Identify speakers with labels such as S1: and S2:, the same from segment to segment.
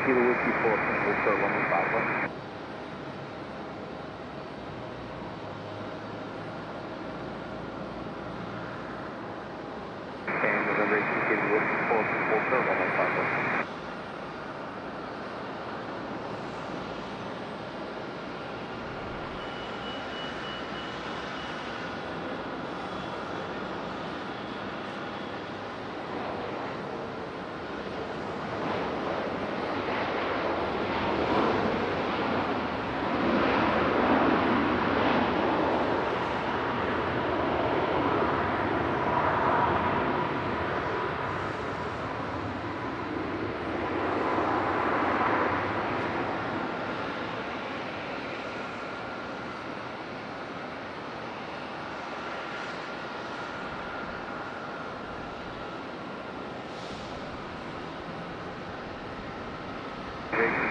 S1: Kilo Whiskey 4, we'll start runway 5 left. And November 18 Kilo Whiskey 4, we'll start runway 5 left.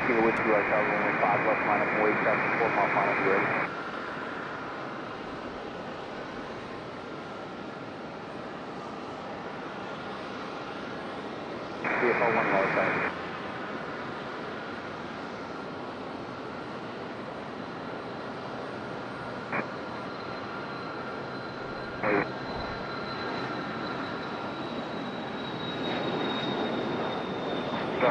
S1: Kilo Whiskey right tower, runway 5 left, line up and wait, traffic 4 mile final, you ready? CFL 1 lower side. Go.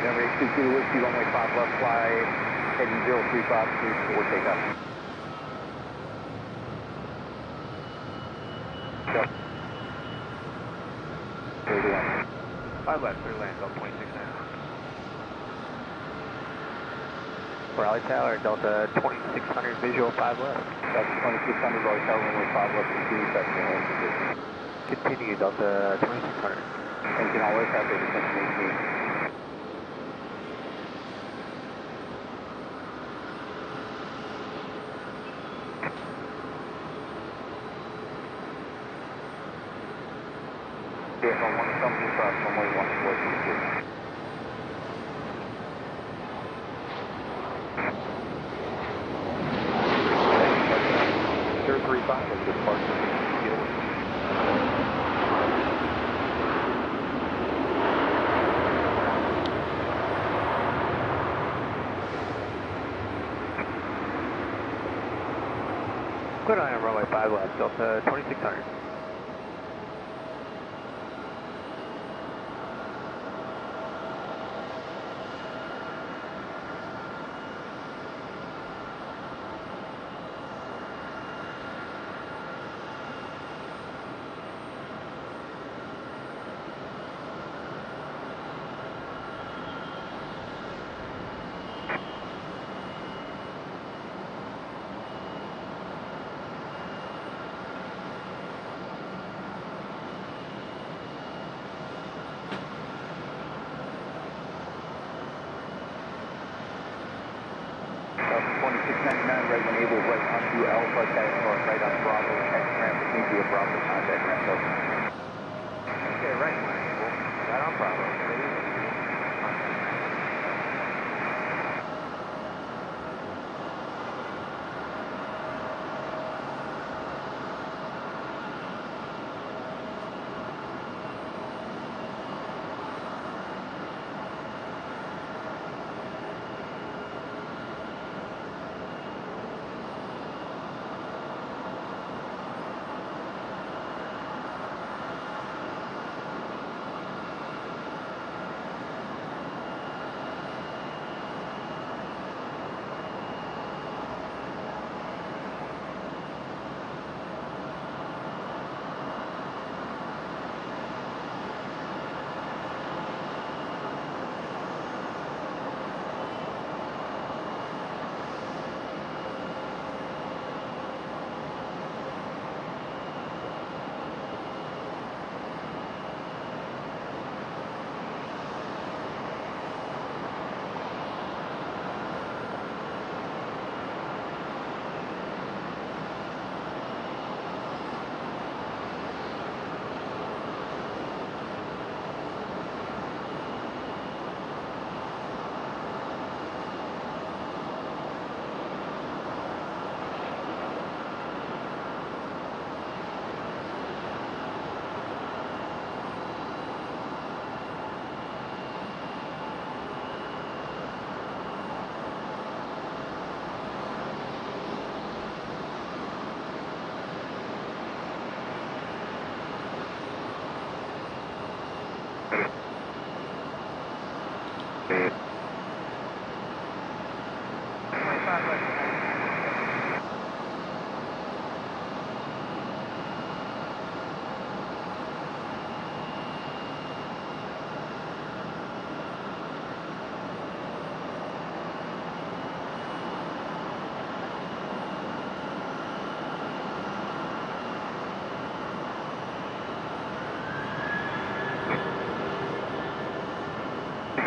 S1: Number 82 Kilo Whiskey, runway 5 left, fly heading 0352 for takeoff. Go. 5 left, clear land, Delta 26 now. Raleigh Tower, Delta 2600, visual 5 left. Delta 2600, Raleigh Tower, runway 5 left, continue passing your land position. Continue, Delta 2600. Engine all aircraft, attention 18. CFL 1 company cross runway 14 035 over the departure. Good eye on runway 5 left, Delta 2600. Right when able, right onto Alpha, right on Bravo, next ramp, it needs to be a Bravo contact ramp, over. Okay, right when able, right on Bravo,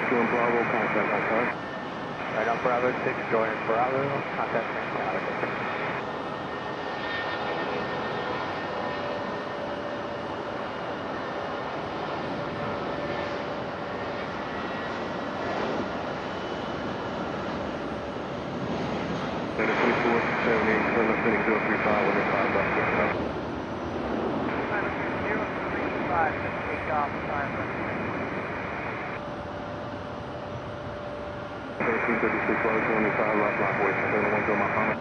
S1: Doing Bravo, contact outside. Right on Bravo 6, joining Bravo, contact main tower. And if we 478, turn left heading 035, when it's 5 left, pick it up.
S2: 035, just take off, 5 left.
S1: 1736, low, 25 left, lock away, 701, go my comment.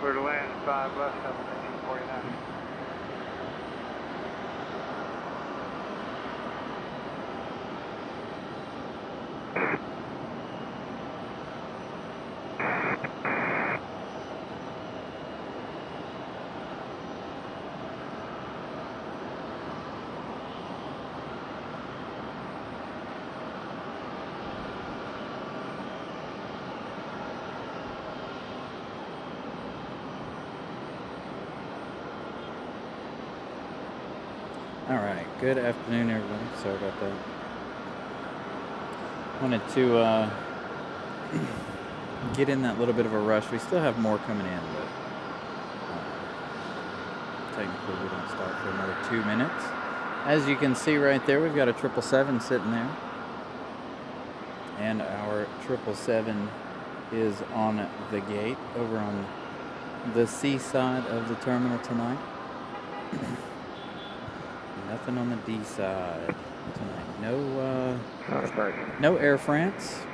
S2: Clear to land, 5 left, 1949.
S3: Alright, good afternoon everybody. Sorry about that. Wanted to get in that little bit of a rush. We still have more coming in, but technically we don't start for another 2 minutes. As you can see right there, we've got a 777 sitting there. And our 777 is on the gate over on the C side of the terminal tonight. Nothing on the D side tonight. No Air France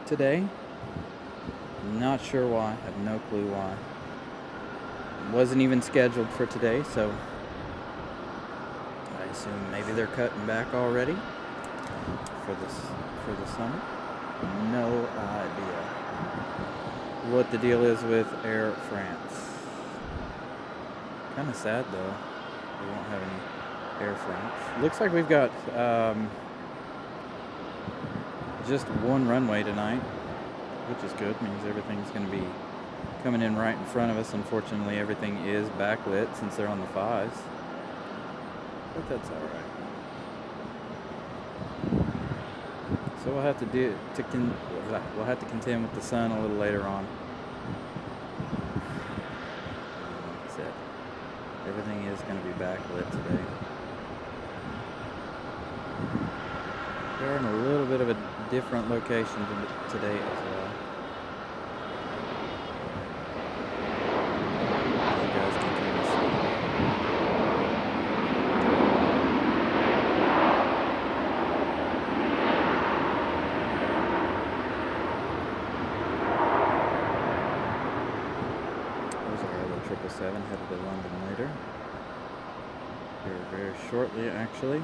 S3: today. Not sure why. Have no clue why. Wasn't even scheduled for today, so I assume maybe they're cutting back already for the summer. No idea what the deal is with Air France. Kind of sad though. We won't have any Air France. Looks like we've got just one runway tonight, which is good. Means everything's going to be coming in right in front of us. Unfortunately, everything is backlit since they're on the 5s, but that's all right. So we'll have to we'll have to contend with the sun a little later on. Like I said, everything is going to be backlit today. We're in a little bit of a different location today as well. You guys can kind of see. There's our other 777 headed to London later. Here very shortly, actually.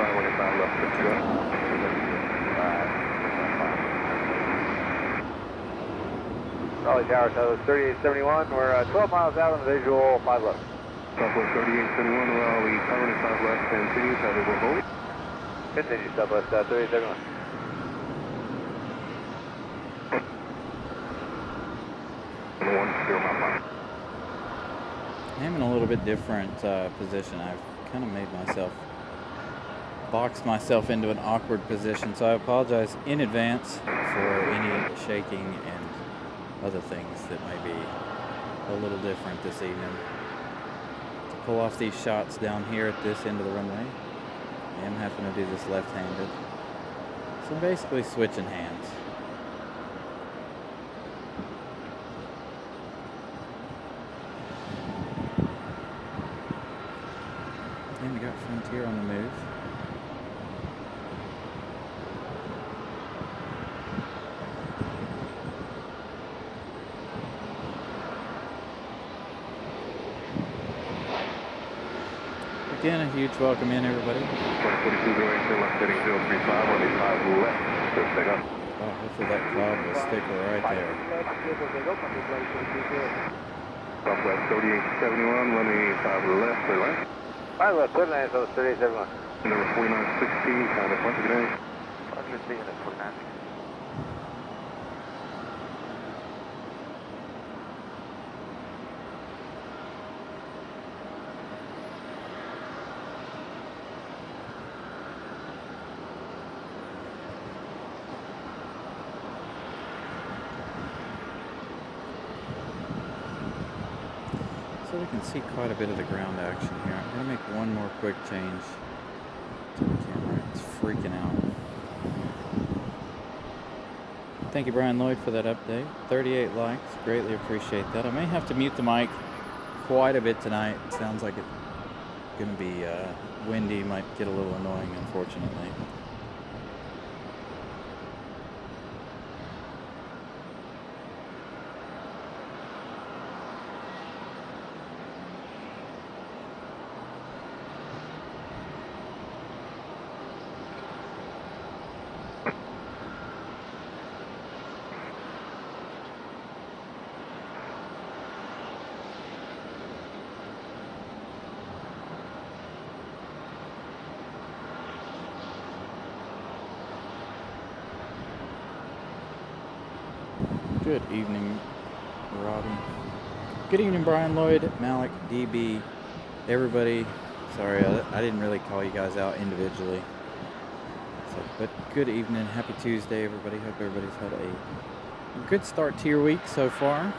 S1: runway 5 left, good to go. Raleigh Tower, so 3871, we're 12 miles out on the visual, 5 left. Southwest 3871, Raleigh Tower, 5 left, continue, have a good hold. Continue, Southwest 3871.
S3: I'm in a little bit different position. I've kind of made myself, boxed myself into an awkward position, so I apologize in advance for any shaking and other things that may be a little different this evening. To pull off these shots down here at this end of the runway, I am having to do this left-handed. So I'm basically switching hands. And we got Frontier on the move. Again, a huge welcome in, everybody.
S1: 42 left, heading 035 on the 5 left. Good, stay up.
S3: Oh, hopefully that cloud will stick right there.
S1: Southwest 3871, running 5 left, clear left. 5 left, clear left, so 3871. Number 4916, kind of front today. 100 at 49.
S3: So we can see quite a bit of the ground action here. I'm going to make one more quick change to the camera. It's freaking out. Thank you, Brian Lloyd, for that update. 38 likes. Greatly appreciate that. I may have to mute the mic quite a bit tonight. It sounds like it's going to be windy. Might get a little annoying, unfortunately. Good evening, Roddy. Good evening, Brian Lloyd, Malik, DB, everybody. Sorry, I didn't really call you guys out individually. So, but good evening, happy Tuesday, everybody. Hope everybody's had a good start to your week so far.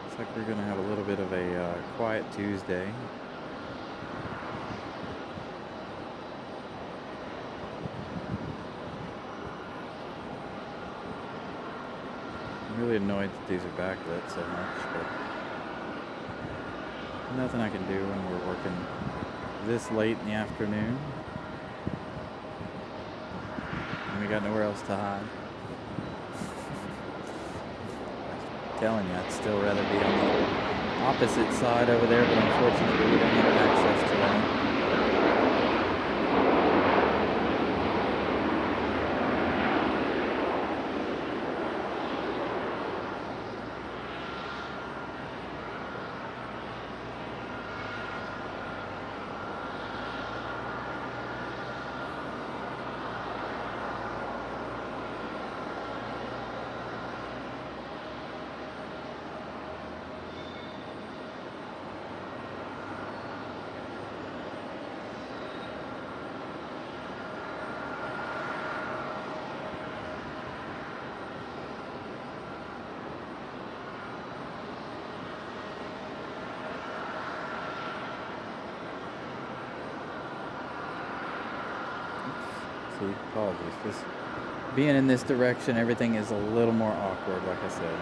S3: Looks like we're going to have a little bit of a quiet Tuesday. I'm really annoyed that these are backlit so much, but nothing I can do when we're working this late in the afternoon. And we got nowhere else to hide. Telling you, I'd still rather be on the opposite side over there, but unfortunately we don't have access to that. See, apologies. Just being in this direction, everything is a little more awkward, like I said.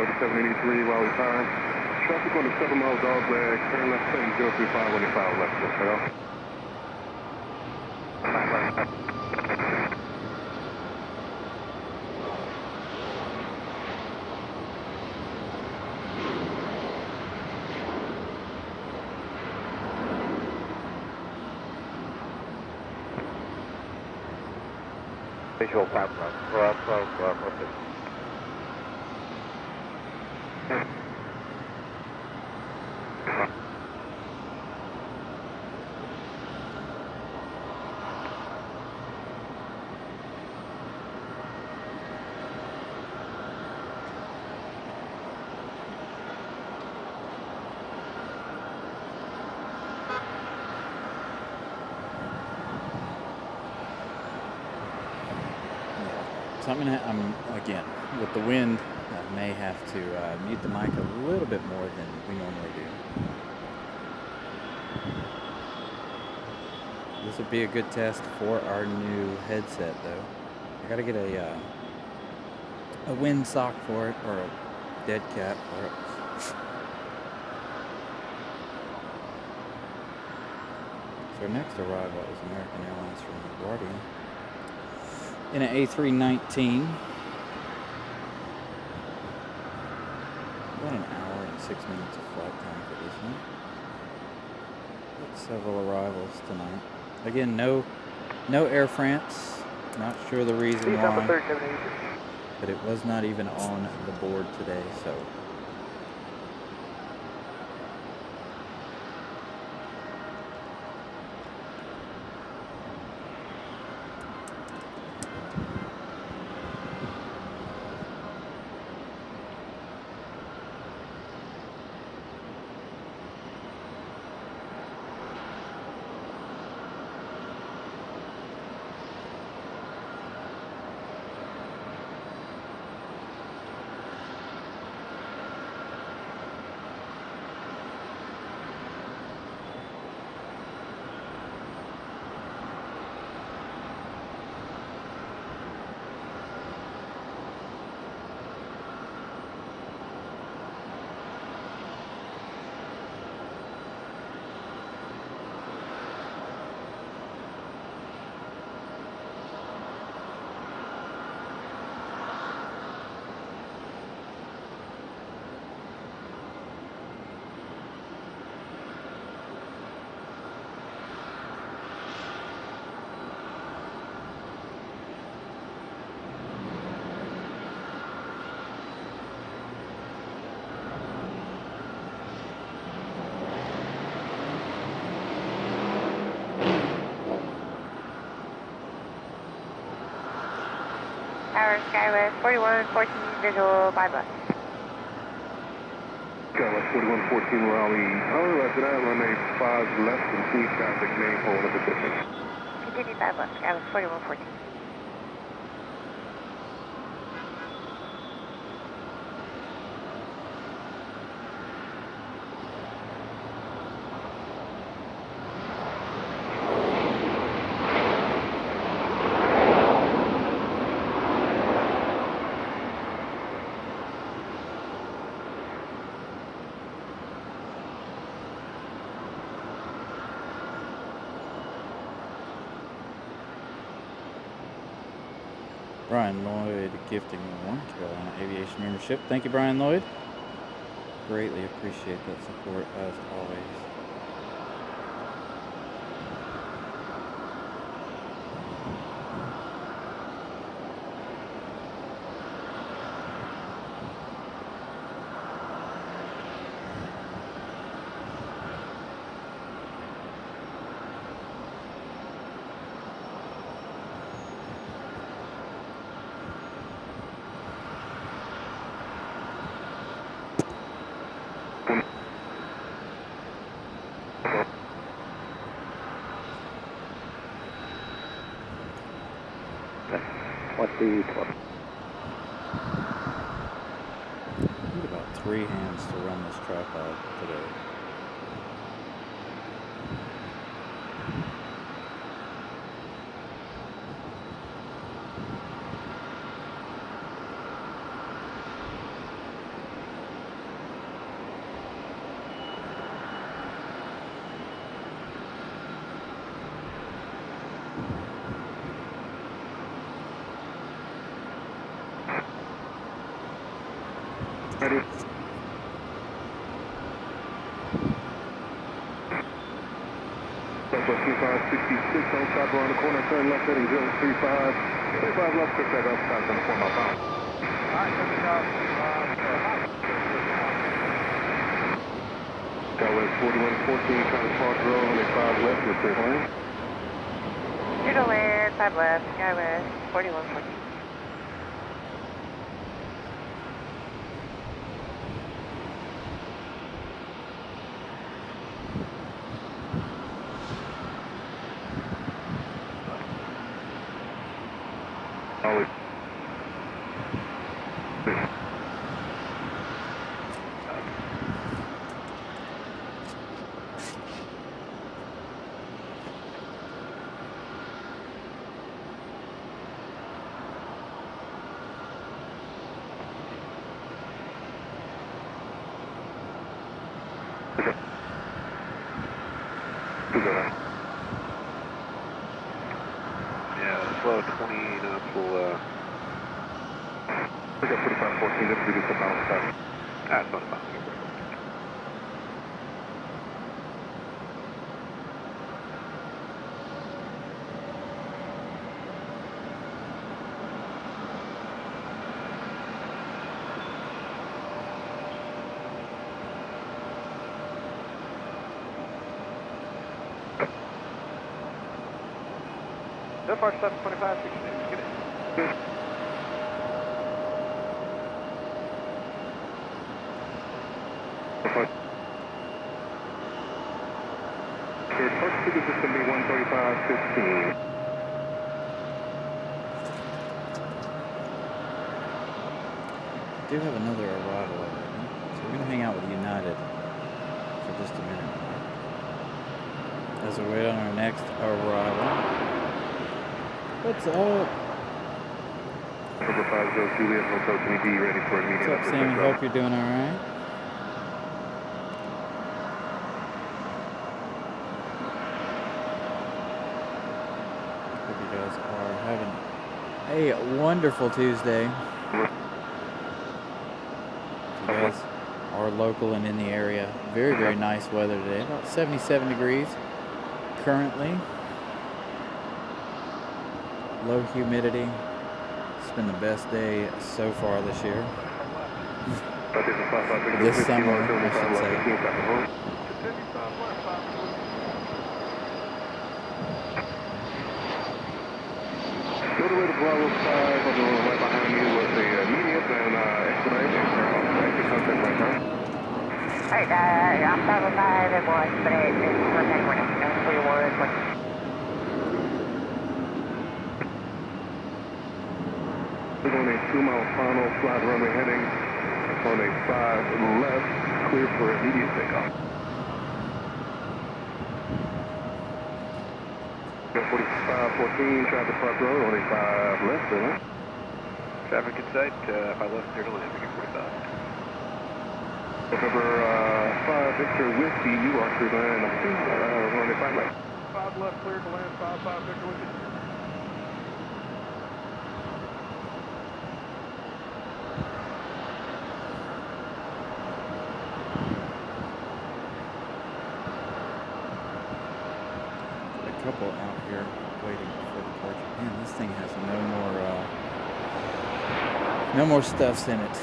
S4: over 783 Raleigh time. Traffic on the 7 mile dog leg, turn left 7035 on your 5 left, hotel.
S1: Visual 5 left. We're up, okay.
S3: So I'm again, with the wind, I may have to mute the mic a little bit more than we normally do. This would be a good test for our new headset, though. I gotta get a wind sock for it, or a dead cap for it. So our next arrival is American Airlines from LaGuardia in an A319. About an hour and 6 minutes of flight time for this one. Got several arrivals tonight. Again, no Air France. Not sure the reason why, but it was not even on the board today, so.
S5: Tower Skywest 4114 visual 5 left.
S4: Skywest 4114 Raleigh. However, after that, runway 5 left and 3 traffic main hold of the distance.
S5: Continue 5 left, Skywest 4114.
S3: Brian Lloyd gifting one Carolina Aviation membership. Thank you, Brian Lloyd. Greatly appreciate that support as always.
S1: Need
S3: about 3 hands to run this tripod today.
S4: Southwest 2566 on stop around the corner, turn left heading 035. 35 left, quick back up, stop on the 4 mile pound.
S2: Alright, check it out.
S4: Southwest 4114, trying to cross the road, only 5 left, with clear lane.
S5: Clear to land, 5 left, Skywest 4114.
S4: Always.
S1: Yeah, slow 20 knots will,
S4: We got 4514, let's reduce the balance time.
S1: that's not about.
S2: So far, 725, 66. Get it.
S4: Okay, first ticket is going to be 135.15.
S3: Do have another arrival already, so we're gonna hang out with United for just a minute as we wait on our next arrival. What's up?
S4: Number 502, we have Hotel TD ready for a meeting.
S3: What's up, Sammy? Hope you're doing all right. Hope you guys are having a wonderful Tuesday. If you guys are local and in the area, very, very nice weather today. About 77 degrees currently. Low humidity. It's been the best day so far this year. This summer, I should say.
S2: Continue 5 left, 5
S4: Go to Bravo 5 on the road right behind you with the immediate and explanation. Exit contact right now.
S5: Alright, I'm 505 and we'll expedite and contact right now. 4114.
S4: We're on a 2 mile final flat runway heading on a 5 left, clear for immediate takeoff. 4514, traffic park road, only 5 left, right?
S1: Traffic in sight, 5 left, clear to land, we get 45.
S4: November 5 Victor Whiskey, you are clear to land, only 5 left.
S2: 5 left, clear to land, 5 Victor Whiskey.
S3: Couple out here waiting for departure. Man, this thing has no more stuffs in it.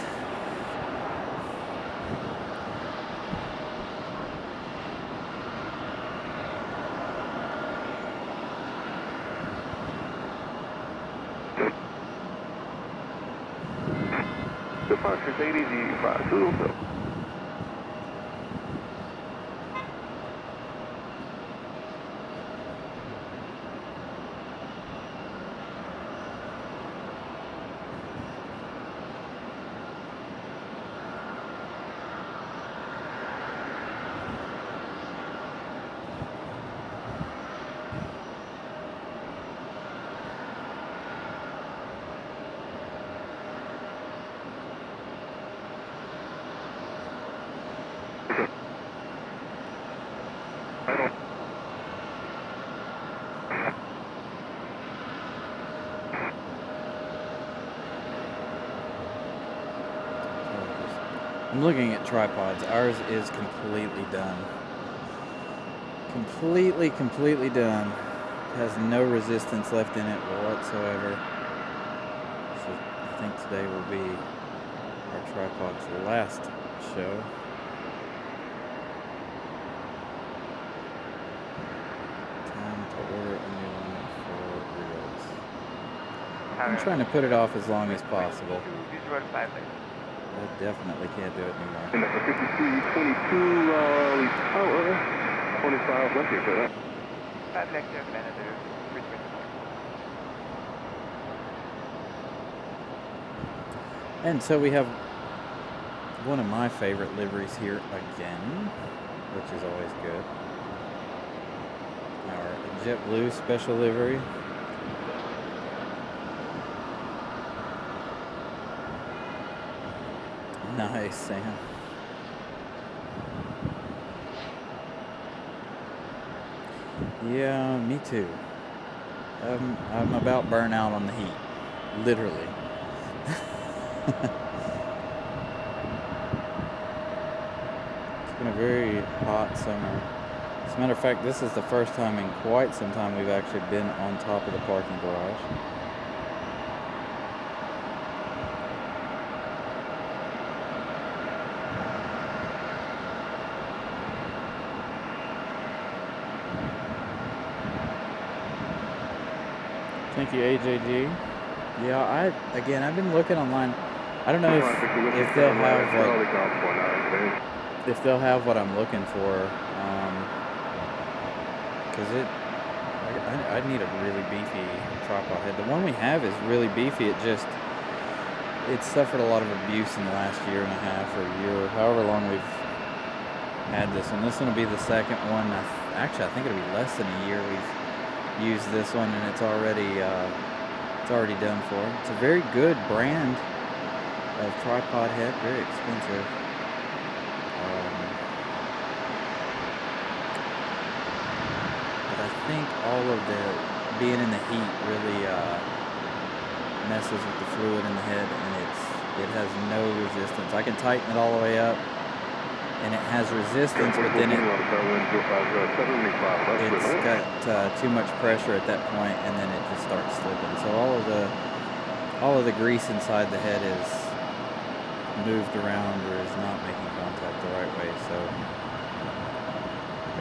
S4: Departures 80G52.
S3: I'm looking at tripods. Ours is completely done. Completely done. Has no resistance left in it whatsoever. So I think today will be our tripod's last show. Time to order a new one for reals. I'm trying to put it off as long as possible.
S2: Visual 5 left.
S3: I definitely can't do it anymore.
S4: And that's a 5222 Raleigh Tower, 25 left here for that.
S2: 5 left here, Canada, 324.
S3: And so we have one of my favorite liveries here again, which is always good. Our JetBlue special livery. Nice, Sam. Yeah, me too. I'm about burnt out on the heat, literally. It's been a very hot summer. As a matter of fact, this is the first time in quite some time we've actually been on top of the parking garage. Thank you, AJG. Yeah, I've been looking online. I don't know if they'll have what I'm looking for, because I need a really beefy tripod head. The one we have is really beefy. It's suffered a lot of abuse in the last year and a half or year, however long we've had this one. This one will be the second one. Actually, I think it'll be less than a year we've used this one, and it's already done for. It's a very good brand of tripod head, very expensive. But I think all of the being in the heat really messes with the fluid in the head, and it has no resistance. I can tighten it all the way up, and it has resistance, but then it's got too much pressure at that point, and then it just starts slipping. So all of the grease inside the head is moved around or is not making contact the right way. So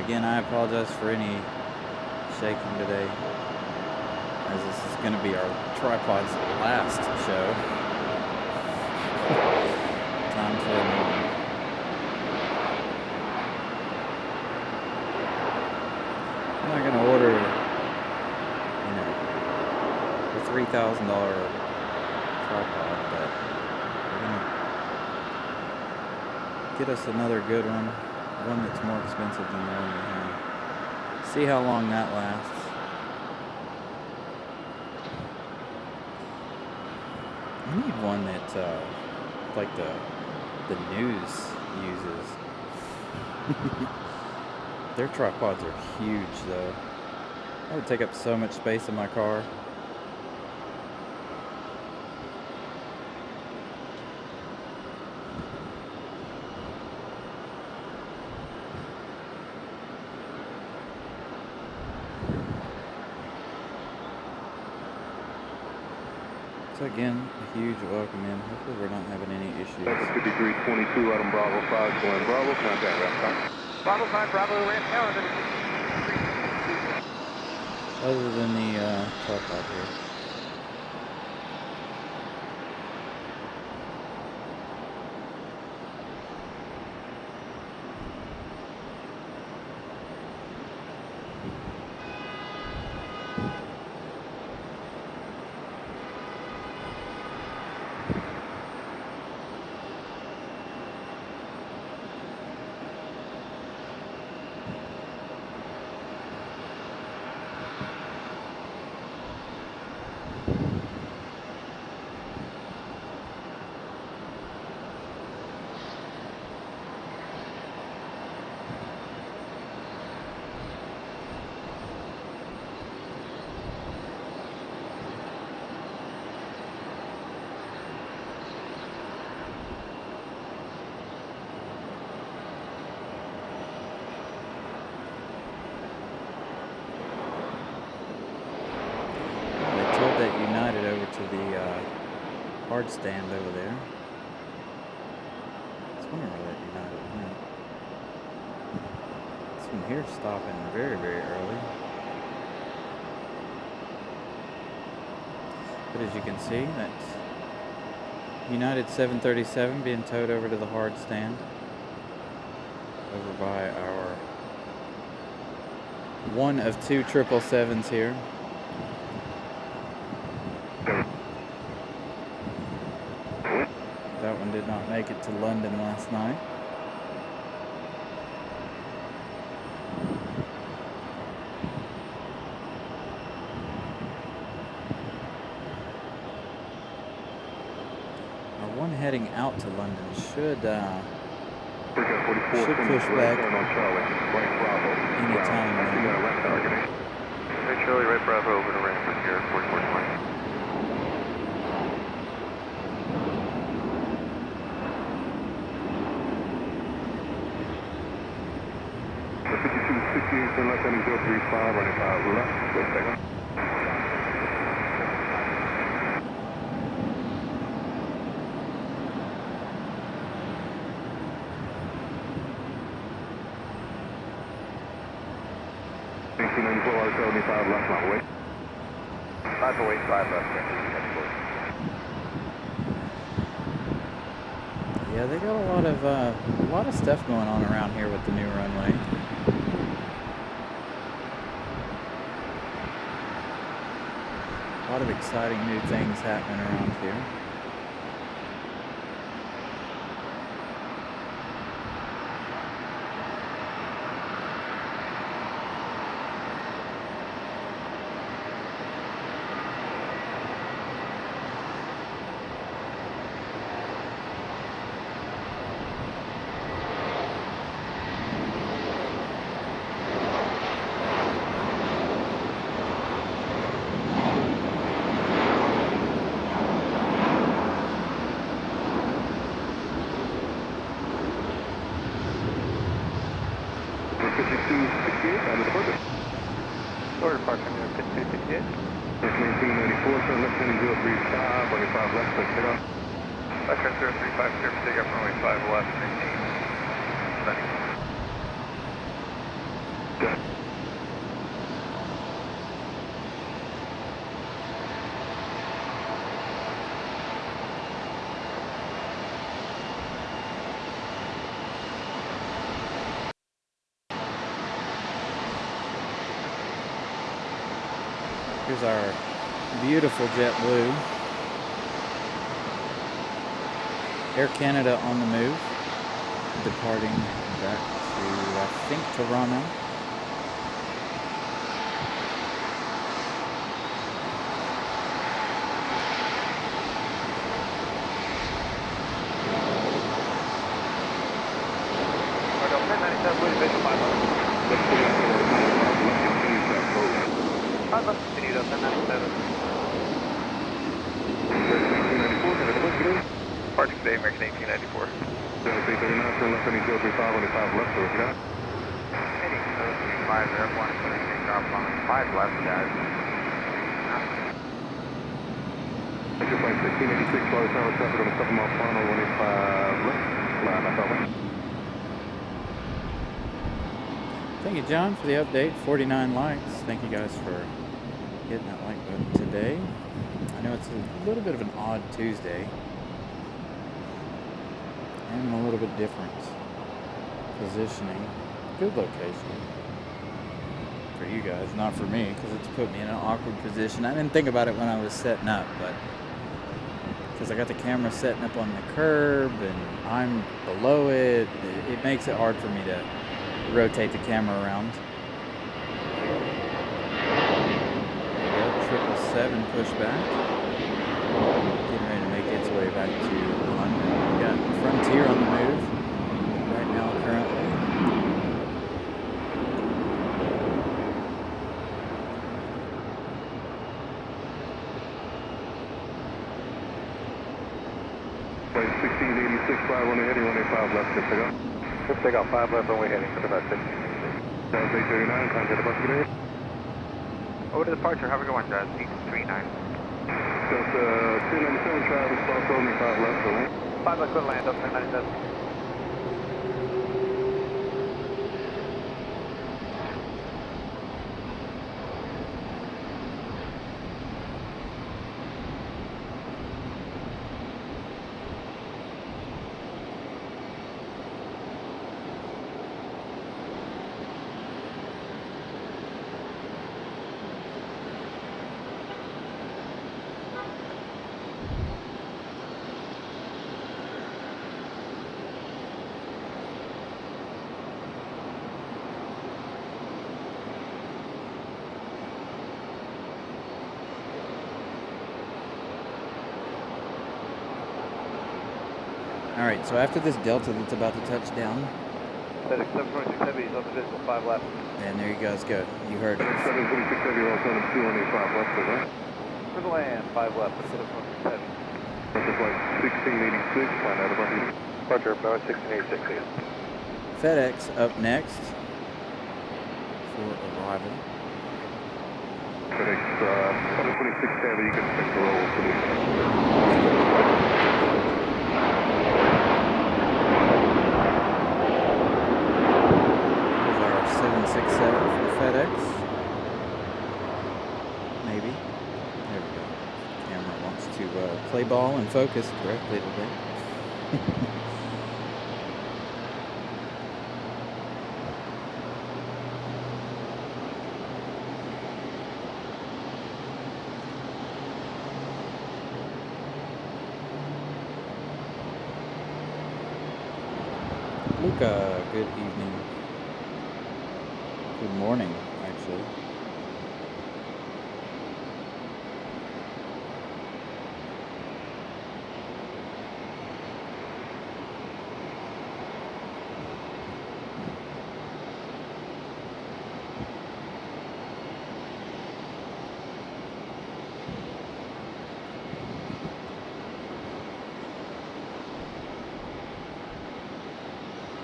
S3: again, I apologize for any shaking today, as this is going to be our tripod's last show. Time for a new one. I'm not going to order, a $3,000 tripod, but we're going to get us another good one that's more expensive than the one we have. See how long that lasts. I need one that, like the news uses. Their tripods are huge, though. That would take up so much space in my car. So again, a huge welcome in. Hopefully we're not having any issues.
S4: 5322 Adam Bravo 5 going Bravo, contact ramp.
S2: Bravo 5, Bravo, ramp calendar.
S3: Other than the tripod here. hard stand over there. It's wondering where that United went. This one here stopping very, very early. But as you can see, that's United 737 being towed over to the hard stand over by our one of 2 777s here. That one did not make it to London last night. Our one heading out to London should push back any time now.
S2: Hey Charlie, right Bravo over to Ranford here, 4420.
S4: Left heading 035, running 5 left, go second. $1994, 75 left, runway.
S1: 508, 5 left,
S3: Yeah, they got a lot of stuff going on around here with the new runway. A lot of exciting new things happening around here.
S1: Door departure, 5268.
S4: 1994, sir, left heading 035, running 5 left, go take off.
S2: Vectron 035, clear for takeoff, runway 5 left, 19. Setting.
S4: Good.
S3: Here's our beautiful JetBlue. Air Canada on the move, departing back to, I think, Toronto.
S2: Departing today, American 1894.
S4: 39, sir, left heading 035, running 5 left, go take off.
S1: Heading 035, airborne, so they take off on 5 left, guys.
S4: Just like 1686, Raleigh Tower traffic on the 7 mile final, running 5 left, line up out west.
S3: Thank you, John, for the update. 49 likes. Thank you guys for hitting that like button today. I know it's a little bit of an odd Tuesday and a little bit different positioning. Good location for you guys, not for me, because it's put me in an awkward position. I didn't think about it when I was setting up, but because I got the camera setting up on the curb and I'm below it, it makes it hard for me to rotate the camera around. There we go, 777 pushback. Getting ready to make its way back to London. We got Frontier on the move right now currently.
S4: Right, 1686, 5 running heading, running 5 left, good take off.
S1: Just take off 5 left, runway heading for about 16.
S4: That's 839, contact the bus today.
S1: Over to departure, have a good one, guys. 839.
S4: Delta 1097 traffic, start only 5 left, go in.
S1: 5 left, go to land, Delta 1097.
S3: Alright, so after this Delta that's about to touch down,
S1: FedEx 726 Heavy is on the visible 5 left.
S3: and there you guys go. You heard it.
S4: 726 heavy, alternative 285 left, go in.
S1: For the land, 5 left, 726 Heavy.
S4: This is like 1686, find out about you.
S1: Roger, about 1686 again.
S3: FedEx up next for arrival.
S4: FedEx 726 heavy, you can expect the roll for this.
S3: Here's our 767 for FedEx. Maybe. There we go. Camera wants to play ball and focus correctly today. Luca, good evening. Good morning, actually.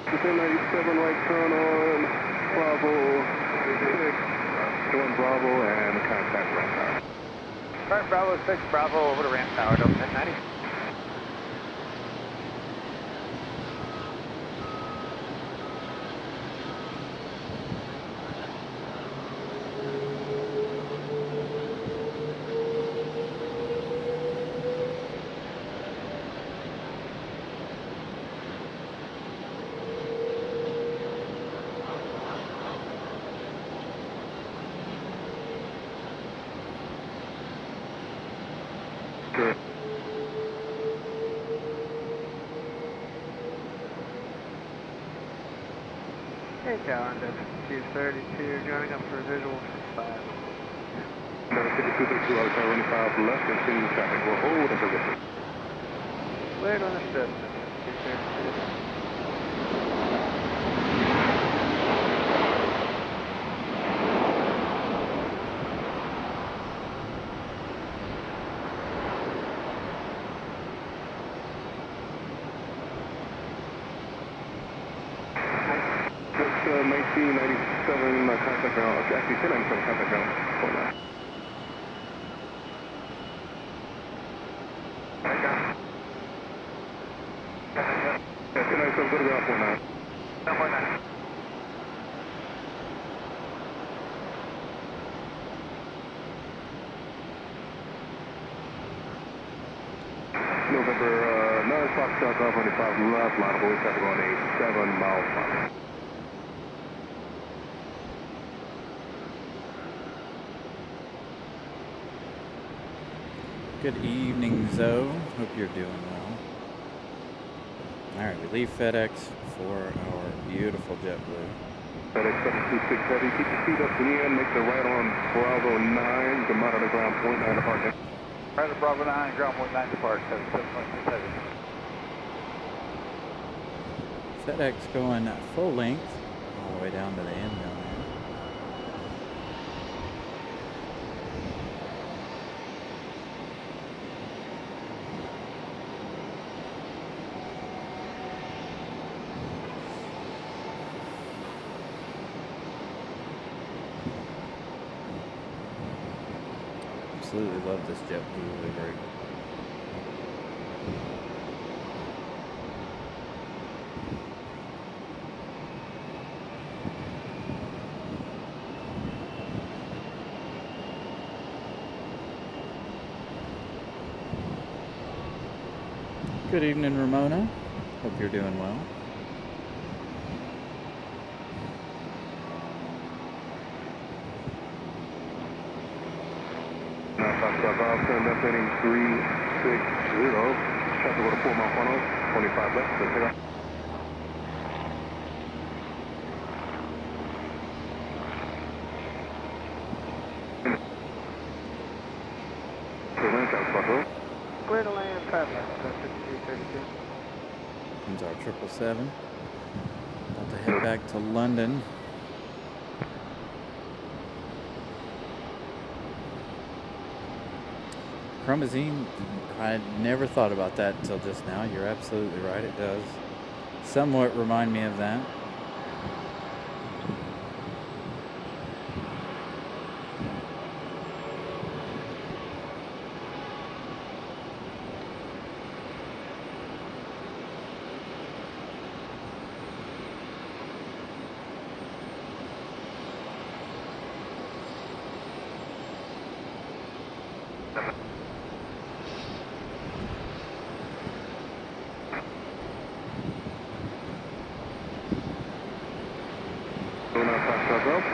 S4: The 1097 right turn on Bravo 6, doing Bravo and contact ramp tower.
S1: Alright, Bravo 6, Bravo over to ramp tower, Delta 1090.
S4: Sure.
S1: Hey, calendar 232, joining up for visual 5.
S4: 5232 out of tower, running 5 left, continue traffic. We'll hold until we get
S1: Cleared on the strip, 232.
S4: That's 1997 contact ground, actually 1097 contact ground. Hold on. Yeah, 1097, go to ground 49.
S1: 149.
S4: November 9 Foxtrot, Golf 25 left, line of voice traffic on a 7-mile clock.
S3: Good evening, Zoe. Hope you're doing well. Alright, we leave FedEx for our beautiful JetBlue.
S4: FedEx 726 heavy, keep your feet up to the end, make the right on Bravo 9, you can monitor ground point 9 departure.
S1: Right at Bravo 9, ground point 9 depart, 726 Heavy.
S3: FedEx going full length all the way down to the end down there. absolutely love this JetBlue livery. Good evening, Ramona. Hope you're doing well.
S4: Left heading 360. Traffic with a 4-mile funnel, 25 left, so take off.
S1: Clear to land, 5 left, 5332.
S3: Comes our 777. About to head back to London. Chromazine, I never thought about that until just now. You're absolutely right, it does somewhat remind me of that.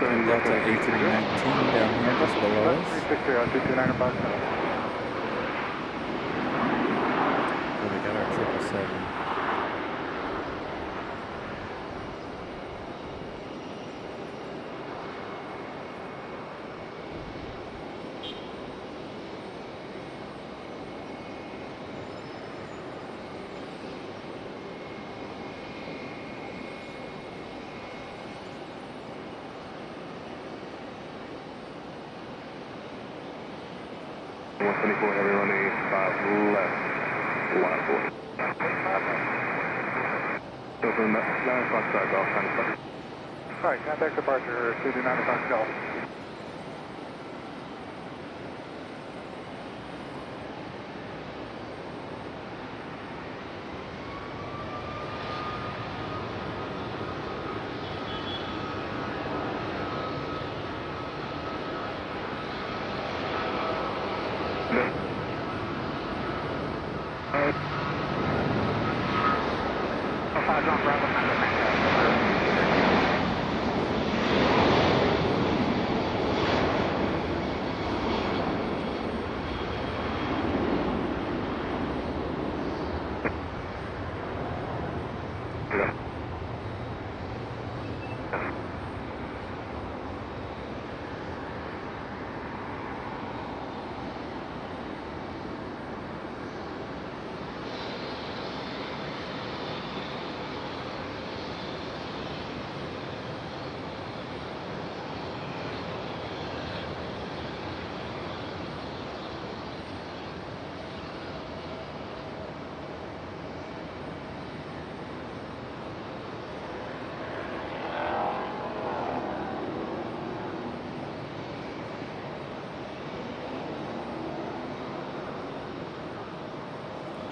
S3: Delta A319 down here just below us.
S1: 360, 229 bucks.
S3: Oh, we got our 777.
S4: Heavy running 5 left, line 4. So from 9 o'clock start off, 9 o'clock.
S1: Alright, contact departure, 229 o'clock golf.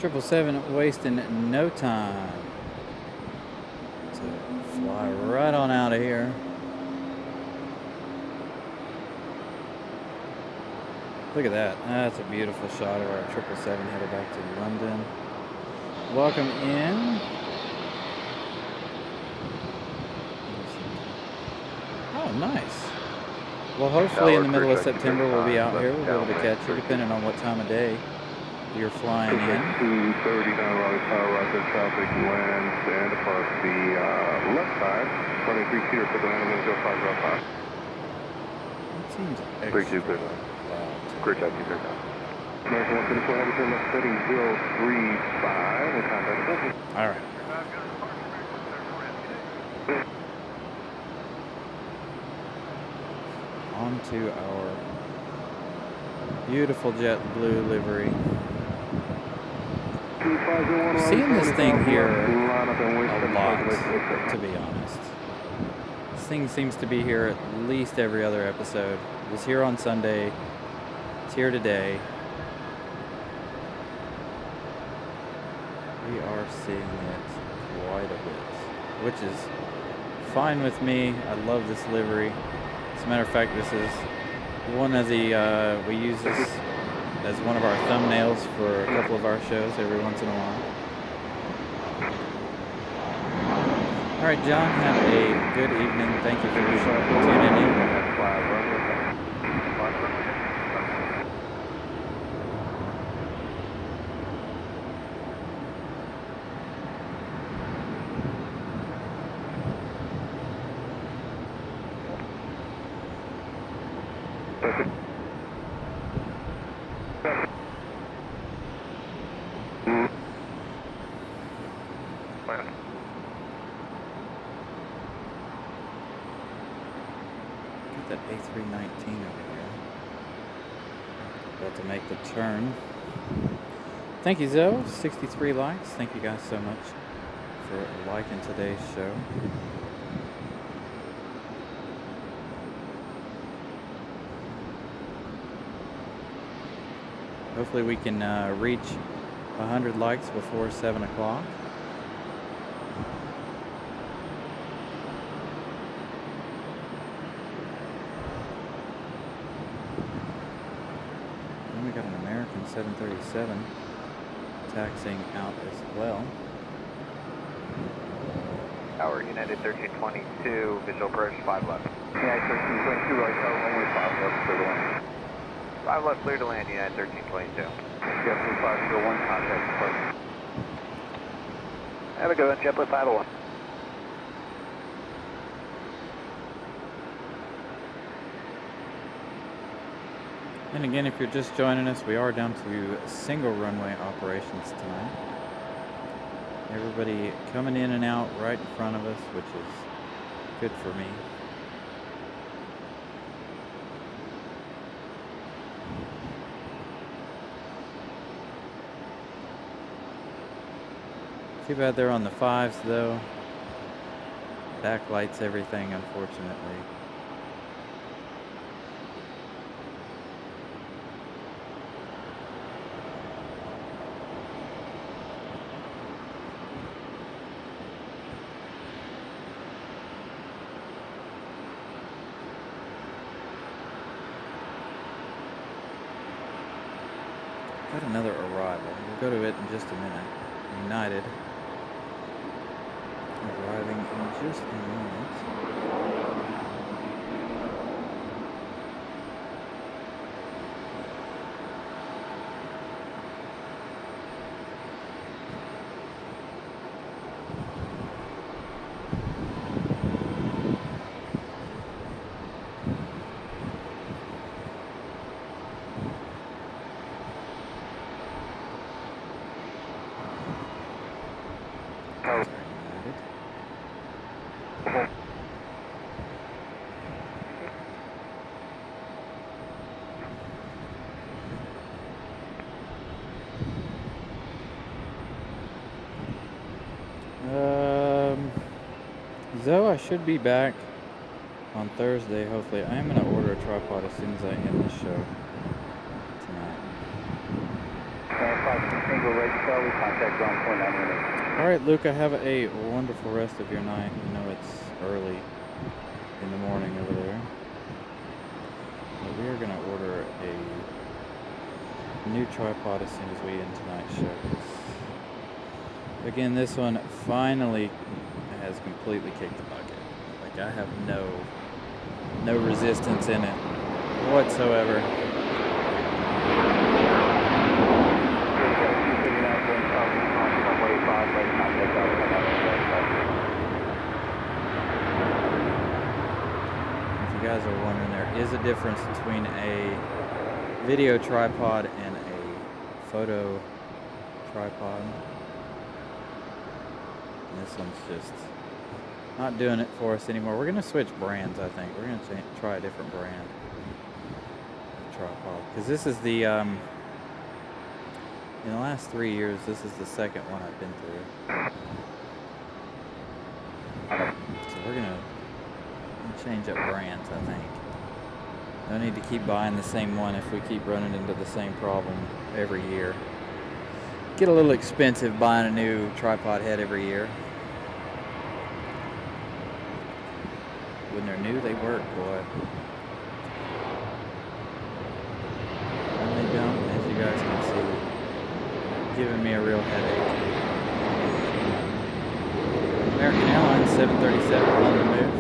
S3: Triple seven wasting no time to fly right on out of here. Look at that. That's a beautiful shot of our 777 headed back to London. Welcome in. Oh, nice. Well, hopefully in the middle of September we'll be out here. We'll be able to catch you, depending on what time of day you're flying in.
S4: 230 down Raleigh Tower, Roger traffic lands and departs the left side. Running 3-seater, took the landing window 505.
S3: That seems extra.
S4: 32 clear. Great job, you clear. American 124, heavy turn left heading 035 and contact the
S3: All right. On to our beautiful JetBlue livery. Seeing this thing here a lot, to be honest. This thing seems to be here at least every other episode. It was here on Sunday, It's here today. We are seeing it quite a bit, which is fine with me. I love this livery. As a matter of fact, this is one of the, we use this as one of our thumbnails for a couple of our shows every once in a while. All right, John, have a good evening. Thank you for tuning in. That A319 over here. About to make the turn. Thank you, Zoe. 63 likes. Thank you guys so much for liking today's show. Hopefully we can reach 100 likes before 7 o'clock. We got an American 737 taxiing out as well.
S1: Tower, United 1322, visual approach, 5 left.
S4: United 1322, right, only 5 left, clear to land.
S1: 5 left, clear to land, United 1322.
S4: JetBlue 501, contact departure.
S1: Have a good one, JetBlue 501.
S3: And again, if you're just joining us, we are down to single runway operations tonight. Everybody coming in and out right in front of us, which is good for me. Too bad they're on the 5s though. Backlights everything, unfortunately. Got another arrival. We'll go to it in just a minute. United arriving in just a moment. Zoe, I should be back on Thursday, hopefully. I am going to order a tripod as soon as I end the show tonight. Alright, Luca, have a wonderful rest of your night. I know it's early in the morning over there. But we are going to order a new tripod as soon as we end tonight's show. Again, this one finally has completely kicked the bucket. Like, I have no resistance in it whatsoever. If you guys are wondering, there is a difference between a video tripod and a photo tripod. And this one's just not doing it for us anymore. We're going to switch brands, I think. We're going to try a different brand of tripod. Because this is the, in the last 3 years, this is the second one I've been through. So we're going to change up brands, I think. I need to keep buying the same one if we keep running into the same problem every year. Get a little expensive buying a new tripod head every year. When they're new, they work, boy. When they don't, as you guys can see, giving me a real headache. American Airlines 737 on the move.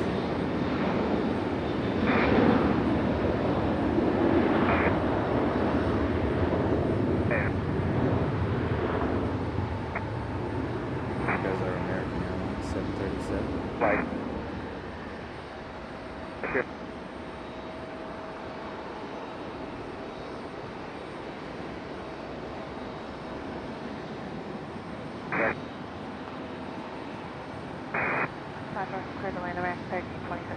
S3: You guys are American Airlines 737.
S1: Right.
S5: Roger, clear the land around 1326.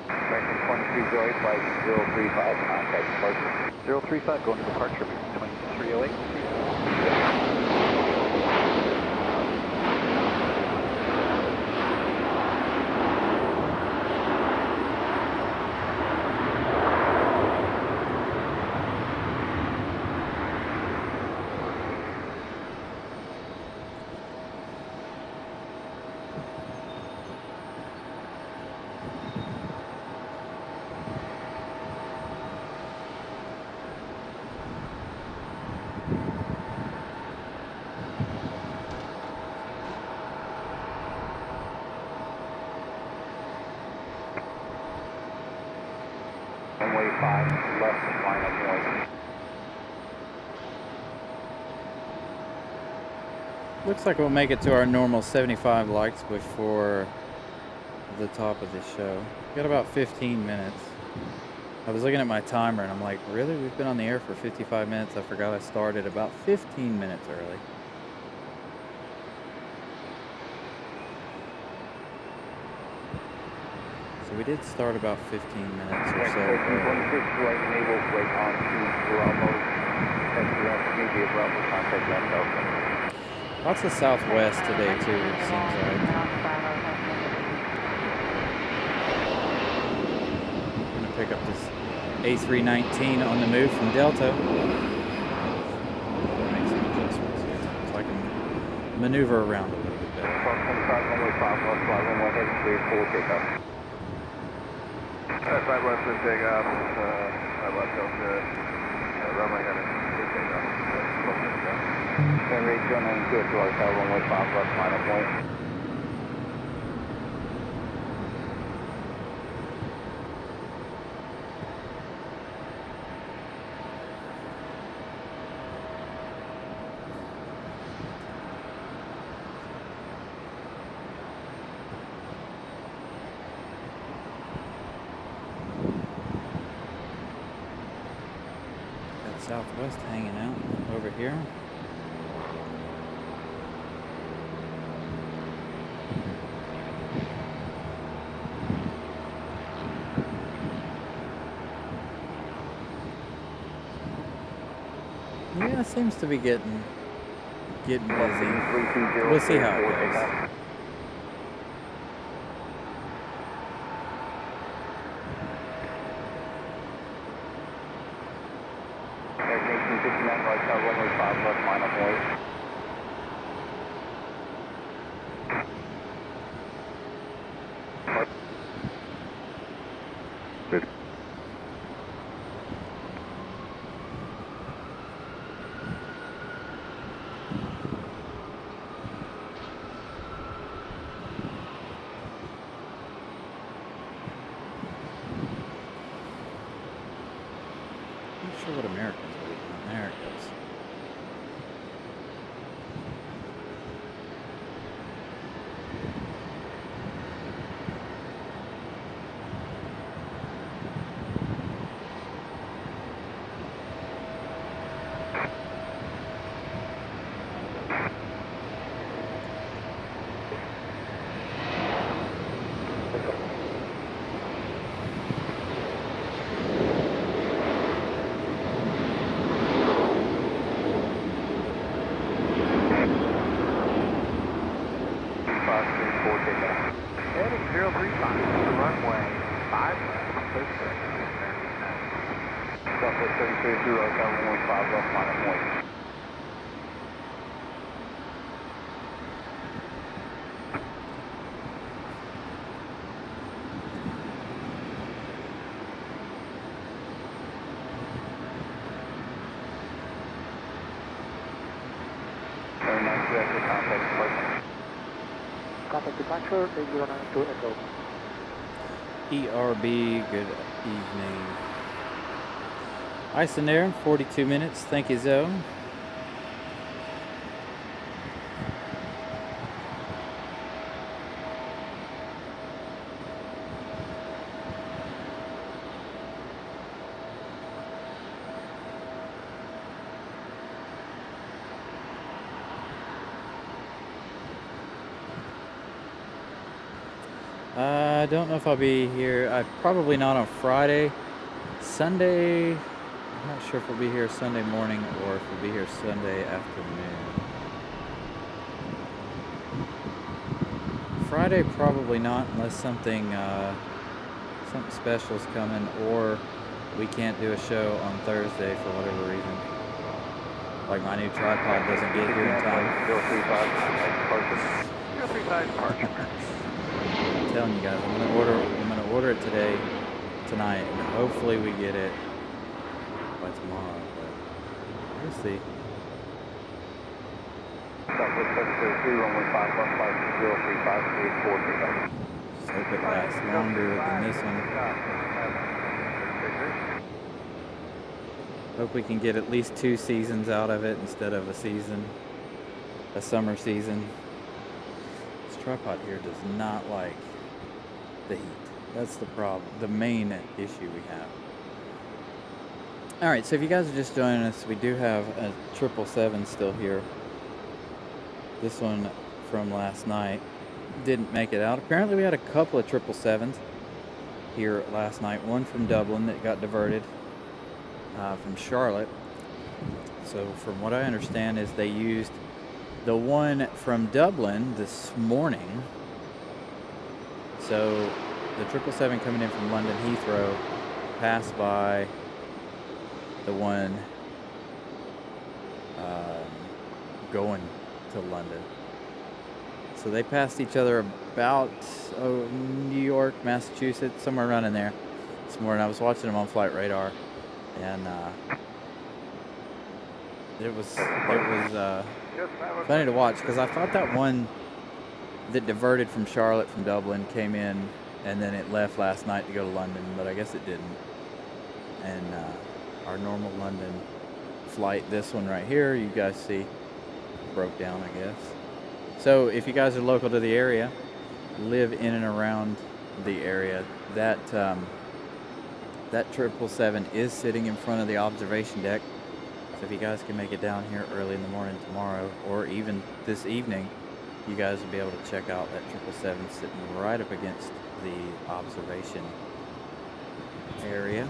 S1: American 22 Joy, flight 035, contact departure. 035, going to departure, 2308. Runway 5, left, line up north.
S3: Looks like we'll make it to our normal 75 likes before the top of this show. Got about 15 minutes. I was looking at my timer and I'm like, really? We've been on the air for 55 minutes. I forgot I started about 15 minutes early. So we did start about 15 minutes or so early.
S1: 26 right, enable right on to Bravo. That's the intermediate Bravo, contact left Delta.
S3: Lots of southwest today too, it seems like. I'm gonna pick up this A319 on the move from Delta. Make some adjustments here so I can maneuver around a little bit better.
S1: 1225, runway 5, left, fly 11 heading clear for takeoff.
S2: 5 left for takeoff, 5 left Delta, runway heading for takeoff.
S1: Turn radio 92 to our tower, runway 5 left, line up point.
S3: Got Southwest hanging out over here. Yeah, it seems to be getting busy. We'll see how it goes.
S1: Aviation 59 right tower, runway 5 left, line up point.
S3: I'm not sure what Americans are doing. There it goes.
S1: Heading 035 to runway 5 left, clear for
S2: Southwest 33, 715 left, minus 1. Very nice, director, contact departure.
S1: Contact departure, 8092 Echo.
S3: ERB, good evening. Ice in there, 42 minutes. Thank you, Zoe. I don't know if I'll be here. Probably not on Friday. Sunday, I'm not sure if we'll be here Sunday morning or if we'll be here Sunday afternoon. Friday, probably not, unless something special's coming, or we can't do a show on Thursday for whatever reason. Like my new tripod doesn't get here in time.
S1: 035 departure.
S3: I'm telling you guys, I'm gonna order it tonight, and hopefully we get it by tomorrow, but we'll see.
S2: Southwest 33, runway 5 left, flight 035, 8435.
S3: Just hope it lasts longer than this one. Hope we can get at least 2 seasons out of it instead of a summer season. This tripod here does not like the heat. That's the problem, the main issue we have. Alright, so if you guys are just joining us, we do have a 777 still here. This one from last night didn't make it out. Apparently we had a couple of 777s here last night. One from Dublin that got diverted from Charlotte. So from what I understand is they used the one from Dublin this morning. So the 777 coming in from London Heathrow passed by the one going to London. So they passed each other about New York, Massachusetts, somewhere around in there this morning. I was watching them on Flight Radar, and it was funny to watch, because I thought that one that diverted from Charlotte from Dublin came in and then it left last night to go to London, but I guess it didn't. And our normal London flight, this one right here, you guys see, broke down, I guess. So if you guys are local to the area, live in and around the area, that 777 is sitting in front of the observation deck. So if you guys can make it down here early in the morning tomorrow, or even this evening, you guys will be able to check out that 777 sitting right up against the observation area.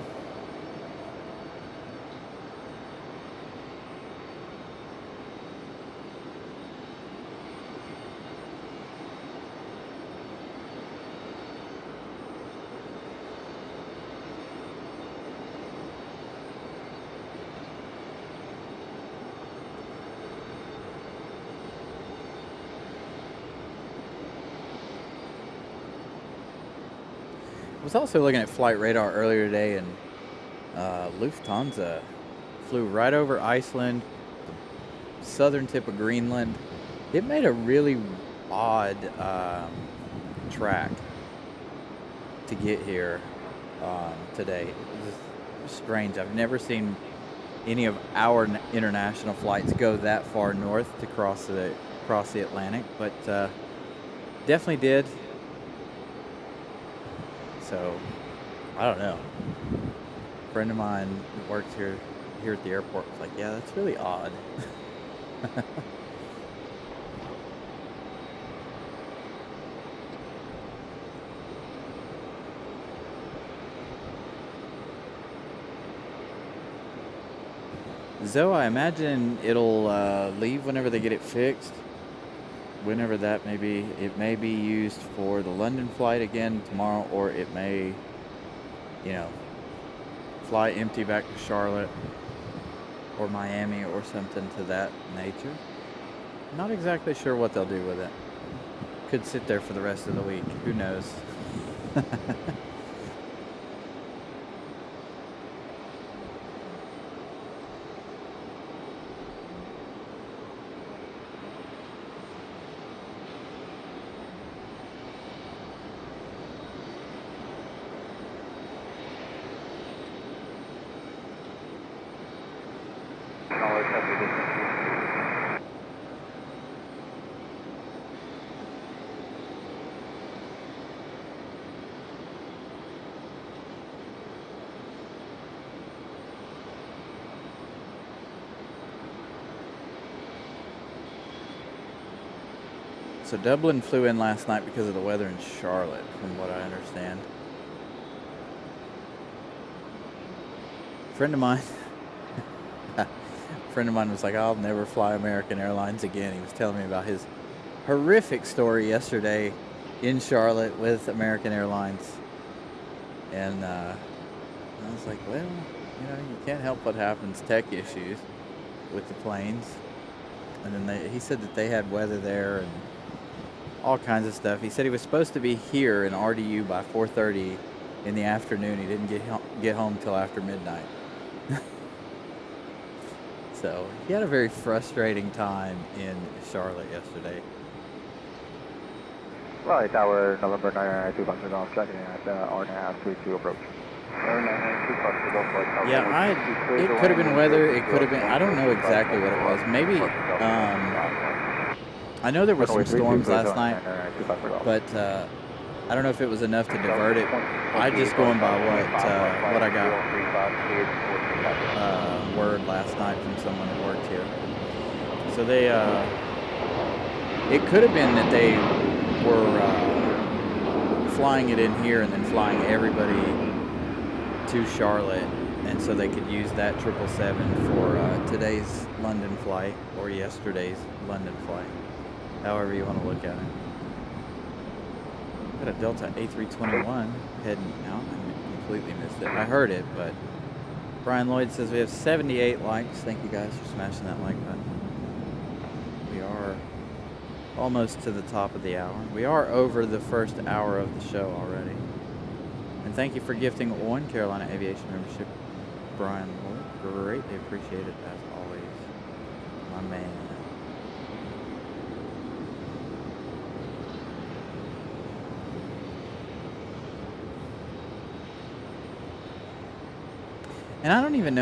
S3: I was also looking at Flight Radar earlier today, and Lufthansa flew right over Iceland, the southern tip of Greenland. It made a really odd track to get here today. It was strange. I've never seen any of our international flights go that far north to cross the Atlantic, but definitely did. So I don't know. A friend of mine who works here at the airport was like, yeah, that's really odd. So I imagine it'll leave whenever they get it fixed. Whenever that may be. It may be used for the London flight again tomorrow, or it may, fly empty back to Charlotte or Miami or something to that nature. Not exactly sure what they'll do with it. Could sit there for the rest of the week. Who knows? So Dublin flew in last night because of the weather in Charlotte, from what I understand. A friend of mine was like, I'll never fly American Airlines again. He was telling me about his horrific story yesterday in Charlotte with American Airlines. And I was like, well, you can't help what happens, tech issues with the planes. And then he said that they had weather there and all kinds of stuff. He said he was supposed to be here in RDU by 4:30 in the afternoon. He didn't get home till after midnight. So he had a very frustrating time in Charlotte yesterday.
S1: Raleigh Tower, November 992, Buster Golf, checking in at R&A 32 approach.
S3: Yeah, it could have been weather. It could have been, I don't know exactly what it was. Maybe, I know there were some storms last night, but I don't know if it was enough to divert it. I just going by what I got word last night from someone who worked here. So they, it could have been that they were flying it in here and then flying everybody to Charlotte, and so they could use that 777 for today's London flight or yesterday's London flight, however you want to look at it. Got a Delta A321 heading out. I completely missed it. I heard it, but Brian Lloyd says we have 78 likes. Thank you guys for smashing that like button. We are almost to the top of the hour. We are over the first hour of the show already. And thank you for gifting one Carolina Aviation membership, Brian Lloyd. Greatly appreciate it as always, my man. And I don't even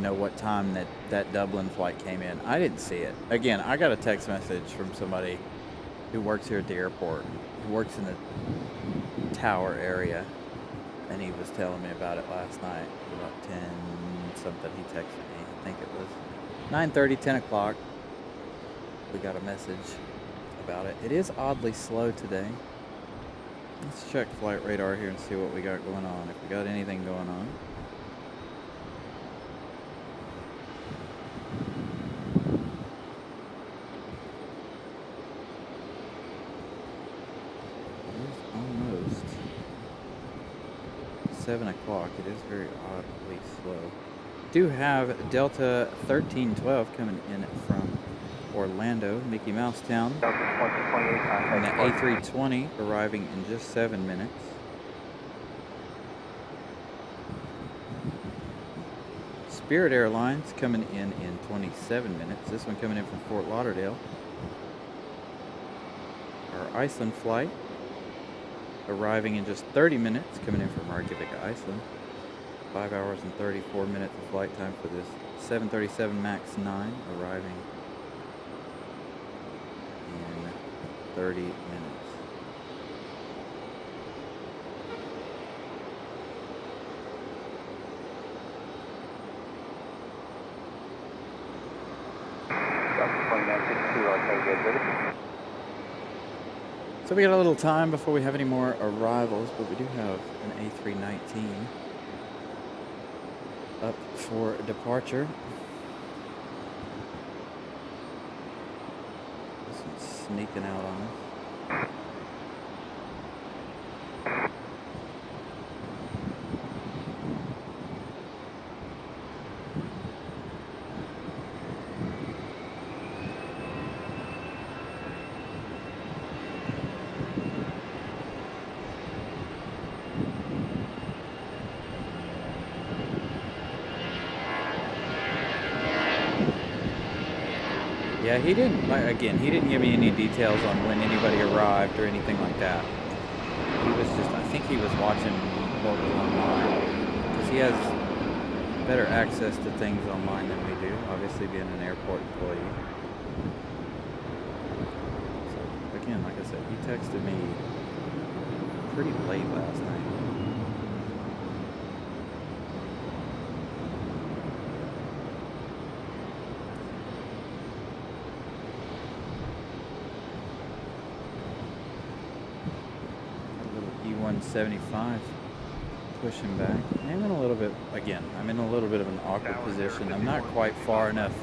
S3: know what time that Dublin flight came in. I didn't see it. Again, I got a text message from somebody who works here at the airport, who works in the tower area, and he was telling me about it last night, about 10 something. He texted me, I think it was 9:30, 10 o'clock. We got a message about it. It is oddly slow today. Let's check flight radar here and see what we got going on, if we got anything going on. Almost 7 o'clock. It is very oddly slow. Do have Delta 1312 coming in from Orlando, Mickey Mouse Town, and the A320 arriving in just 7 minutes. Spirit Airlines coming in 27 minutes. This one coming in from Fort Lauderdale. Our Iceland flight arriving in just 30 minutes, coming in from Reykjavik, Iceland. 5 hours and 34 minutes of flight time for this 737 MAX 9, arriving in 30 minutes. So we got a little time before we have any more arrivals, but we do have an A319 up for departure. This one's sneaking out on us. Yeah, he didn't, again, he didn't give me any details on when anybody arrived or anything like that. He was just, I think he was watching what was online, because he has better access to things online than we do, obviously being an airport employee. So, again, like I said, he texted me pretty late last night. E175 pushing back. I'm in a little bit, again, I'm in a little bit of an awkward position. I'm not quite far enough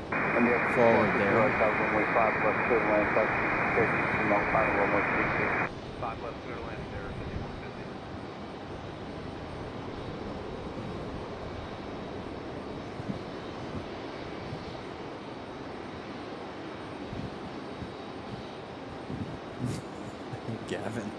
S3: forward there.
S1: Runway 5 left, clear to land, 5 left, clear to land there, 5150.
S3: Gavin.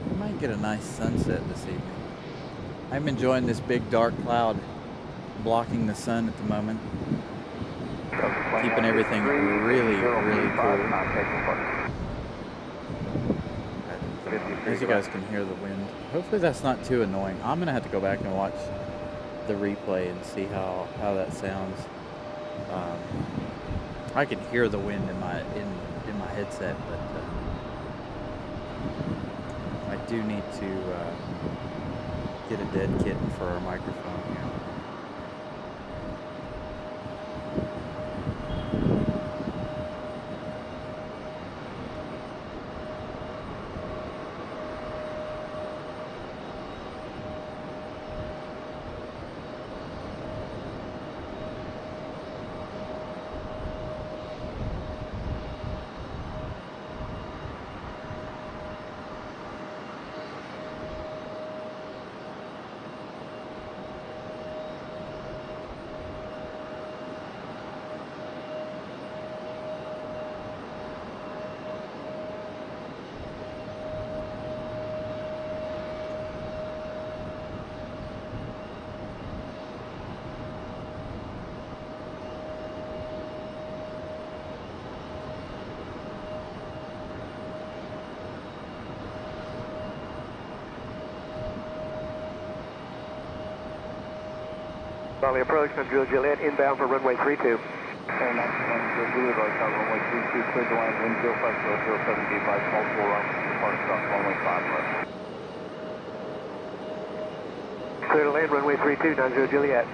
S3: We might get a nice sunset this evening. I'm enjoying this big dark cloud blocking the sun at the moment, keeping everything really, really cool. As you guys can hear the wind. Hopefully that's not too annoying. I'm gonna have to go back and watch the replay and see how that sounds. I can hear the wind in my headset, but I do need to get a dead kitten for our microphone here.
S1: Raleigh approach, Nigel Juliet, inbound for runway 32.
S2: And that's Juliet, runway 32, cleared to land, wind 05007, be advised, multiple routes, departure stop, runway 5 left.
S1: Clear to land, runway 32, Nigel Juliet.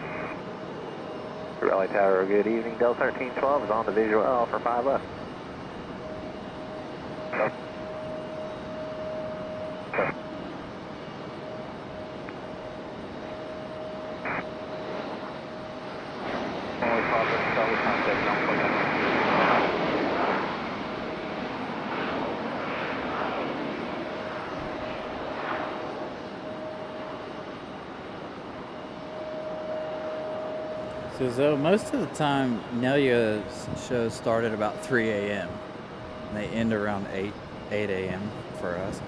S1: Raleigh Tower, good evening. Del 1312 is on the visual L for 5 left.
S3: So most of the time, Nelia's shows start at about 3 a.m. And they end around 8 a.m. for us.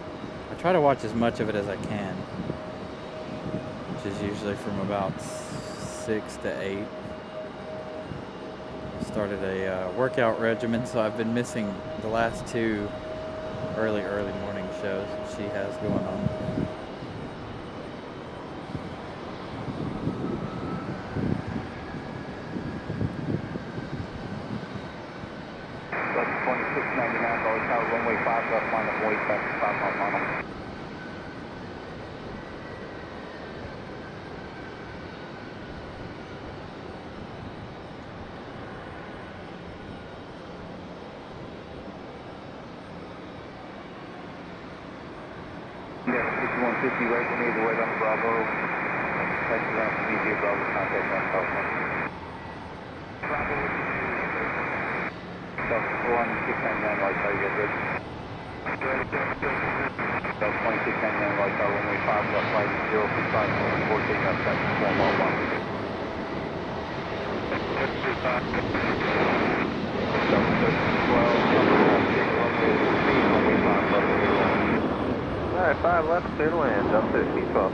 S3: I try to watch as much of it as I can, which is usually from about 6 to 8. Started a workout regimen, so I've been missing the last 2 early morning shows she has going on.
S2: That's 2699, Raleigh Tower, runway 5 left, line of weight, back to 5 on final. Yeah, 6150, right to me, the weight on the Bravo. Taxi down to BJ Bravo, contact on telephone. Bravo, South 40699, Raleigh Tower, you get ready. South 2699, Raleigh Tower, runway 5 left, flight 035, 4 takeoff, taxi 411. South 1312, runway 5 left, clear to land.
S1: Alright, 5 left, clear to land, Delta 1312.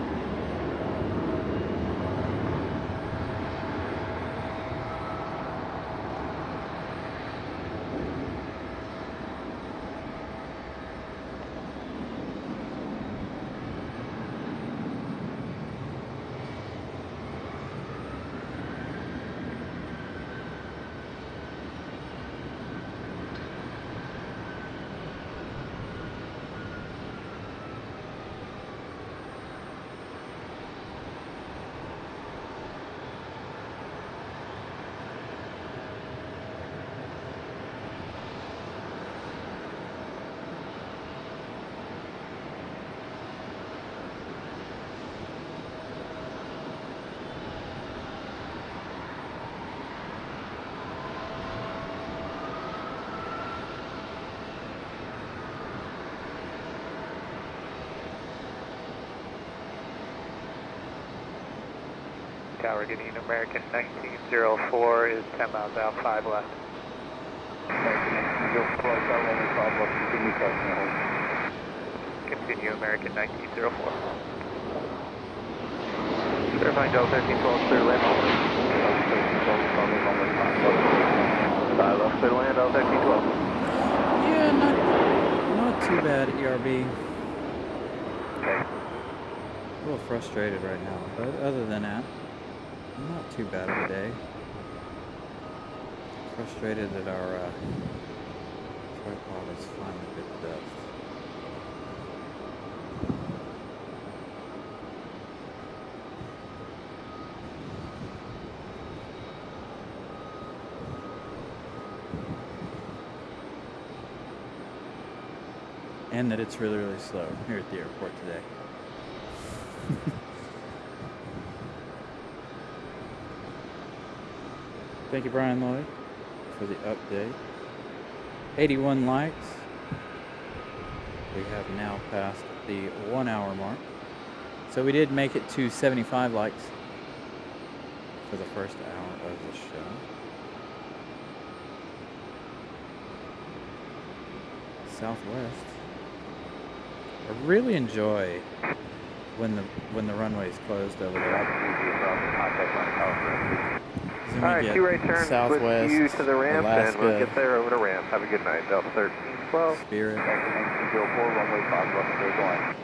S1: Tower getting American 1904 is 10 miles out, 5 left.
S2: American 1904, Raleigh Tower, runway 5 left, continue taxi on hold.
S1: Continue American 1904. Verifying Delta 1312, clear to land.
S2: South 1312, runway 5 left.
S1: 5 left, clear to land, Delta 1312.
S3: Yeah, not too bad, ERB.
S1: Okay.
S3: A little frustrated right now, but other than that, not too bad of a day. Frustrated that our tripod is finally bit to dust. And that it's really, really slow here at the airport today. Thank you, Brian Lloyd, for the update. 81 likes. We have now passed the 1 hour mark. So we did make it to 75 likes for the first hour of the show. Southwest. I really enjoy when the runway is closed over there.
S1: Alright, 2 right turns
S3: Southwest,
S1: with you to the ramp,
S3: Alaska,
S1: and we'll get there over the ramp. Have a good night, Delta 1312.
S3: Spirit.
S2: American 1904, runway 5 left, clear to land.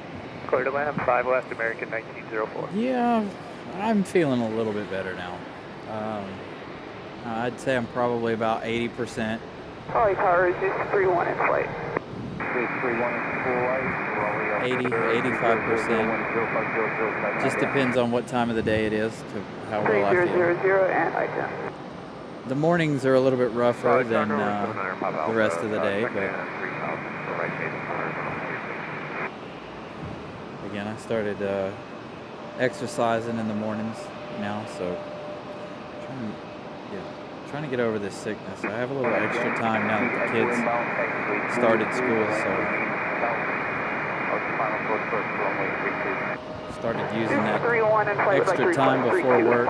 S1: Clear to land, 5 left, American 1904.
S3: Yeah, I'm feeling a little bit better now. I'd say I'm probably about 80%.
S5: Raleigh Tower is just 31 in flight.
S2: 31 in full light.
S3: 85%. Just depends on what time of the day it is to how well I feel.
S5: 3000 and I 10.
S3: The mornings are a little bit rougher than the rest of the day, but again, I started exercising in the mornings now, so trying to get over this sickness. I have a little extra time now that the kids started school, so started using that extra time before work.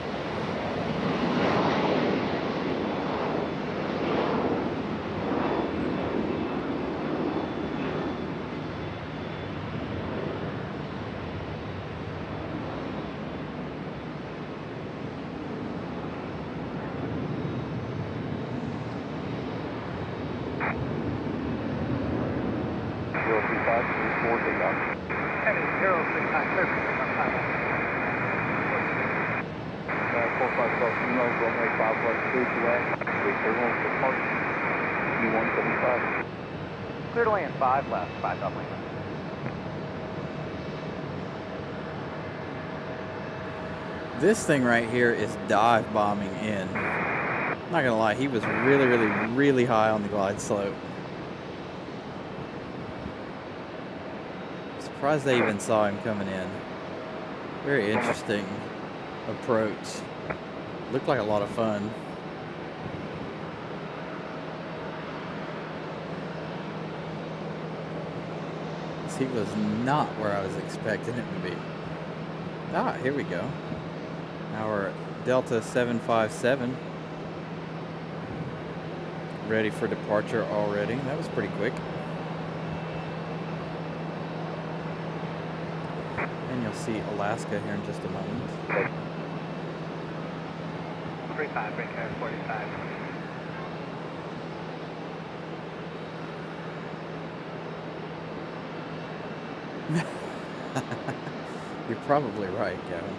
S2: 34, take off.
S1: Heading 069, clear for
S2: 45 Golf Lima, runway 5 left, clear to land. Wait, everyone for park. E175.
S1: Clear to land 5 left, 5 Golf Lima.
S3: This thing right here is dive bombing in. I'm not gonna lie, he was really high on the glide slope. Surprised they even saw him coming in. Very interesting approach. Looked like a lot of fun. He was not where I was expecting him to be. Ah, here we go. Our Delta 757. Ready for departure already. That was pretty quick. And you'll see Alaska here in just a moment.
S1: 35, break air 45.
S3: You're probably right, Gavin.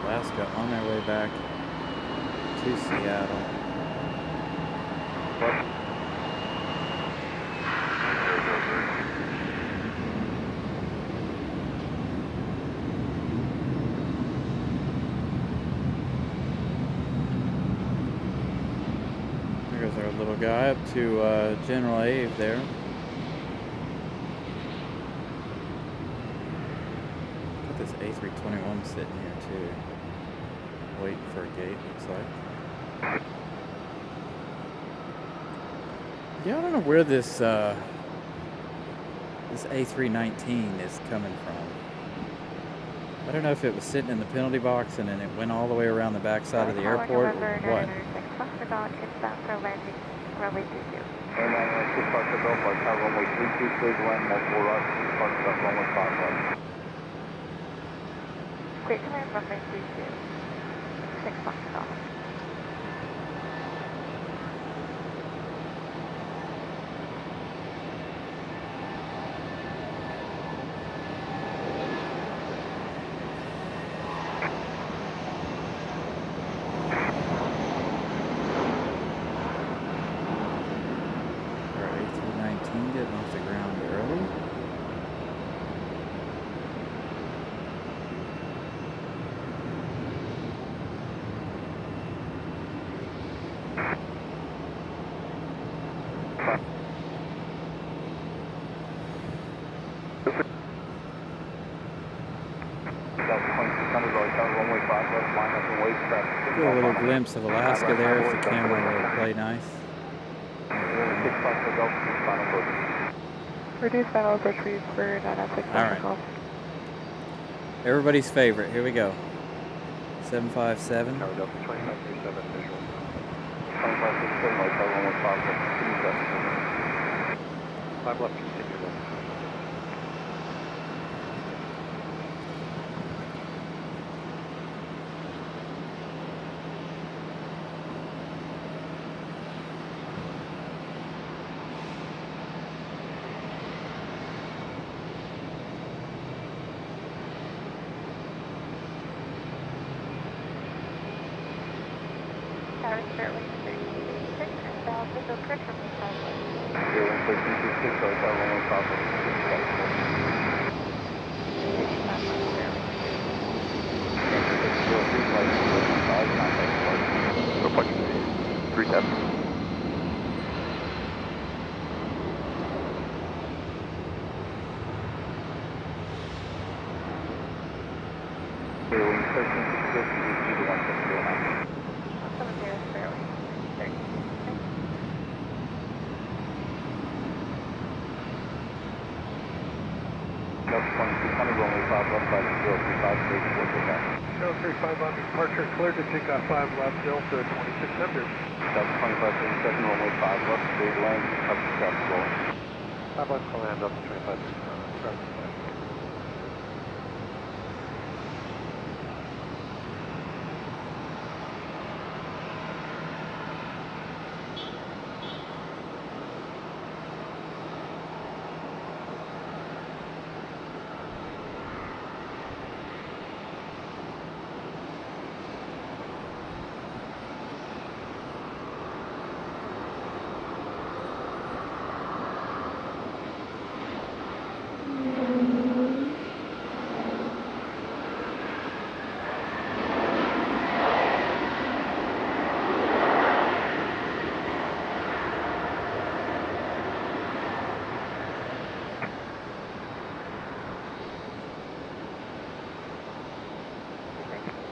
S3: Alaska on their way back to Seattle. There goes our little guy up to General Ave there. Got this A321 sitting here too. Waiting for a gate, looks like. Yeah, I don't know where this this A319 is coming from. I don't know if it was sitting in the penalty box and then it went all the way around the backside of the airport or what.
S5: It's bound for landing, runway 22.
S2: Airline 6 Park to Golf, Park Tower, runway 32, clear to land, multiple routes, Park Stop, runway 5 left.
S5: Clear to land, runway 32. 6 Foxtrot.
S3: Our A319 getting off the ground early. Get a little glimpse of Alaska there if the camera will play nice.
S5: Reduce final approach speed for 996
S3: Alright. Everybody's favorite. Here we go. 757.
S1: 2537 visual.
S2: 2567, right tower, runway 5 left, continue left.
S1: 5 left, continue left.
S5: Tower Sterling 386 and bound visual correct from the southwest.
S2: Airline 1326, right tower, runway 5 left, continue left. left, contact departure.
S1: Approaching 37.
S2: Airwing 1366, you to 1709.
S5: 170, fairway. 13.
S2: Delta 2600, runway 5 left, flight 035, stage 4 takeoff.
S4: 035 on departure, cleared to take off 5 left, Delta 2600.
S2: Delta 2532, runway 5 left, stage land, up to traffic roll.
S4: 5 left, call land, Delta 25.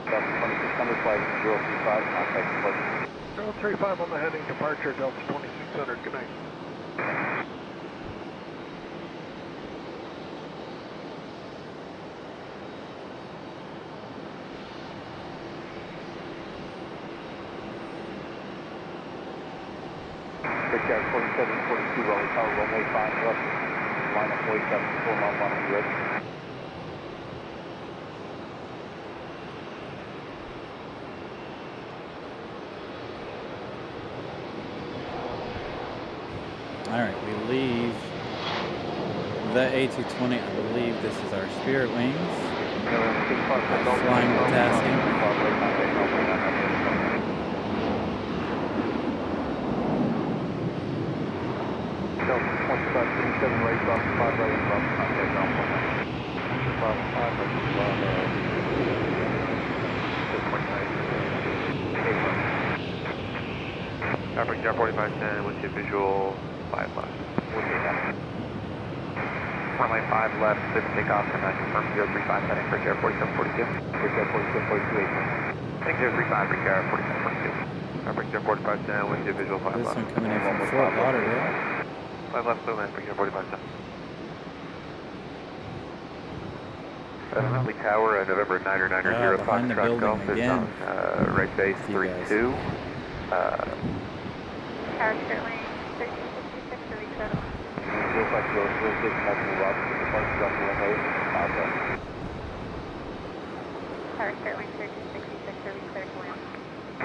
S2: Delta 2600, flight 035, contact departure.
S4: 035 on the heading, departure, Delta 2600, good night.
S2: Brickyard 4742, Raleigh Tower, runway 5 left, line up 47, 4 mile final, ready.
S3: Alright, we leave the A220. I believe this is our Spirit Wings. Flying potassium.
S2: Delta 2537, right off 5 right and left, contact ground point. 5
S1: Average down 4510, wind visual 5 left. Runway 5 left, clear to take off, and I confirm 035 heading for Air 4742.
S2: Brickyard 4742,
S1: I think 035, bring Air 4742. Average down 4510, wind visual 5
S3: This
S1: left.
S3: one coming in from Fort Lauderdale.
S1: 5 left, clear land, bring Air 4510. Raleigh Tower, November 9er 90
S3: behind the
S1: Foxtrot
S3: building
S1: Golf is
S3: again.
S1: on right base
S3: See you guys.
S1: 32.
S5: Tower Sterling 1366, release settle.
S2: 05006, maximum route to departure, drop runway 5 left.
S5: Tower Sterling 1366, release clear to land.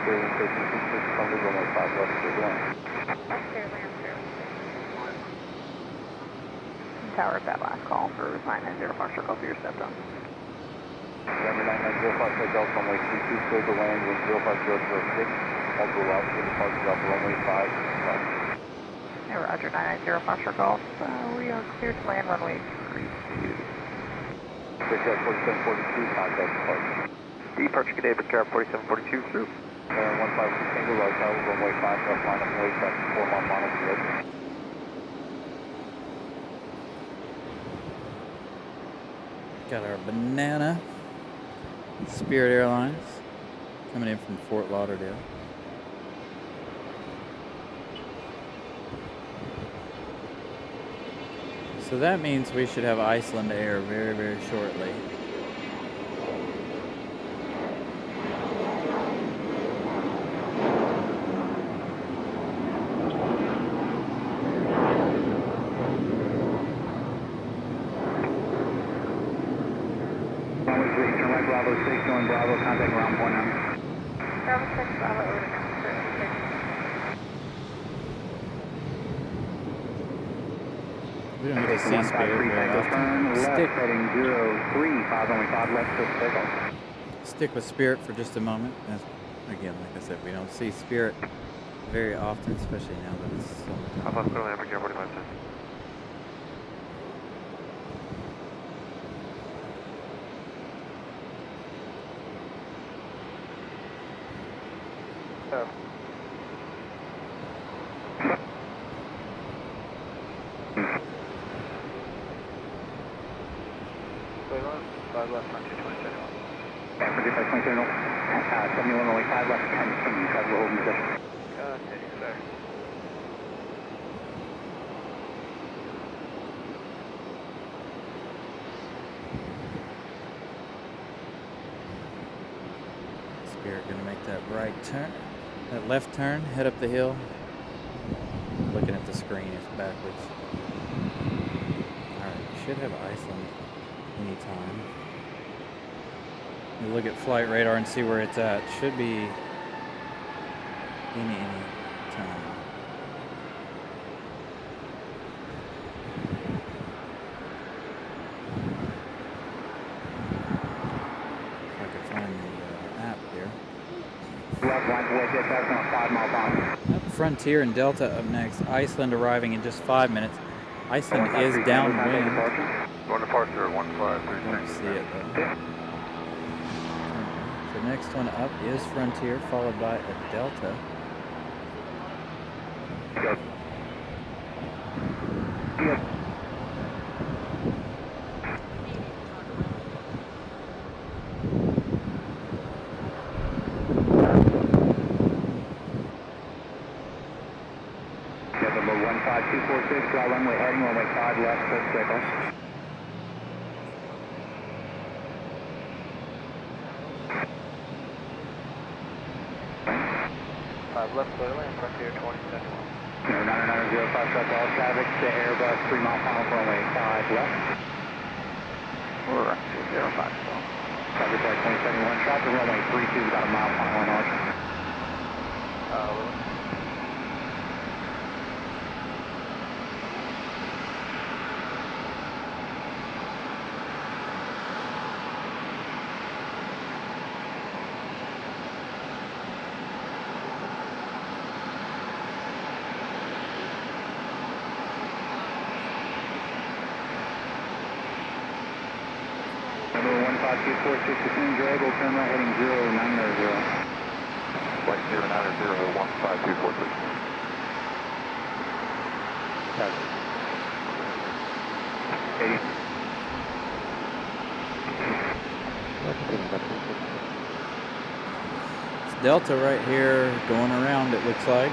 S2: Airwing 1366, Thunder, runway 5 left, clear to land.
S5: Left clear land, Tower, at that last call for 990 Foxtrot Golf, your step down.
S2: November 990 Foxtrot Golf, runway 32, clear to land, wind 05006, multiple routes to departure, drop runway 5 left.
S5: Hey, Roger, 990 Foxtrot Golf, we are clear to land, runway 32.
S2: Brickyard 4742, contact departure.
S1: Departure good day, Brickyard 4742 through.
S2: 156 single, Raleigh Tower, runway 5 left, line up way, traffic 4 mile monitor, ready.
S3: Got our banana Spirit Airlines coming in from Fort Lauderdale. So that means we should have Iceland Air very, very shortly.
S2: Bravo 6, going Bravo, contact ground point now.
S5: Bravo 6, Bravo, over to
S3: We don't get to see Spirit very often.
S2: Heading 035, only 5 left to takeoff.
S3: Stick with Spirit for just a moment. Again, like I said, we don't see Spirit very often, especially now that it's summertime.
S1: How about clear land, Brickyard 4510? 5 left, frontier 2071.
S2: Yeah, forget that 2071. 71 runway 5 left, 10 from Federal holding position.
S1: Okay, sir.
S3: Spirit gonna make that right turn, that left turn, head up the hill. Looking at the screen, it's backwards. Alright, we should have Iceland anytime. You look at flight radar and see where it's at. Should be any time. If I could find the app here.
S2: Left line to wedge that's on a 5 mile bound.
S3: Frontier and Delta up next. Iceland arriving in just 5 minutes. Iceland is downwind.
S4: One departure, 1536.
S3: I don't see it though. The next one up is Frontier, followed by a Delta.
S2: Yep. Yep. Number 15246, dry runway heading, runway 5 left, first circle.
S1: 5 left, clear land, frontier 2071.
S2: 9905, shut all traffic to Airbus, 3 mile final, runway 5 left.
S1: We're 205.
S2: Traffic flight 2071, shot to runway 32, about a mile final on arch. Number 15246, assume drag, will turn right heading 0900.
S4: Flight 0900, 15246.
S2: That's 80.
S3: It's Delta right here going around, it looks like.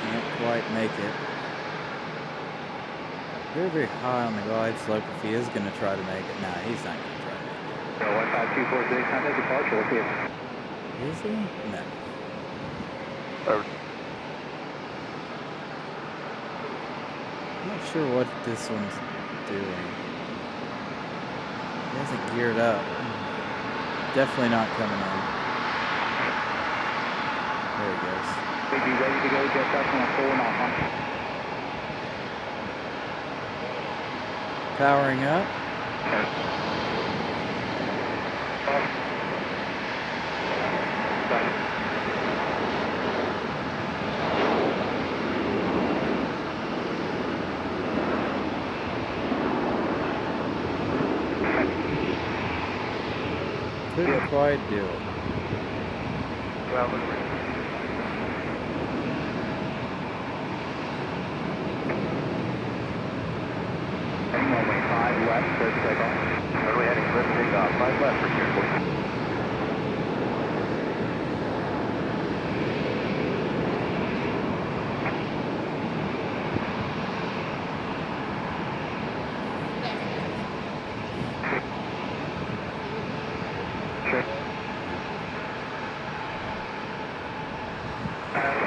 S3: Can't quite make it. Very, very high on the glide slope if he is going to try to make it. Nah, he's not going to try to make it.
S2: 15246, contact departure, let's see it.
S3: Is he? No. I'm not sure what this one's doing. He hasn't geared up. Definitely not coming in. There he goes.
S2: Big B ready to go, jet up on a 4 knot, huh?
S3: Powering up. Couldn't quite do it.
S2: Heading runway 5 left, first takeoff.
S4: Runway heading left, takeoff, 5 left for Tier 14.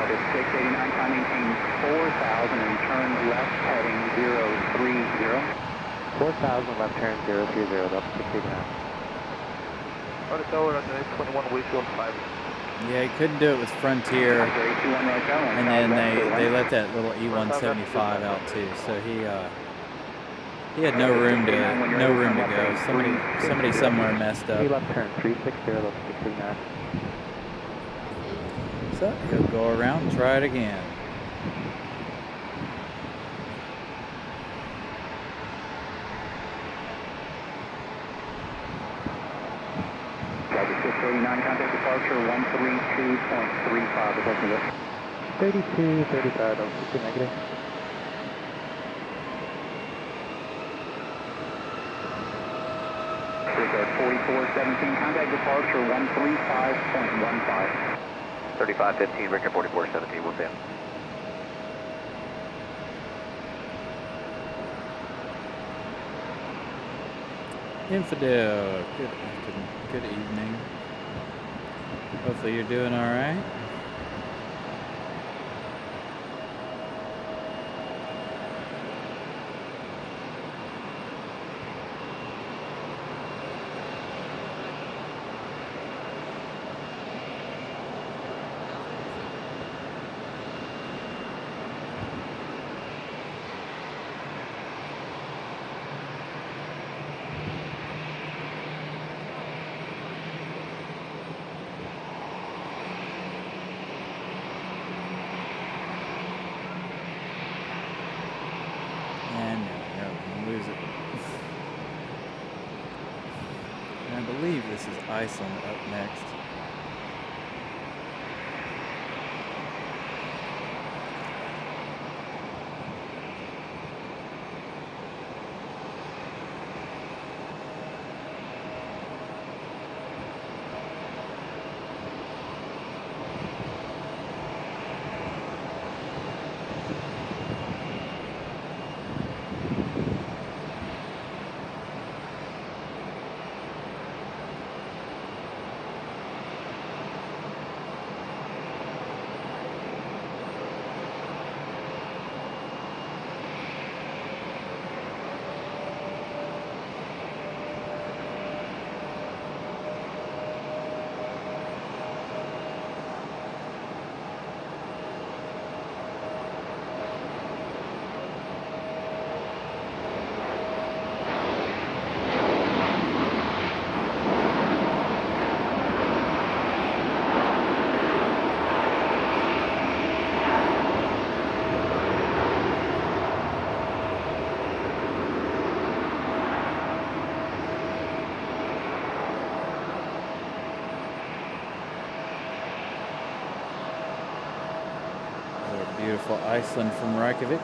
S2: It's 689, time maintain 4,000 and turn left heading 030.
S1: 4,000 left turn 030, that's 689. Run it over on the 21 Wheatfield 5.
S3: Yeah, he couldn't do it with Frontier. And then they let that little E-175 out too, so he had no room to go. Somebody somewhere messed up.
S1: Left turn 360, that's 689.
S3: So he'll go around and try it again.
S2: Delta 689, contact departure 32.35, detecting it.
S1: 32, 35, don't see negative.
S2: Disregard 4417, contact departure 135.15.
S1: 3515, Richard 4417, we'll see him.
S3: Infidel, good afternoon, good evening. Hopefully you're doing all right. I believe this is Iceland up next. Beautiful Iceland from Reykjavik.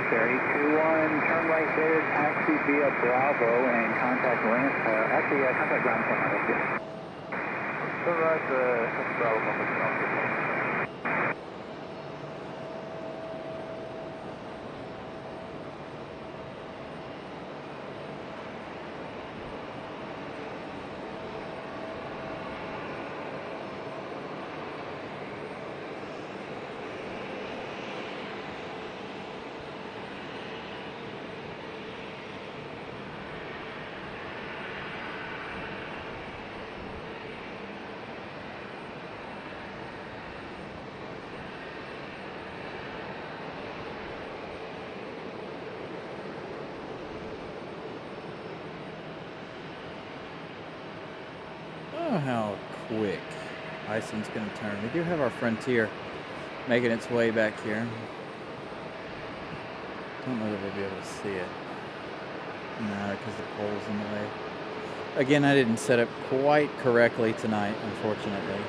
S2: Ferry 2-1, turn right there, taxi via Bravo, and contact ramp, contact ground point on it.
S1: Turn right, Bravo, contact.
S3: Oh, how quick Iceland's going to turn. We do have our Frontier making its way back here. Don't know that we'll be able to see it. No, because the pole's in the way. Again, I didn't set up quite correctly tonight, unfortunately.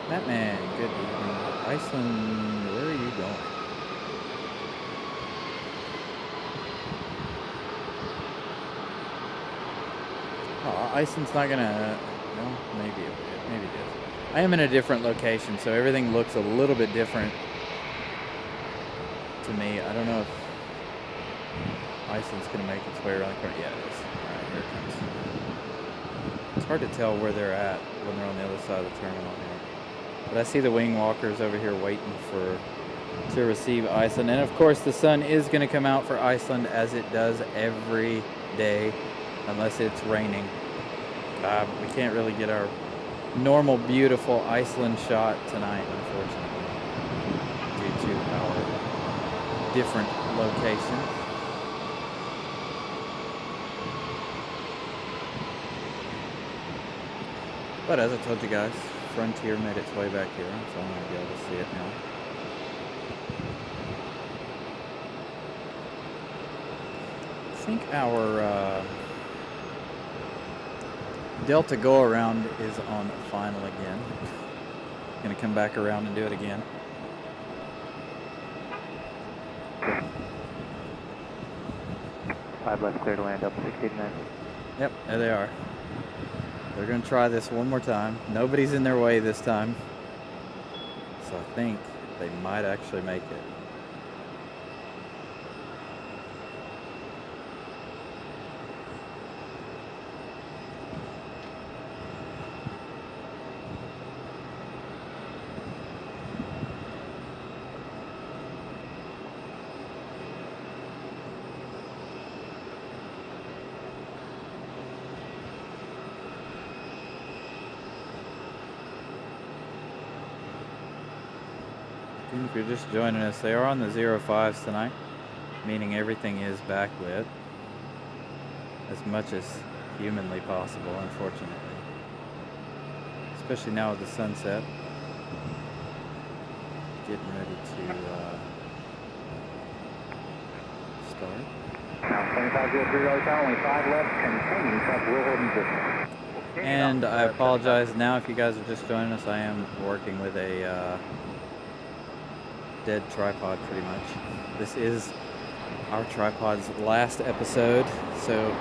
S3: Batman, good evening. Iceland, where are you going? Oh, Iceland's not gonna. Well, maybe it is. Maybe it is. I am in a different location, so everything looks a little bit different to me. I don't know if Iceland's gonna make its way around the corner. Yeah, it is. All right, here it comes. It's hard to tell where they're at when they're on the other side of the terminal here. But I see the wing walkers over here waiting to receive Iceland. And of course the sun is going to come out for Iceland as it does every day unless it's raining. We can't really get our normal beautiful Iceland shot tonight, unfortunately, due to our different location. But as I told you guys, Frontier made its way back here, so I'm going to be able to see it now. I think our Delta go-around is on final again. Going to come back around and do it again.
S1: Five left, clear to land up 69.
S3: Yep, there they are. They're going to try this one more time. Nobody's in their way this time. So I think they might actually make it. If you're just joining us, they are on the 05s tonight, meaning everything is backlit as much as humanly possible, unfortunately. Especially now with the sunset. Getting ready to start.
S2: Now 2503 Raleigh, only 5 left, continue, traffic will hold in distance.
S3: And I apologize now if you guys are just joining us. I am working with a dead tripod pretty much. This is our tripod's last episode, so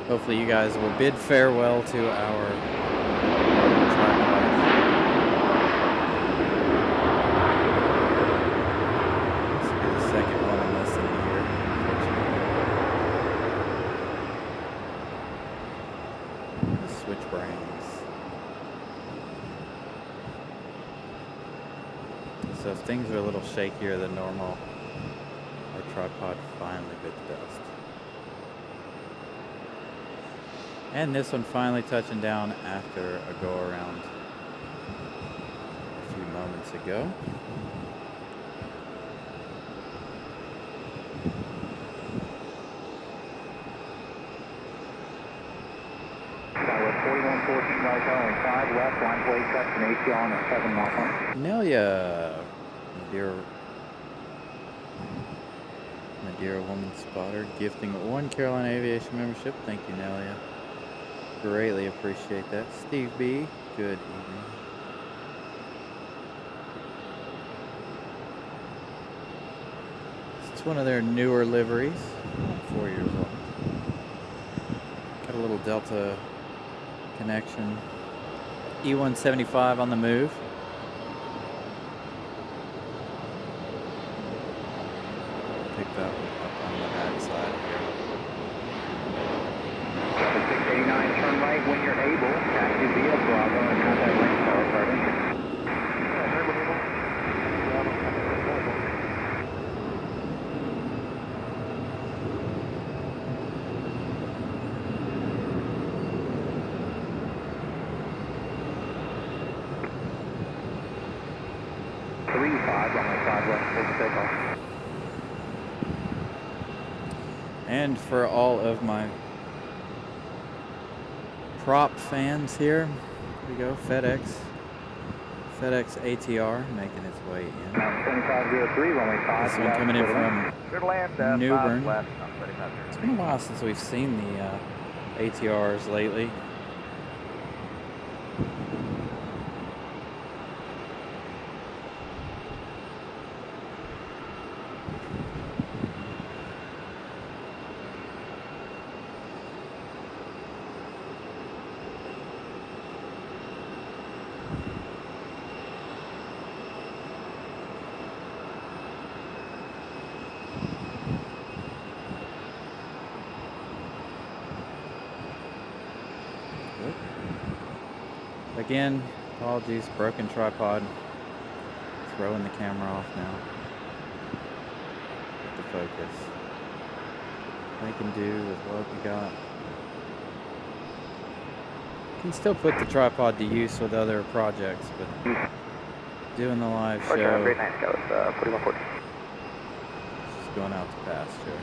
S3: hopefully you guys will bid farewell to our tripod. This will be the second one in less than a year, unfortunately. Let's switch brands. So if things are a little shakier than normal, our tripod finally bit the dust. And this one finally touching down after a go-around a few moments ago.
S2: Tower 4114 right, only 5 left, line plate cuts and ATR on a 7 mile point.
S3: Nelia, my dear woman spotter, gifting 1 Carolina Aviation membership. Thank you, Nelia. Greatly appreciate that. Steve B, good evening. It's one of their newer liveries, 4 years old. Got a little Delta connection. E175 on the move. Pick that one up on the back side here.
S2: 689, turn right when you're able. Taxi via Bravo and contact range tower starting.
S3: And for all of my prop fans here, we go, FedEx ATR making its way in.
S2: 2503, runway 5.
S3: This one coming in from Newbern.
S2: Left,
S3: It's been a while since we've seen the ATRs lately. Again, apologies, broken tripod. Throwing the camera off now. Get the focus. Making do with what we got. You can still put the tripod to use with other projects, but doing the live show,
S1: Very nice, that was 4140.
S3: just going out to pasture.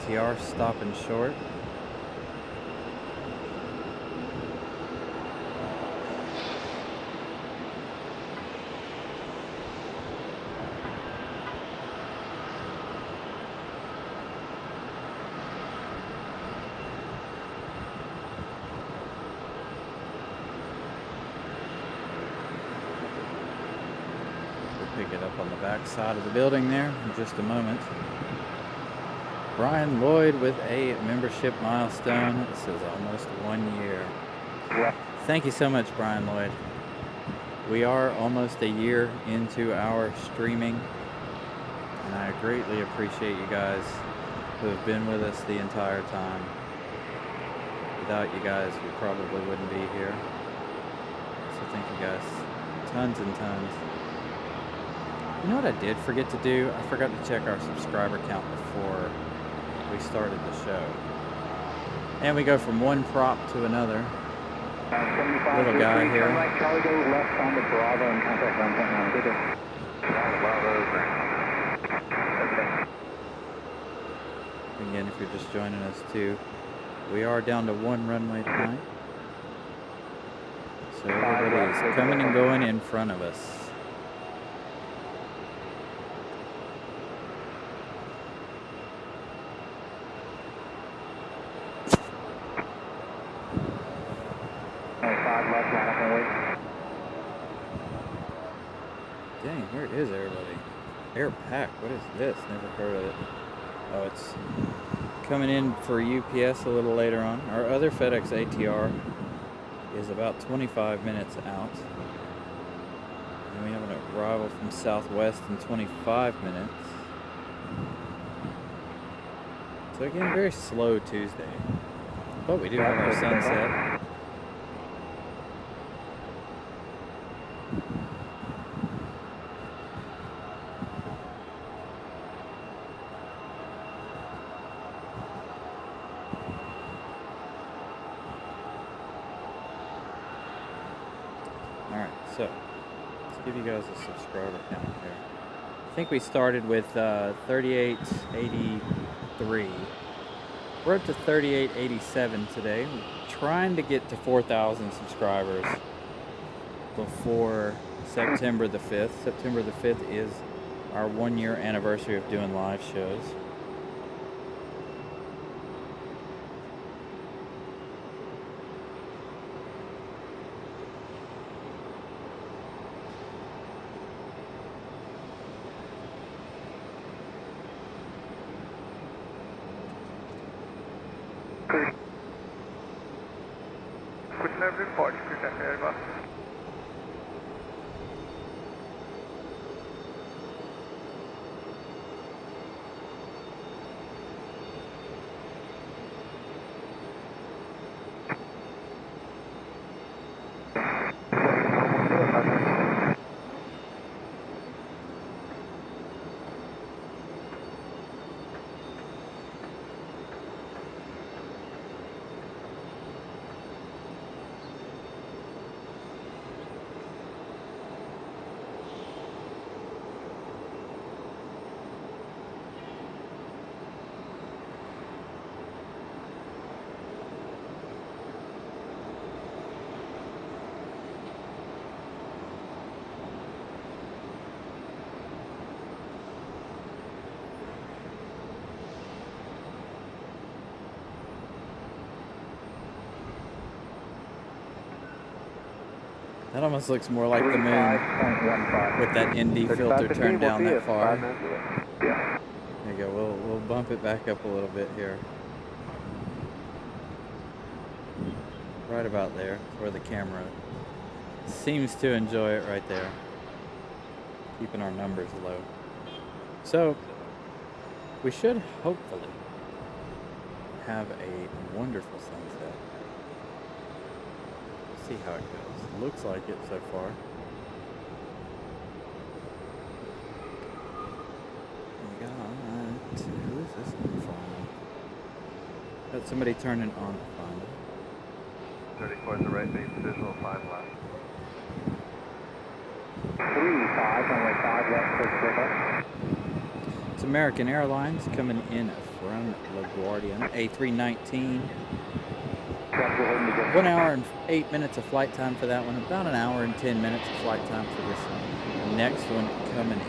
S3: ATR stopping short. We'll pick it up on the back side of the building there in just a moment. Brian Lloyd with a membership milestone. This is almost 1 year. Thank you so much, Brian Lloyd. We are almost a year into our streaming, and I greatly appreciate you guys who have been with us the entire time. Without you guys, we probably wouldn't be here. So thank you guys tons and tons. You know what I did forget to do? I forgot to check our subscriber count before we started the show. And we go from one prop to another. Little guy here.
S1: Right, Charlie, go left on the Bravo and contact 1.9.
S3: Again, if you're just joining us too, we are down to one runway tonight. So everybody is coming and going in front of us. Dang, where is everybody? Air Pack, what is this? Never heard of it. Oh, it's coming in for UPS a little later on. Our other FedEx ATR is about 25 minutes out. And we have an arrival from Southwest in 25 minutes. So again, very slow Tuesday. But we do have our sunset. So, let's give you guys a subscriber count here. I think we started with 3883. We're up to 3887 today. We're trying to get to 4,000 subscribers before September the 5th. September the 5th is our 1 year anniversary of doing live shows. That almost looks more like the moon
S1: 35.15.
S3: with that ND
S1: It's
S3: filter
S1: about to
S3: turned
S1: be, we'll
S3: down
S1: see
S3: that
S1: it.
S3: far.
S1: 5 minutes away. Yeah.
S3: There you go. We'll bump it back up a little bit here. Right about there, where the camera seems to enjoy it right there. Keeping our numbers low. So, we should hopefully have a wonderful sunset. See how it goes. Looks like it so far. We got, who is this one from? Got somebody turning on the phone.
S2: 34 is the right base, visual 5 left.
S1: 35, runway 5 left, clear for takeoff.
S3: It's American Airlines coming in from LaGuardia, A319. 1 hour and 8 minutes of flight time for that one. About an hour and 10 minutes of flight time for this next one coming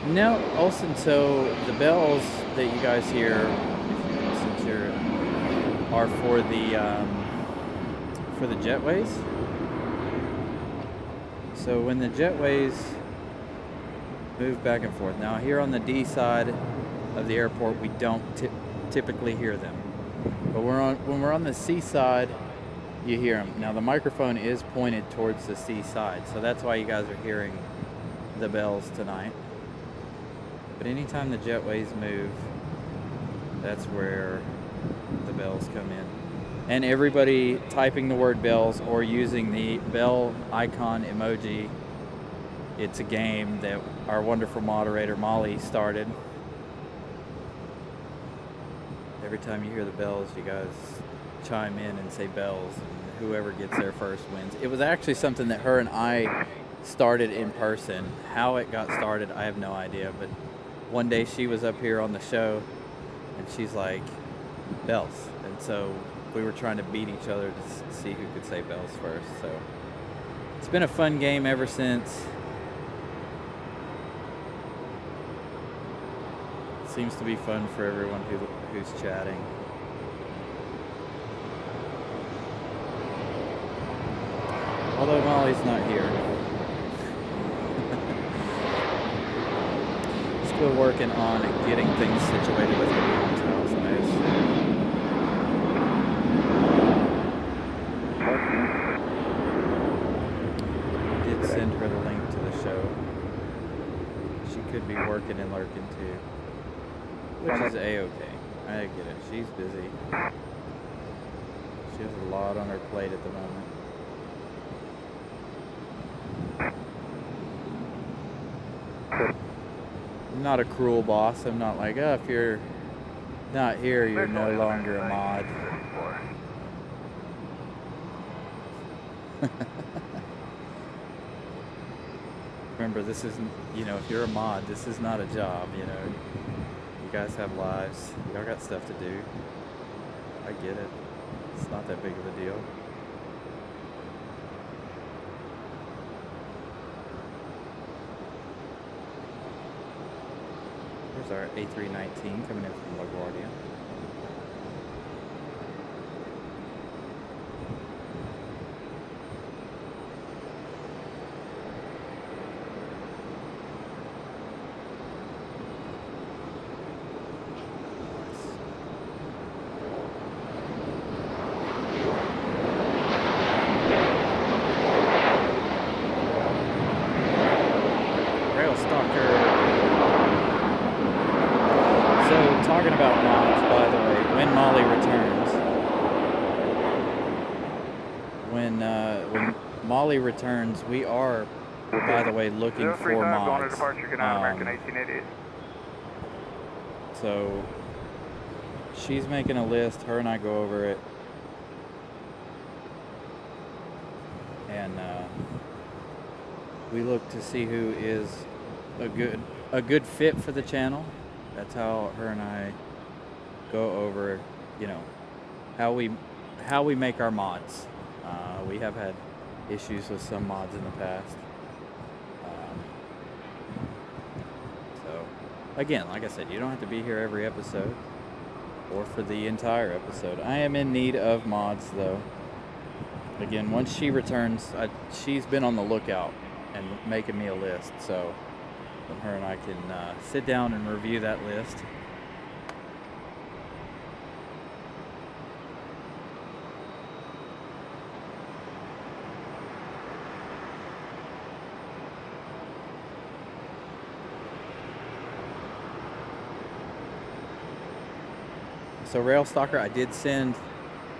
S3: in. Now, Olsen, so the bells that you guys hear, since you're, are for the jetways. So when the jetways move back and forth. Now here on the D side of the airport, we don't typically hear them. But when we're on the C side, you hear them. Now the microphone is pointed towards the C side, so that's why you guys are hearing the bells tonight. But anytime the jetways move, that's where the bells come in. And everybody typing the word bells or using the bell icon emoji, it's a game that our wonderful moderator Molly started. Every time you hear the bells, you guys chime in and say bells, and whoever gets there first wins. It was actually something that her and I started in person. How it got started, I have no idea, but one day she was up here on the show and she's like, bells. And so we were trying to beat each other to see who could say bells first. So it's been a fun game ever since. Seems to be fun for everyone who's chatting. Although Molly's not here. Still working on getting things situated with her mom's house, I assume. I did send her the link to the show. She could be working and lurking too. Which is A-okay. I get it. She's busy. She has a lot on her plate at the moment. I'm not a cruel boss. I'm not like, oh, if you're not here, you're no longer a mod. Remember, this isn't, you know, if you're a mod, this is not a job, you know. You guys have lives. Y'all got stuff to do. I get it. It's not that big of a deal. There's our A319 coming in from LaGuardia. Molly returns, we are, by the way, looking for mods. So she's making a list. Her and I go over it, and we look to see who is a good fit for the channel. That's how her and I go over, you know, how we make our mods. We have had issues with some mods in the past. So, again, like I said, you don't have to be here every episode or for the entire episode. I am in need of mods, though. again, once she returns, she's been on the lookout and making me a list, so her and I can sit down and review that list. So Rail Stalker, I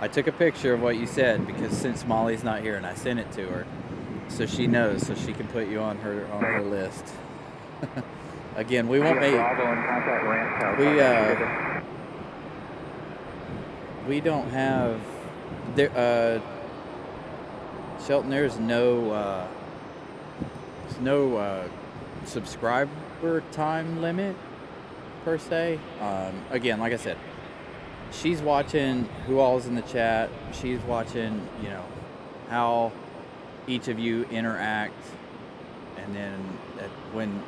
S3: took a picture of what you said, because since Molly's not here, and I sent it to her, so she knows, so she can put you on her list. Again, we won't make. We don't have there. Shelton, there's no subscriber time limit per se. Again, like I said, she's watching who all's in the chat. She's watching, how each of you interact, and then when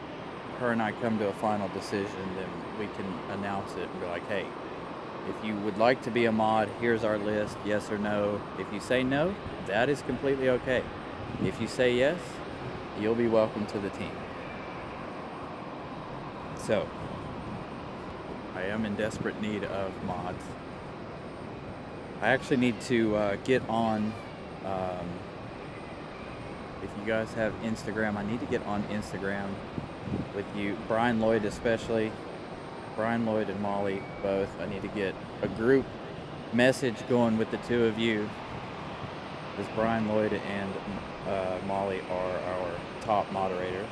S3: her and I come to a final decision, then we can announce it and be like, hey, if you would like to be a mod, here's our list, yes or no. If you say no, that is completely okay. If you say yes, you'll be welcome to the team. So, I am in desperate need of mods. I actually need to get on, if you guys have Instagram, I need to get on Instagram with you, Brian Lloyd especially, Brian Lloyd and Molly both. I need to get a group message going with the two of you, because Brian Lloyd and Molly are our top moderators.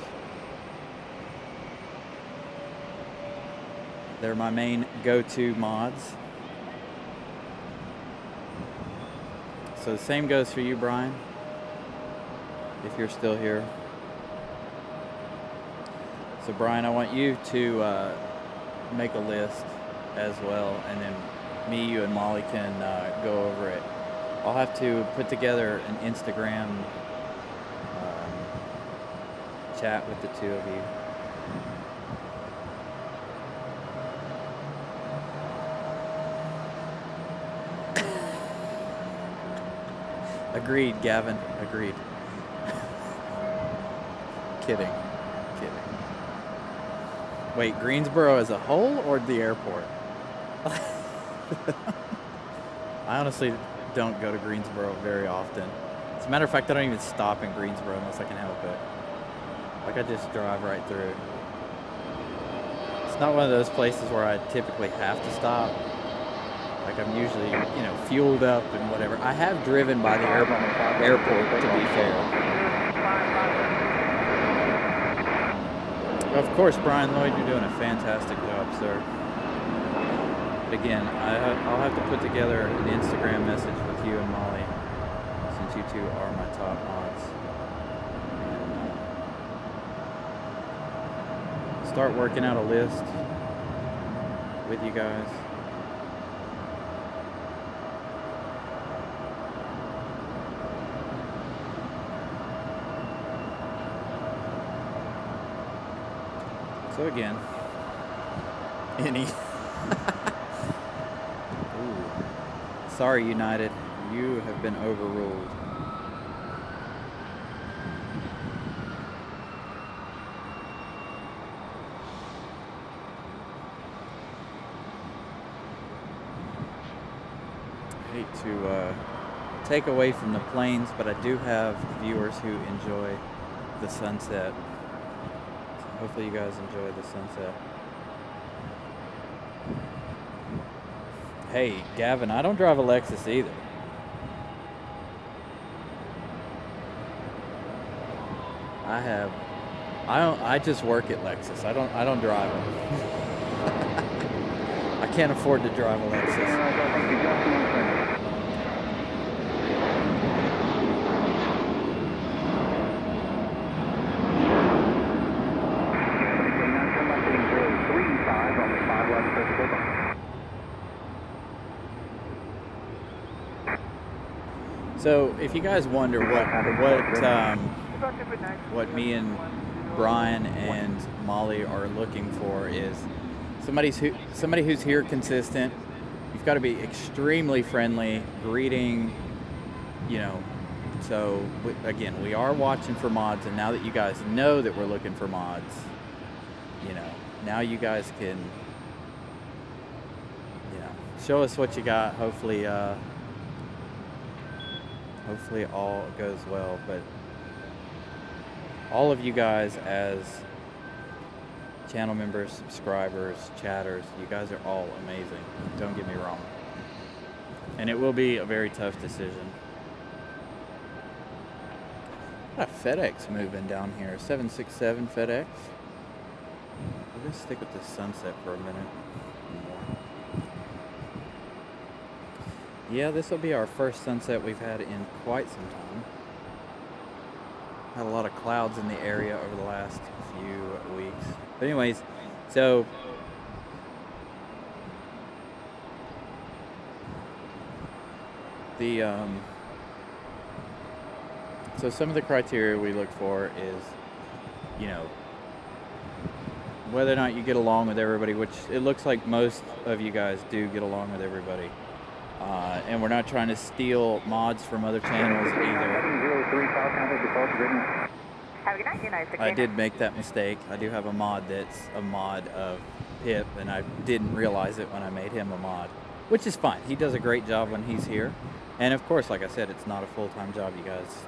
S3: They're my main go-to mods. So the same goes for you, Brian, if you're still here. So Brian, I want you to make a list as well, and then me, you, and Molly can go over it. I'll have to put together an Instagram chat with the two of you. Agreed, Gavin. Agreed. Kidding. Wait, Greensboro as a whole or the airport? I honestly don't go to Greensboro very often. As a matter of fact, I don't even stop in Greensboro unless I can help it. Like, I just drive right through. It's not one of those places where I typically have to stop. Like, I'm usually, fueled up and whatever. I have driven by the airport, to be fair. Of course, Brian Lloyd, you're doing a fantastic job, sir. But again, I'll have to put together an Instagram message with you and Molly, since you two are my top mods. And, start working out a list with you guys. So again, Ooh. Sorry, United, you have been overruled. I hate to take away from the planes, but I do have viewers who enjoy the sunset. Hopefully you guys enjoy the sunset. Hey, Gavin, I don't drive a Lexus either. I just work at Lexus. I don't drive them. I can't afford to drive a Lexus. So, if you guys wonder what me and Brian and Molly are looking for is somebody who's here consistent. You've got to be extremely friendly, greeting, So, again, we are watching for mods, and now that you guys know that we're looking for mods, you know, now you guys can, you know, show us what you got. Hopefully, hopefully all goes well. But all of you guys as channel members, subscribers, chatters, you guys are all amazing. Don't get me wrong. And it will be a very tough decision. Got a FedEx moving down here. 767 FedEx. We're going to stick with this sunset for a minute. Yeah, this will be our first sunset we've had in quite some time. Had a lot of clouds in the area over the last few weeks. But anyways, so the so some of the criteria we look for is, you know, whether or not you get along with everybody, which it looks like most of you guys do get along with everybody. And we're not trying to steal mods from other channels either.
S5: Have a good night, United 16.
S3: I did make that mistake. I do have a mod that's a mod of Pip, and I didn't realize it when I made him a mod, which is fine. He does a great job when he's here. And of course, like I said, it's not a full-time job, you guys.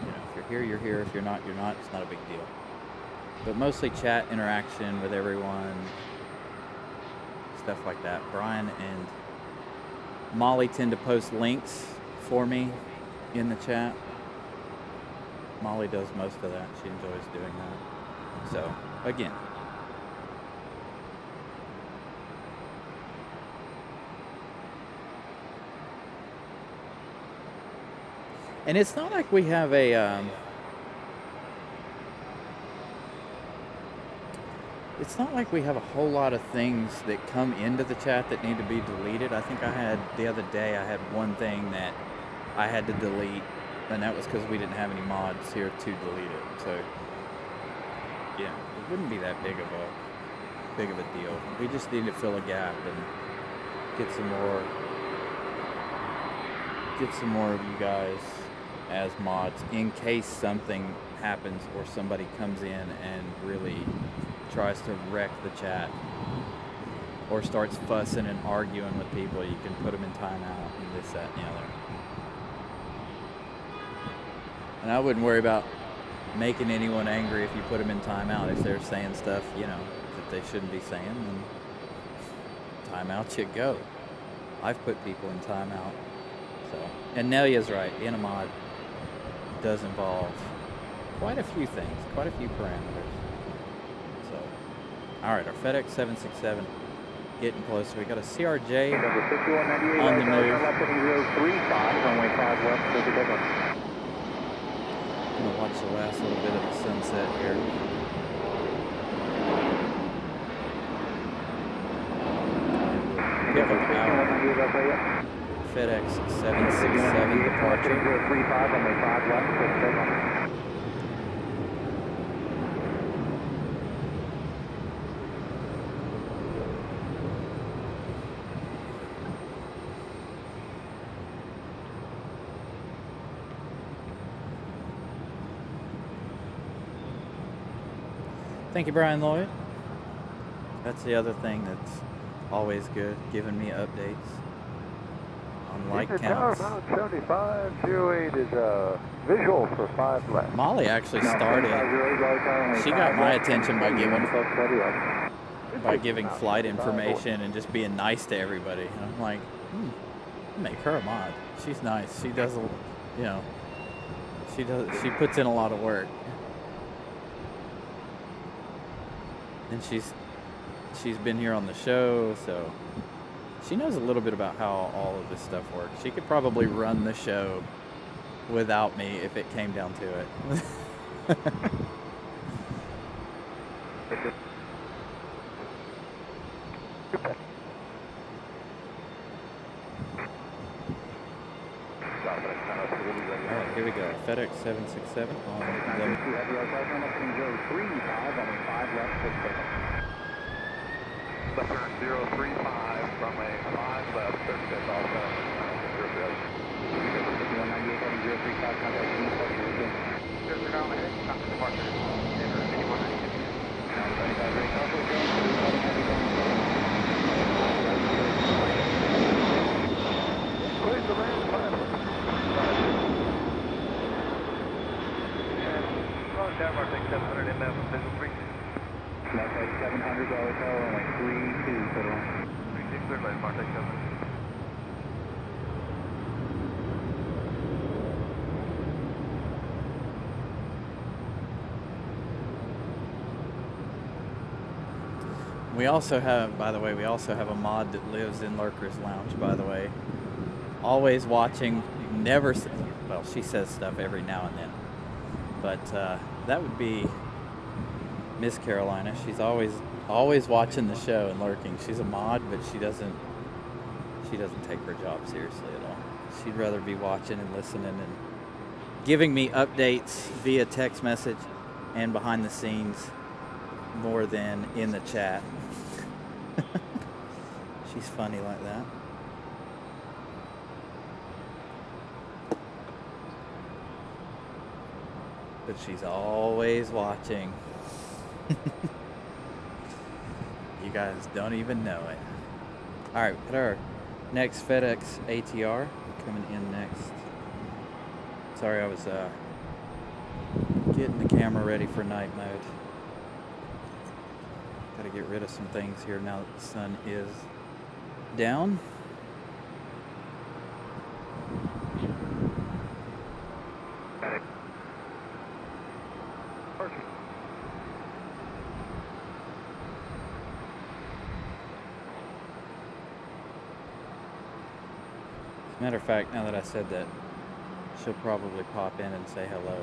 S3: You know, if you're here, you're here. If you're not, you're not. It's not a big deal. But mostly chat interaction with everyone, stuff like that. Brian and Molly tend to post links for me in the chat. Molly does most of that. She enjoys doing that. So, again. And it's not like we have a, it's not like we have a whole lot of things that come into the chat that need to be deleted. I think I had, the other day, I had one thing that I had to delete, and that was because we didn't have any mods here to delete it. So, yeah, it wouldn't be that big of a deal. We just need to fill a gap and get some more of you guys as mods in case something happens or somebody comes in and really tries to wreck the chat or starts fussing and arguing with people. You can put them in timeout and this, that, and the other. And I wouldn't worry about making anyone angry if you put them in timeout. If they're saying stuff, you know, that they shouldn't be saying, then timeout should go. I've put people in timeout. So, and Nelia's right. Being a mod does involve quite a few things, quite a few parameters. So, all right, our FedEx 767 getting closer. We got a CRJ on the move. I'm gonna watch the last little bit of the sunset here. Pick up our FedEx 767 departure. Thank you, Brian Lloyd. That's the other thing that's always good, giving me updates on like counts.
S1: 7508 is a visual for 5 left.
S3: Molly actually started. She got my attention by giving flight information and just being nice to everybody. And I'm like, make her a mod. She's nice. She does, you know, she puts in a lot of work. And she's been here on the show, so she knows a little bit about how all of this stuff works. She could probably run the show without me if it came down to it. Alright, here we go. FedEx 767 on the
S1: 035, runway 5 left, 36 also. tower, Martech 700 inbound from visual 3.
S2: Martech 700, Raleigh Tower, runway 32, clear to land.
S1: 36, clear to land, Martech 700.
S3: We also have, by the way, we also have a mod that lives in Lurker's Lounge, by the way. Always watching, never, well, she says stuff every now and then. But that would be Miss Carolina. She's always watching the show and lurking. She's a mod, but she doesn't take her job seriously at all. She'd rather be watching and listening and giving me updates via text message and behind the scenes more than in the chat. She's funny like that. But she's always watching. You guys don't even know it. Alright, at our next FedEx ATR coming in next. Sorry, I was getting the camera ready for night mode. Gotta get rid of some things here now that the sun is down. Matter of fact, now that I said that, she'll probably pop in and say hello.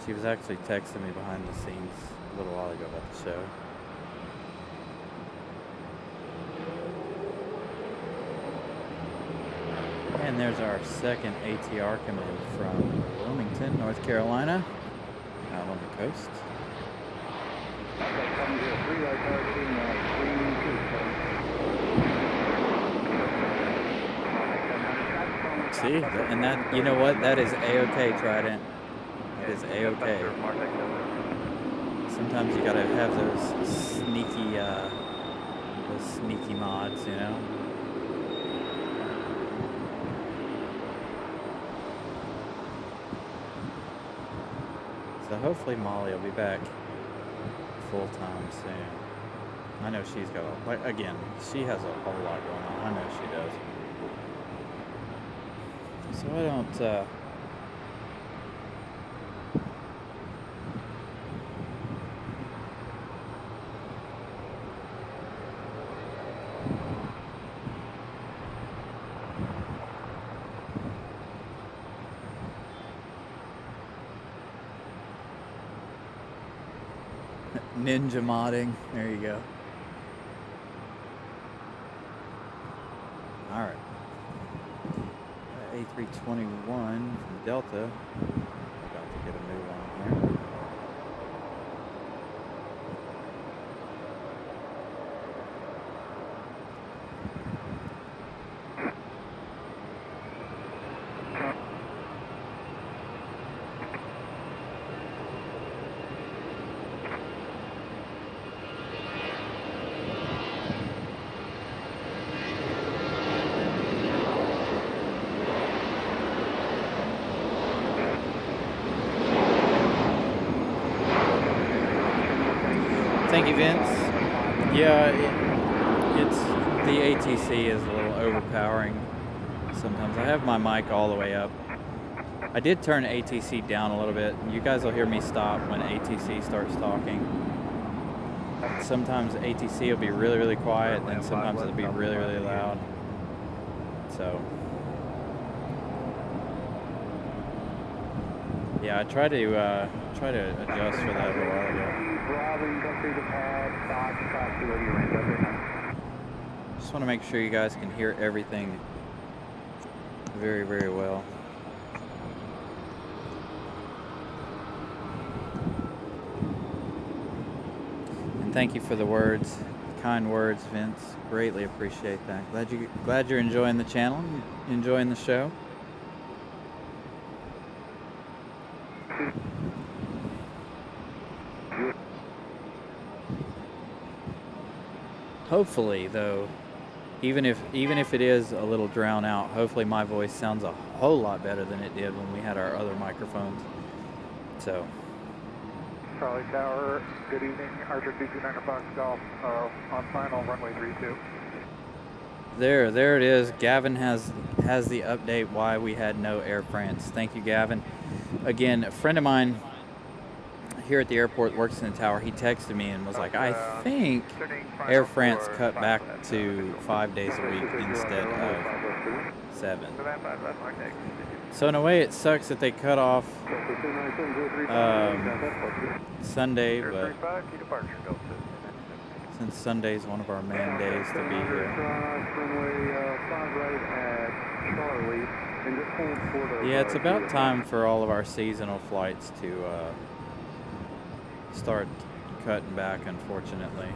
S3: She was actually texting me behind the scenes a little while ago about the show. And there's our second ATR coming in from Wilmington, North Carolina, out on the coast. See, and that, you know what, that is A-OK, Trident. It is A-OK. Sometimes you gotta have those sneaky mods, you know? So hopefully Molly will be back full time soon. I know she's got again, she has a whole lot going on. I know she does. So I don't ninja modding. There you go. All right. A321 from Delta. About to get a new one here. Thank you, Vince. Yeah, it's the ATC is a little overpowering sometimes. I have my mic all the way up. I did turn ATC down a little bit. You guys will hear me stop when ATC starts talking. Sometimes ATC will be really, really quiet, and then sometimes it'll be really, really loud. So, yeah, I try to adjust for that a little while ago. Just want to make sure you guys can hear everything very, very well. And thank you for the words, kind words, Vince. Greatly appreciate that. Glad you're enjoying the channel, enjoying the show. Hopefully, though, even if it is a little drowned out, hopefully my voice sounds a whole lot better than it did when we had our other microphones. So.
S1: Raleigh Tower, good evening. Archer 229 Fox Golf on final, runway 32.
S3: There it is. Gavin has the update why we had no Air France. Thank you, Gavin. Again, a friend of mine here at the airport works in the tower. He texted me and was like, I think Air France cut back to 5 days a week instead of 7. So in a way, it sucks that they cut off Sunday, but since Sunday's one of our main days to be here. Yeah, it's about time for all of our seasonal flights to start cutting back, unfortunately.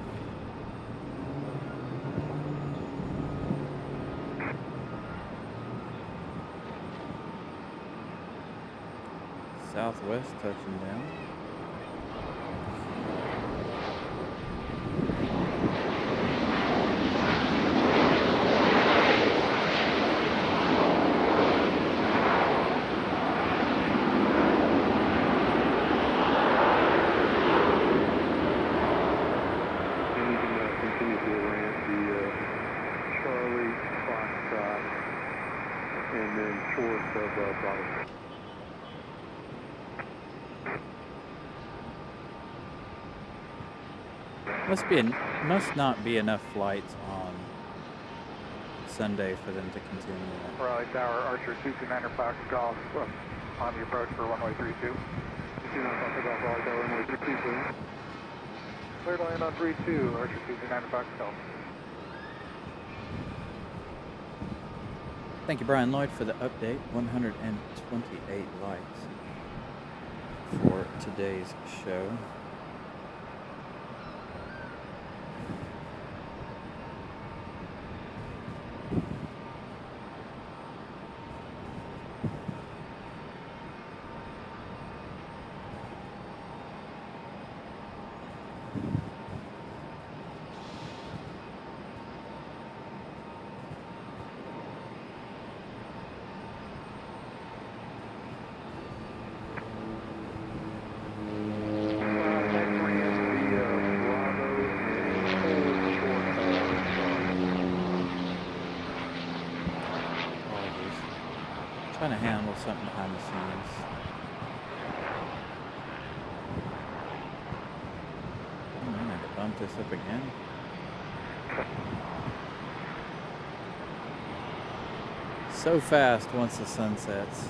S3: Southwest touching down. Must not be enough flights on Sunday for them to continue.
S1: Raleigh Tower, Archer 229 Fox Golf on the approach for runway 32. 229 Fox Golf, Raleigh Tower, runway 32. Clear to land on 32, Archer 229 Fox Golf.
S3: Thank you, Brian Lloyd, for the update. 128 likes for today's show. Trying to handle something behind the scenes. Oh, I need to bump this up again. So fast once the sun sets.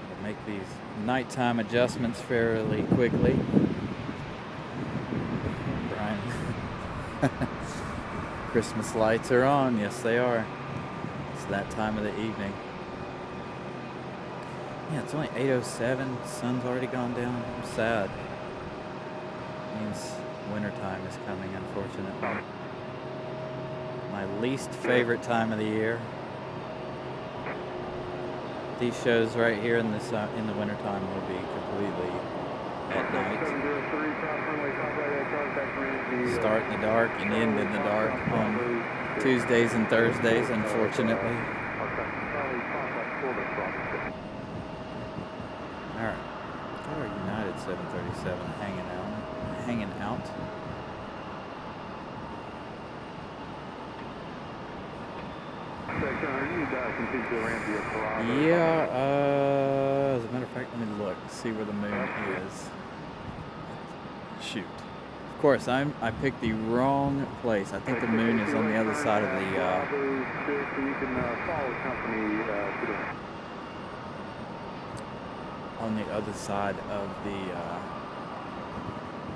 S3: Gotta make these nighttime adjustments fairly quickly. Brian. Christmas lights are on. Yes, they are. That time of the evening. Yeah, it's only 8:07. Sun's already gone down. I'm sad. Means wintertime is coming, unfortunately. My least favorite time of the year. These shows right here in the wintertime will be completely at night. Start in the dark and end in the dark on Tuesdays and Thursdays, unfortunately. Alright. Got our United 737 hanging out. Yeah, as a matter of fact, let me look, see where the moon is. Shoot. Of course, I picked the wrong place. I think the moon is on the other side of the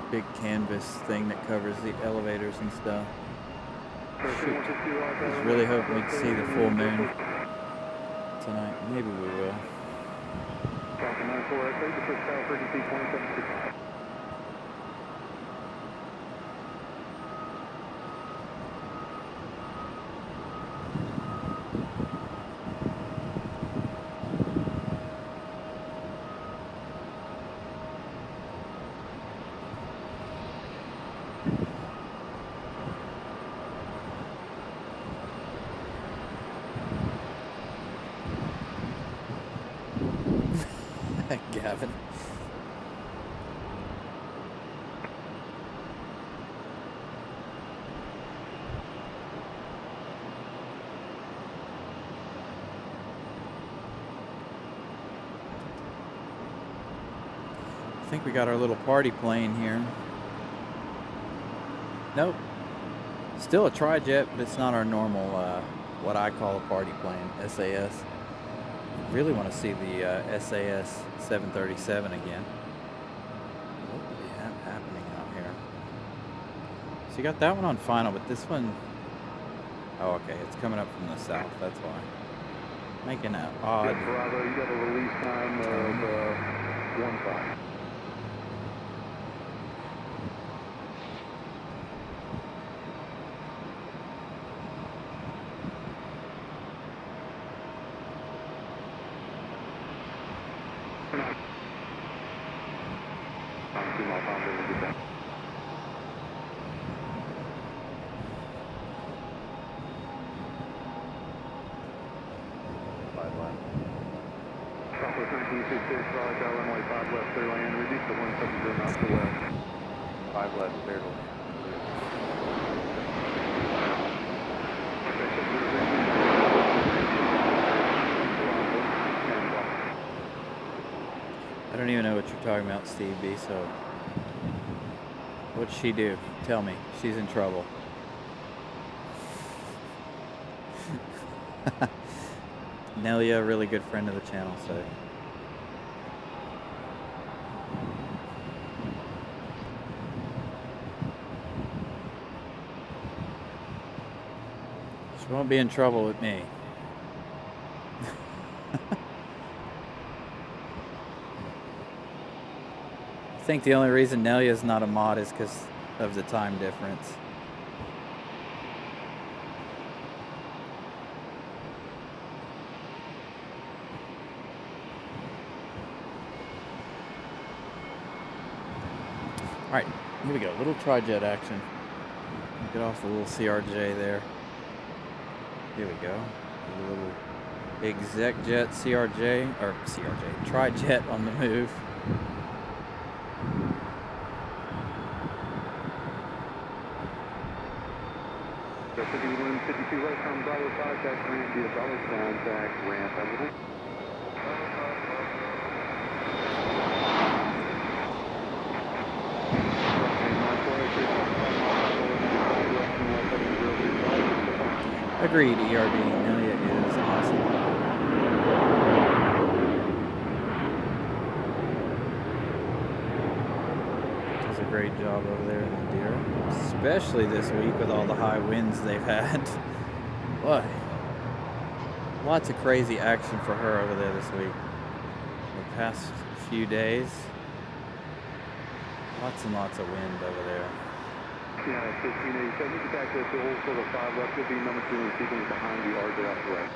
S3: big canvas thing that covers the elevators and stuff. Shoot. I was really hoping we'd see the full moon tonight. Maybe we will. think we got our little party plane here. Nope. Still a tri-jet, but it's not our normal, what I call a party plane, SAS. Really want to see the SAS 737 again. What do we have happening out here? So you got that one on final, but this one... Oh, okay, it's coming up from the south, that's why. Making an odd...
S4: Yeah, Bravo, you got a release time of 1-5. Runway 5 left, clear land, reduce to 170 knots to west.
S2: 5 left, clear to land.
S3: I don't even know what you're talking about, Steve B, so... What'd she do? Tell me. She's in trouble. Nelia, a really good friend of the channel, so... She won't be in trouble with me. I think the only reason Nelia is not a mod is because of the time difference. Alright, here we go. Little tri-jet action. Get off the little CRJ there. Here we go. A little exec jet CRJ, or CRJ, tri-jet on the move.
S4: So 5152 right from Bravo 5, tax ramp via dollar sign, tax ramp, everything.
S3: Agreed, ERD. Nelia is awesome. Does a great job over there in Durham, especially this week with all the high winds they've had. Boy, lots of crazy action for her over there this week. The past few days, lots and lots of wind over there.
S4: Yeah, 1587, get back to the hold for the 5 left, will be number 2 in sequence behind the RJ off the right.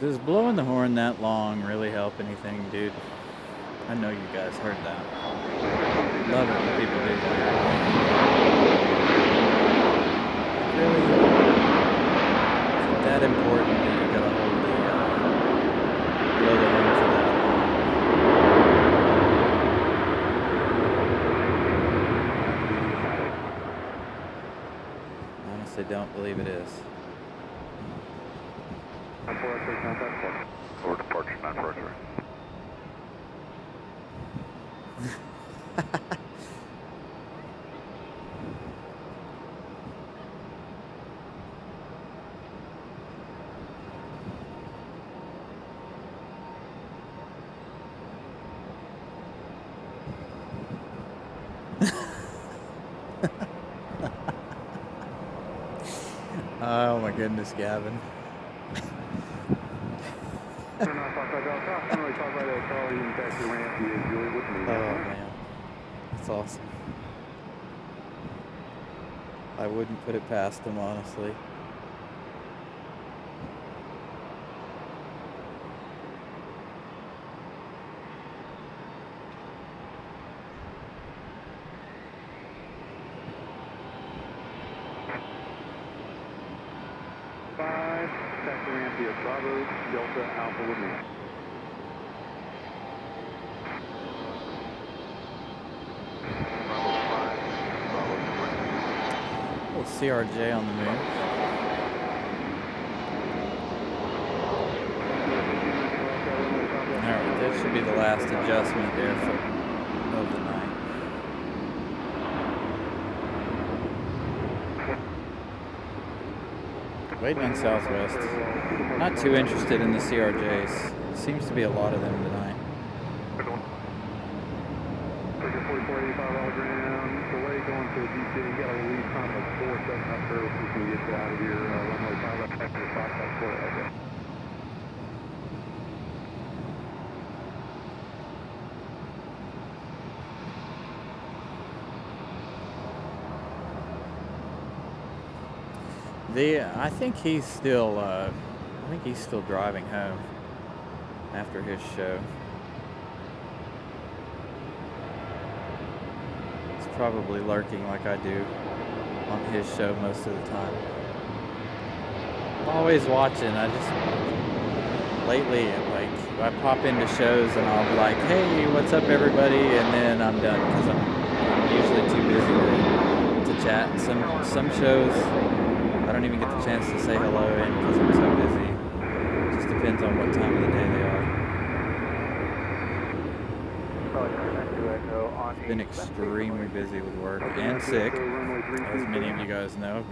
S3: Does blowing the horn that long really help anything, dude? I know you guys heard that. Love it when people do that. Really? Is it that important that you gotta hold the, blow the horn for that long? Honestly, don't believe it is.
S2: Or departure, not departure.
S3: Oh my goodness, Gavin.
S4: Oh
S3: man, that's awesome. I wouldn't put it past him, honestly.
S4: contact the ramp via Bravo, Delta, Alpha with me.
S3: Little CRJ on the move. Alright, that should be the last adjustment there of the night. Waiting on Southwest. Not too interested in the CRJs. Seems to be a lot of them tonight.
S4: 4485 all ground, delay going to DC. You got a lead time of 47 up there if we can get you out of here. Runway 5 left after the 554. Okay.
S3: I think he's still driving home after his show. He's probably lurking like I do on his show most of the time. I'm always watching. Lately, like, I pop into shows and I'll be like, hey, what's up everybody? And then I'm done because I'm usually too busy to chat. Some shows, I don't even get the chance to say hello in because I'm so busy. It just depends on what time of the day they are. I've been extremely busy with work and sick. As many of you guys know, I've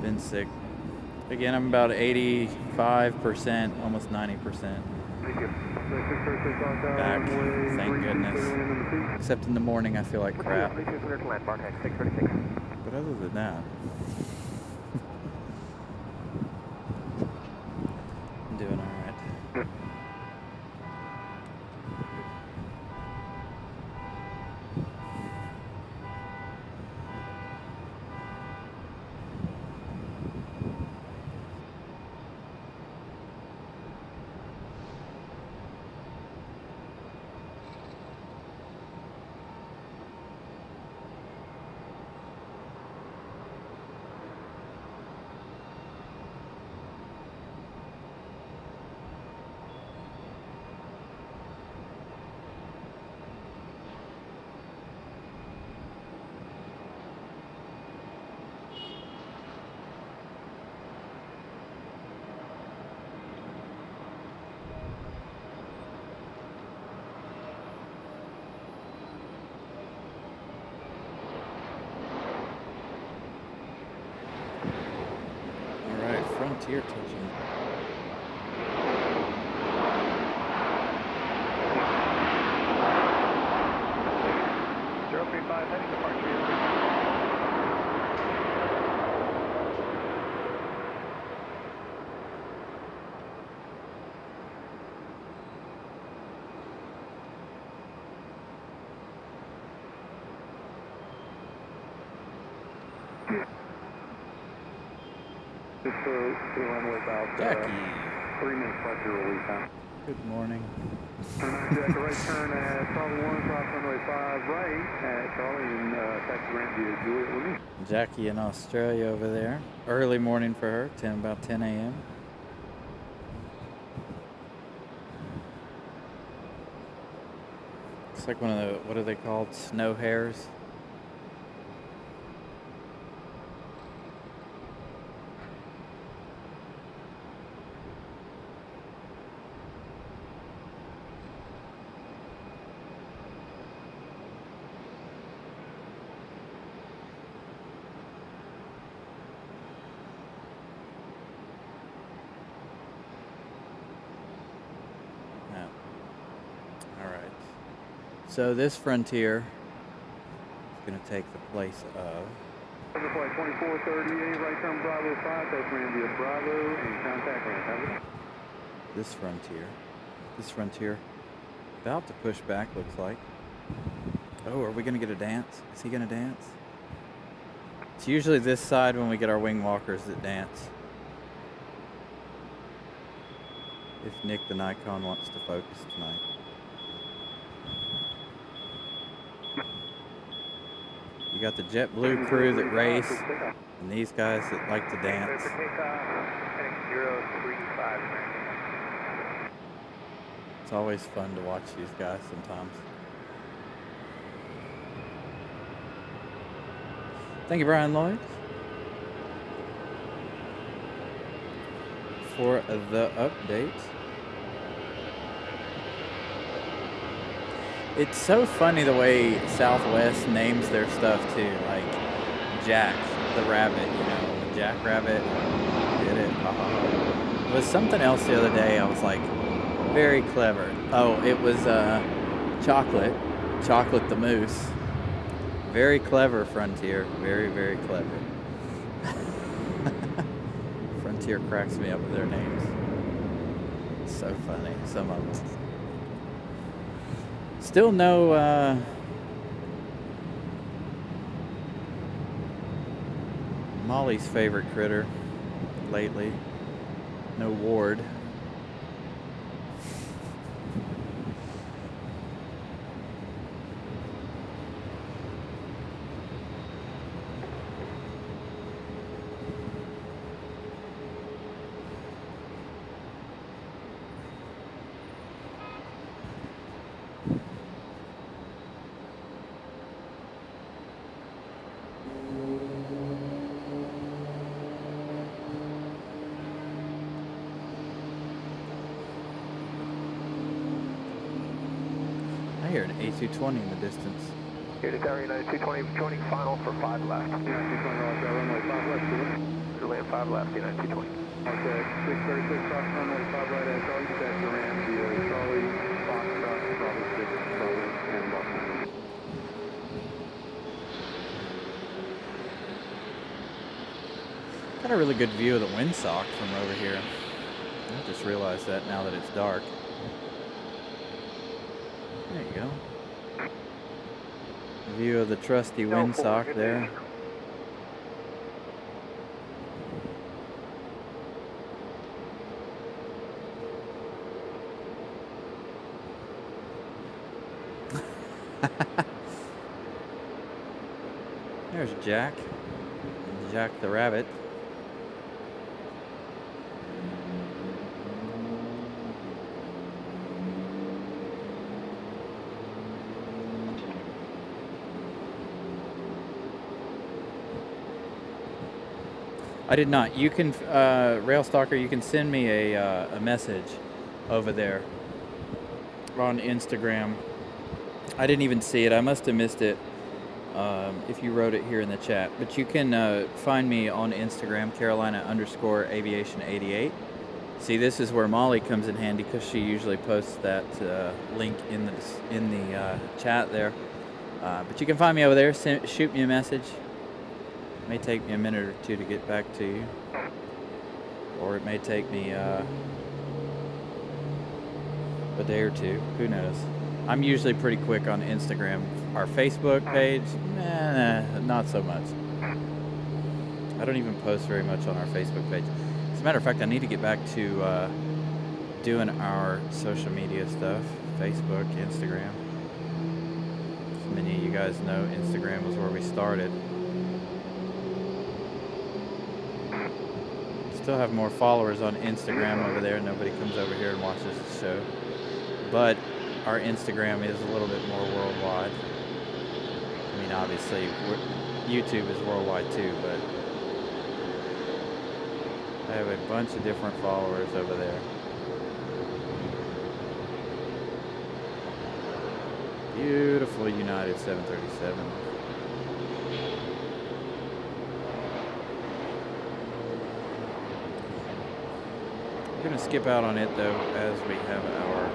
S3: been sick. Again, I'm about 85%, almost 90% back, thank goodness. Except in the morning, I feel like crap. But other than that, I'm doing all right. Frontier touching.
S1: 035 heading departure.
S4: Just to runway about
S3: Jackie.
S4: 3 minutes left your release time.
S3: Good morning.
S4: Turn 9 Jack, right turn at Charlie 1, cross runway 5 right at Charlie and taxi ramp via Juliet with me.
S3: Jackie in Australia over there. Early morning for her, about 10 a.m. It's like one of the, what are they called? Snow hares? So this Frontier is going to take the place of...
S4: Flight 2438, right turn Bravo 5, that's ramp via Bravo and contact ramp.
S3: This Frontier, about to push back, looks like. Oh, are we going to get a dance? Is he going to dance? It's usually this side when we get our wing walkers that dance. If Nick the Nikon wants to focus tonight. You You got the JetBlue crew that race, and these guys that like to dance. It's always fun to watch these guys sometimes. Thank you, Brian Lloyd, for the update. It's so funny the way Southwest names their stuff too, like Jack the Rabbit, you know, Jack Rabbit, did it, It was something else the other day, I was like, very clever. Oh, it was Chocolate the Moose. Very clever, Frontier, very, very clever. Frontier cracks me up with their names. It's so funny, some of them. Still no Molly's favorite critter lately. No Ward. I hear an A220 in the distance.
S1: Here to Tower United 220, joining final for 5 left.
S4: United 220, runway 5 left,
S1: To land 5 left, United 220.
S4: Okay, 636, cross runway 5 right at Charlie, set Durham via Charlie, Foxtrot, Bravo 6, Bravo, and Buffalo.
S3: Got a really good view of the windsock from over here. I just realized that now that it's dark. There you go. View of the trusty windsock there. There's Jack. Jack the Rabbit. I did not. You can, Railstalker, you can send me a message over there on Instagram. I didn't even see it. I must have missed it if you wrote it here in the chat. But you can find me on Instagram, Carolina_Aviation88. See, this is where Molly comes in handy because she usually posts that link in the chat there. But you can find me over there. Shoot me a message. It may take me a minute or two to get back to you, or it may take me a day or two. Who knows? I'm usually pretty quick on Instagram. Our Facebook page, not so much. I don't even post very much on our Facebook page. As a matter of fact, I need to get back to doing our social media stuff. Facebook, Instagram. As many of you guys know, Instagram was where we started. Still have more followers on Instagram over there. Nobody comes over here and watches the show. But our Instagram is a little bit more worldwide. I mean, obviously, YouTube is worldwide too, but I have a bunch of different followers over there. Beautiful United 737. We're going to skip out on it though, as we have our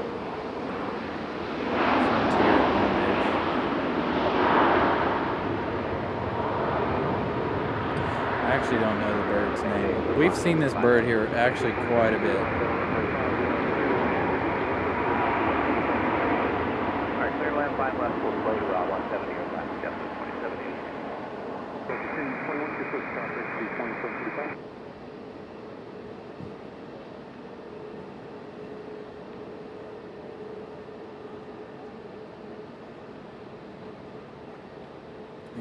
S3: Frontier image. I actually don't know the bird's name. We've seen this bird here actually quite a bit.
S1: Alright, clear land 5 left, we'll slow to 170 or left, yes, 2780.
S4: So, 21 to switch traffic to 2735.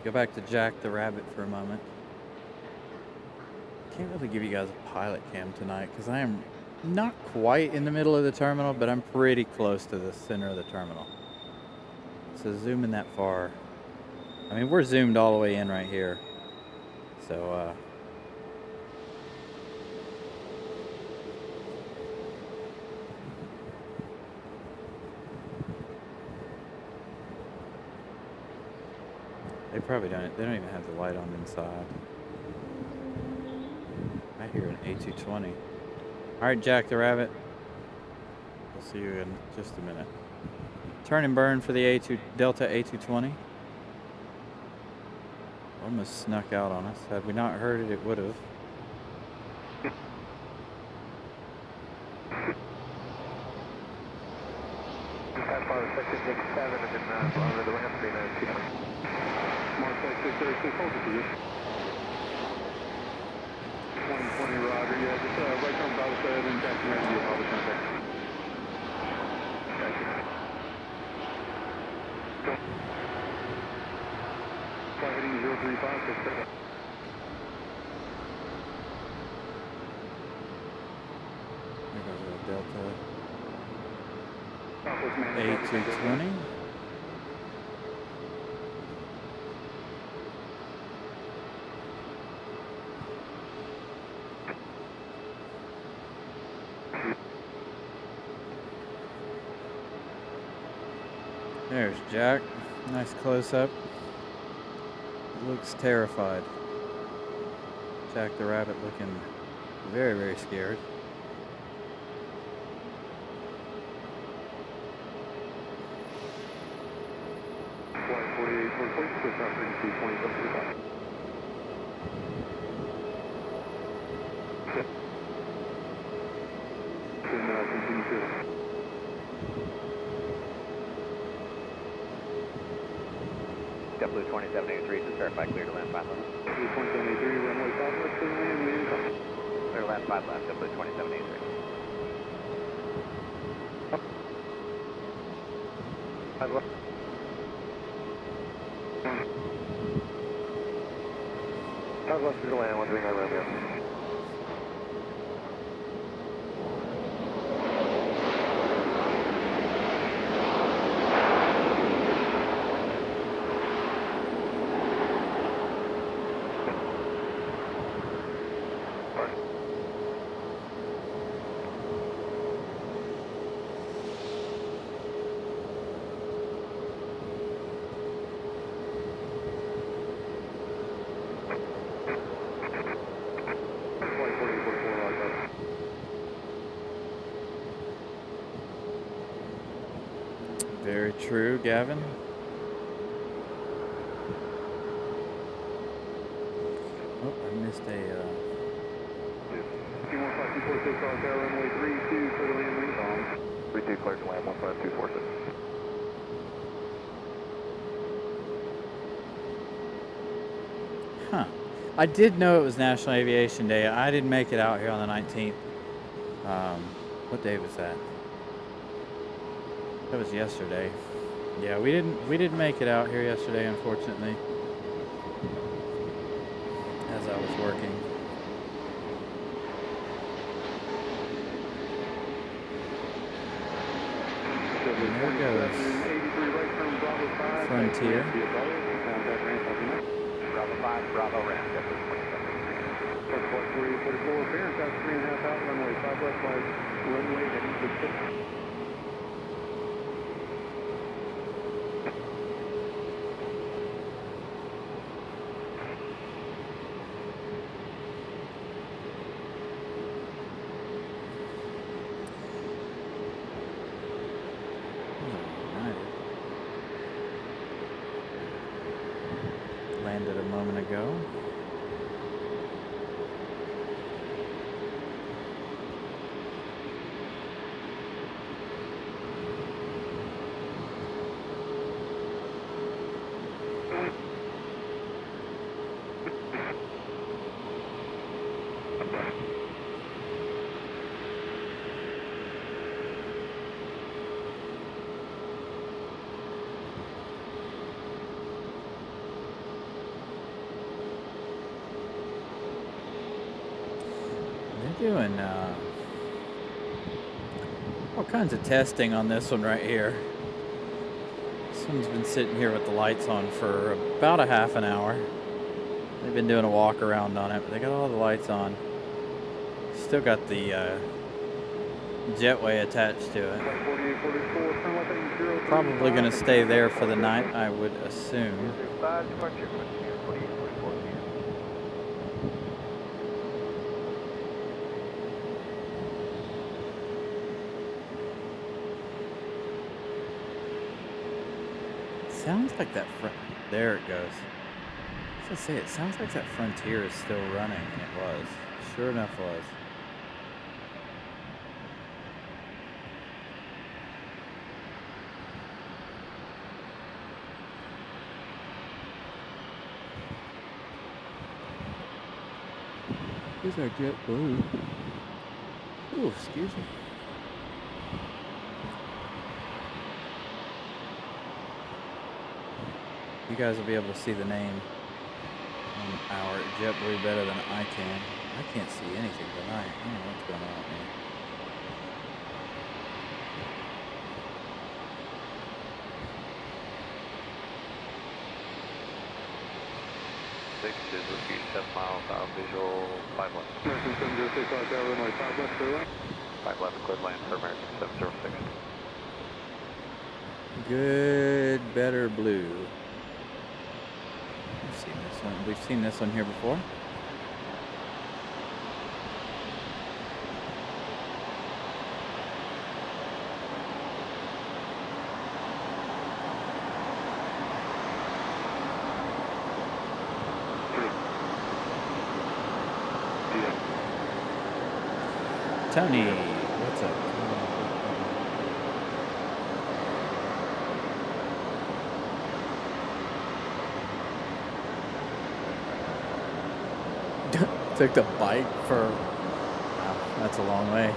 S3: go back to Jack the Rabbit for a moment. Can't really give you guys a pilot cam tonight because I am not quite in the middle of the terminal, but I'm pretty close to the center of the terminal. So zooming that far, I mean, we're zoomed all the way in right here. So, they probably don't, they don't even have the light on inside. I hear an A220. All right, Jack the Rabbit. We'll see you in just a minute. Turn and burn for the Delta A220. Almost snuck out on us. Had we not heard it, it would have.
S1: Section 67 and then under the ramp being a 220.
S4: Mark 636, hold it to you. 2020, Roger. Yeah, just right on Bravo 7 and Jackson Avenue, Bravo contact.
S1: Thank you.
S4: Flight heading 035, 67.
S3: There goes the Delta
S4: Southwest man.
S3: A220. There's Jack. Nice close up. Looks terrified. Jack the Rabbit looking very, very scared.
S4: Flight 48, 44, switch out frequency 2735. Continue to.
S1: JetBlue 2783 to certify clear to land 5 left.
S4: JetBlue 2783, runway 5 left, clear to land, wind coming.
S1: Clear to land 5 left, JetBlue 2783. 5 left. Five left clear to land, 139 Romeo.
S3: Very true, Gavin. Oh, I missed a.
S4: 21546, Arcal, runway 32, clear to land, wind calm.
S1: 32 clear to land, 15246.
S3: Huh. I did know it was National Aviation Day. I didn't make it out here on the 19th. What day was that? That was yesterday. Yeah, we didn't make it out here yesterday, unfortunately, as I was working. And there goes Frontier.
S1: Bravo 5, Bravo ramp, JetBlue 2783.
S4: 44, appearance out 3.5 out, runway 5 left, flight, runway heading 66.
S3: Landed a moment ago. Doing all kinds of testing on this one right here. This one's been sitting here with the lights on for about a half an hour. They've been doing a walk around on it, but they got all the lights on. Still got the jetway attached to it. Probably going to stay there for the night, I would assume. Sounds like that front. There it goes. I was gonna say, it sounds like that Frontier is still running, and it was. Sure enough, was. Here's our JetBlue. Ooh, excuse me. You guys will be able to see the name on our JetBlue better than I can. I can't see anything tonight. I don't know what's going on with me.
S1: Is repeat 7 miles out visual 5 left.
S4: American 706 Hotel, runway 5 left, clear land.
S1: 5 left, clear land for American 706.
S3: Good, better blue. We've seen this one. We've seen this one here before. Tony, what's up? Took the bike for, wow, that's a long way.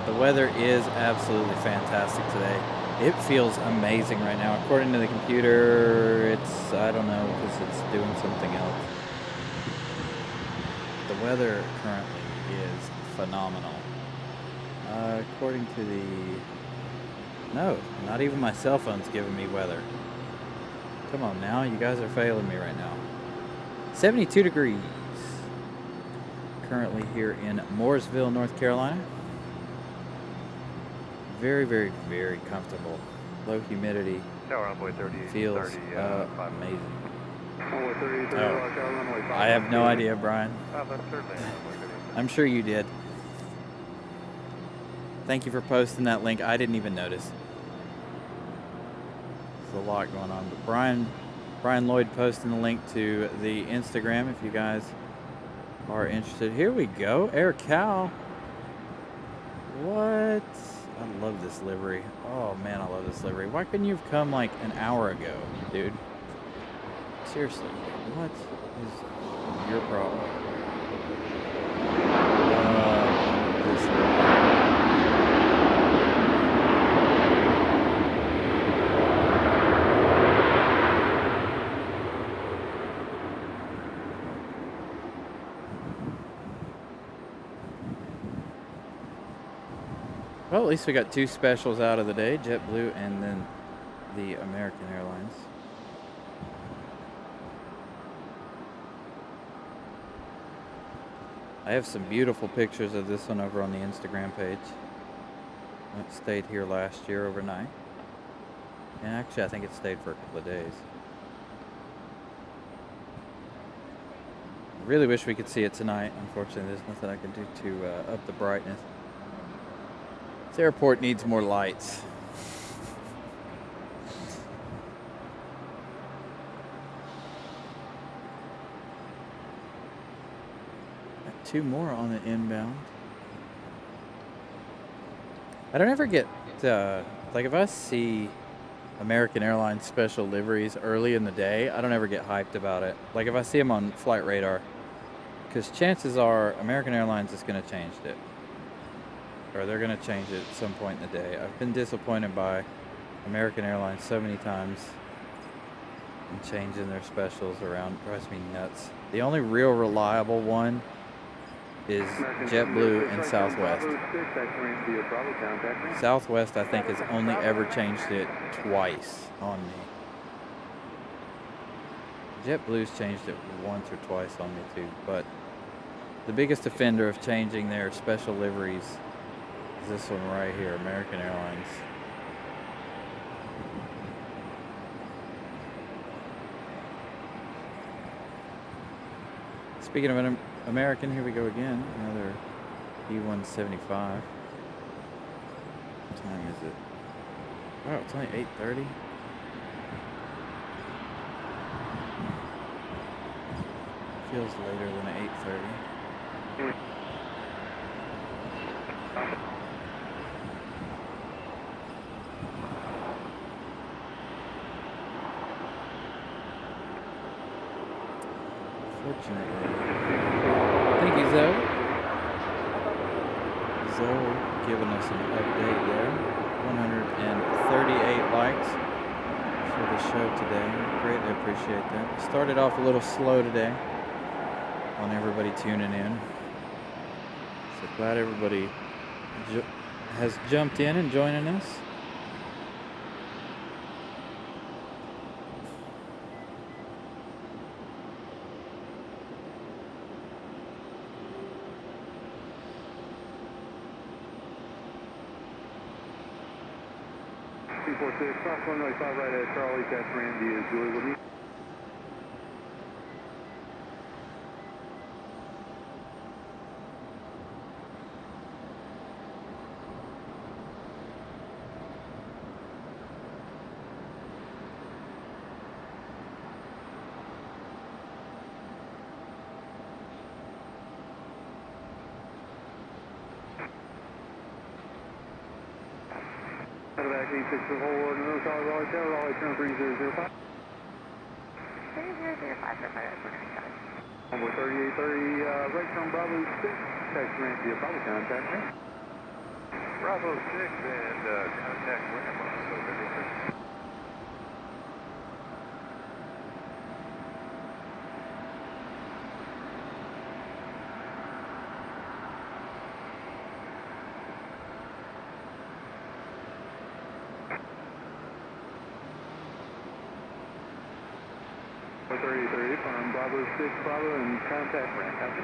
S3: The weather is absolutely fantastic today. It feels amazing right now. According to the computer, it's, I don't know, because it's doing something else. The weather currently is phenomenal. According to the, no, not even my cell phone's giving me weather. Come on now, you guys are failing me right now. 72 degrees. Currently here in Mooresville, North Carolina. Very, very, very comfortable. Low humidity.
S1: Tower Runway 38.
S3: Feels
S1: 30,
S3: amazing.
S4: Runway 38, runway 5
S3: I have no idea, Brian.
S1: that's certainly
S3: I'm sure you did. Thank you for posting that link. I didn't even notice. There's a lot going on. But Brian Lloyd posting the link to the Instagram if you guys are interested. Here we go. Air Cal. What? I love this livery. Oh man, I love this livery. Why couldn't you have come like an hour ago, dude? Seriously, what is your problem? This Well, at least we got two specials out of the day, JetBlue and then the American Airlines. I have some beautiful pictures of this one over on the Instagram page. It stayed here last year overnight. And actually, I think it stayed for a couple of days. I really wish we could see it tonight. Unfortunately, there's nothing I can do to up the brightness. This airport needs more lights. Got two more on the inbound. I don't ever get, like if I see American Airlines special liveries early in the day, I don't ever get hyped about it. Like if I see them on flight radar, because chances are American Airlines is going to change it. Or they're going to change it at some point in the day. I've been disappointed by American Airlines so many times. and changing their specials around drives me nuts. The only real reliable one is JetBlue and Southwest. Southwest, I think, has only ever changed it twice on me. JetBlue's changed it once or twice on me too, but the biggest offender of changing their special liveries is this one right here, American Airlines. Speaking of an American, here we go again, another E175. What time is it? Wow, it's only 8:30. Feels later than 8:30. Fortunately. Thank you, Zoe. Zoe giving us an update there. 138 likes for the show today. Greatly appreciate that. Started off a little slow today on everybody tuning in. So glad everybody has jumped in and joining us.
S4: Cross runway 5 right at Charlie, catch Randy is Julie with me. Back 86 to forward, no solid Raleigh Tower, Raleigh turn 3005.
S5: 3005,
S4: Number 3830, right turn Bravo 6, text Randy, Bravo contact me.
S2: Bravo 6 and contact Ram on so
S4: Number 3830 from Bravo 6, Bravo and contact Ram, copy.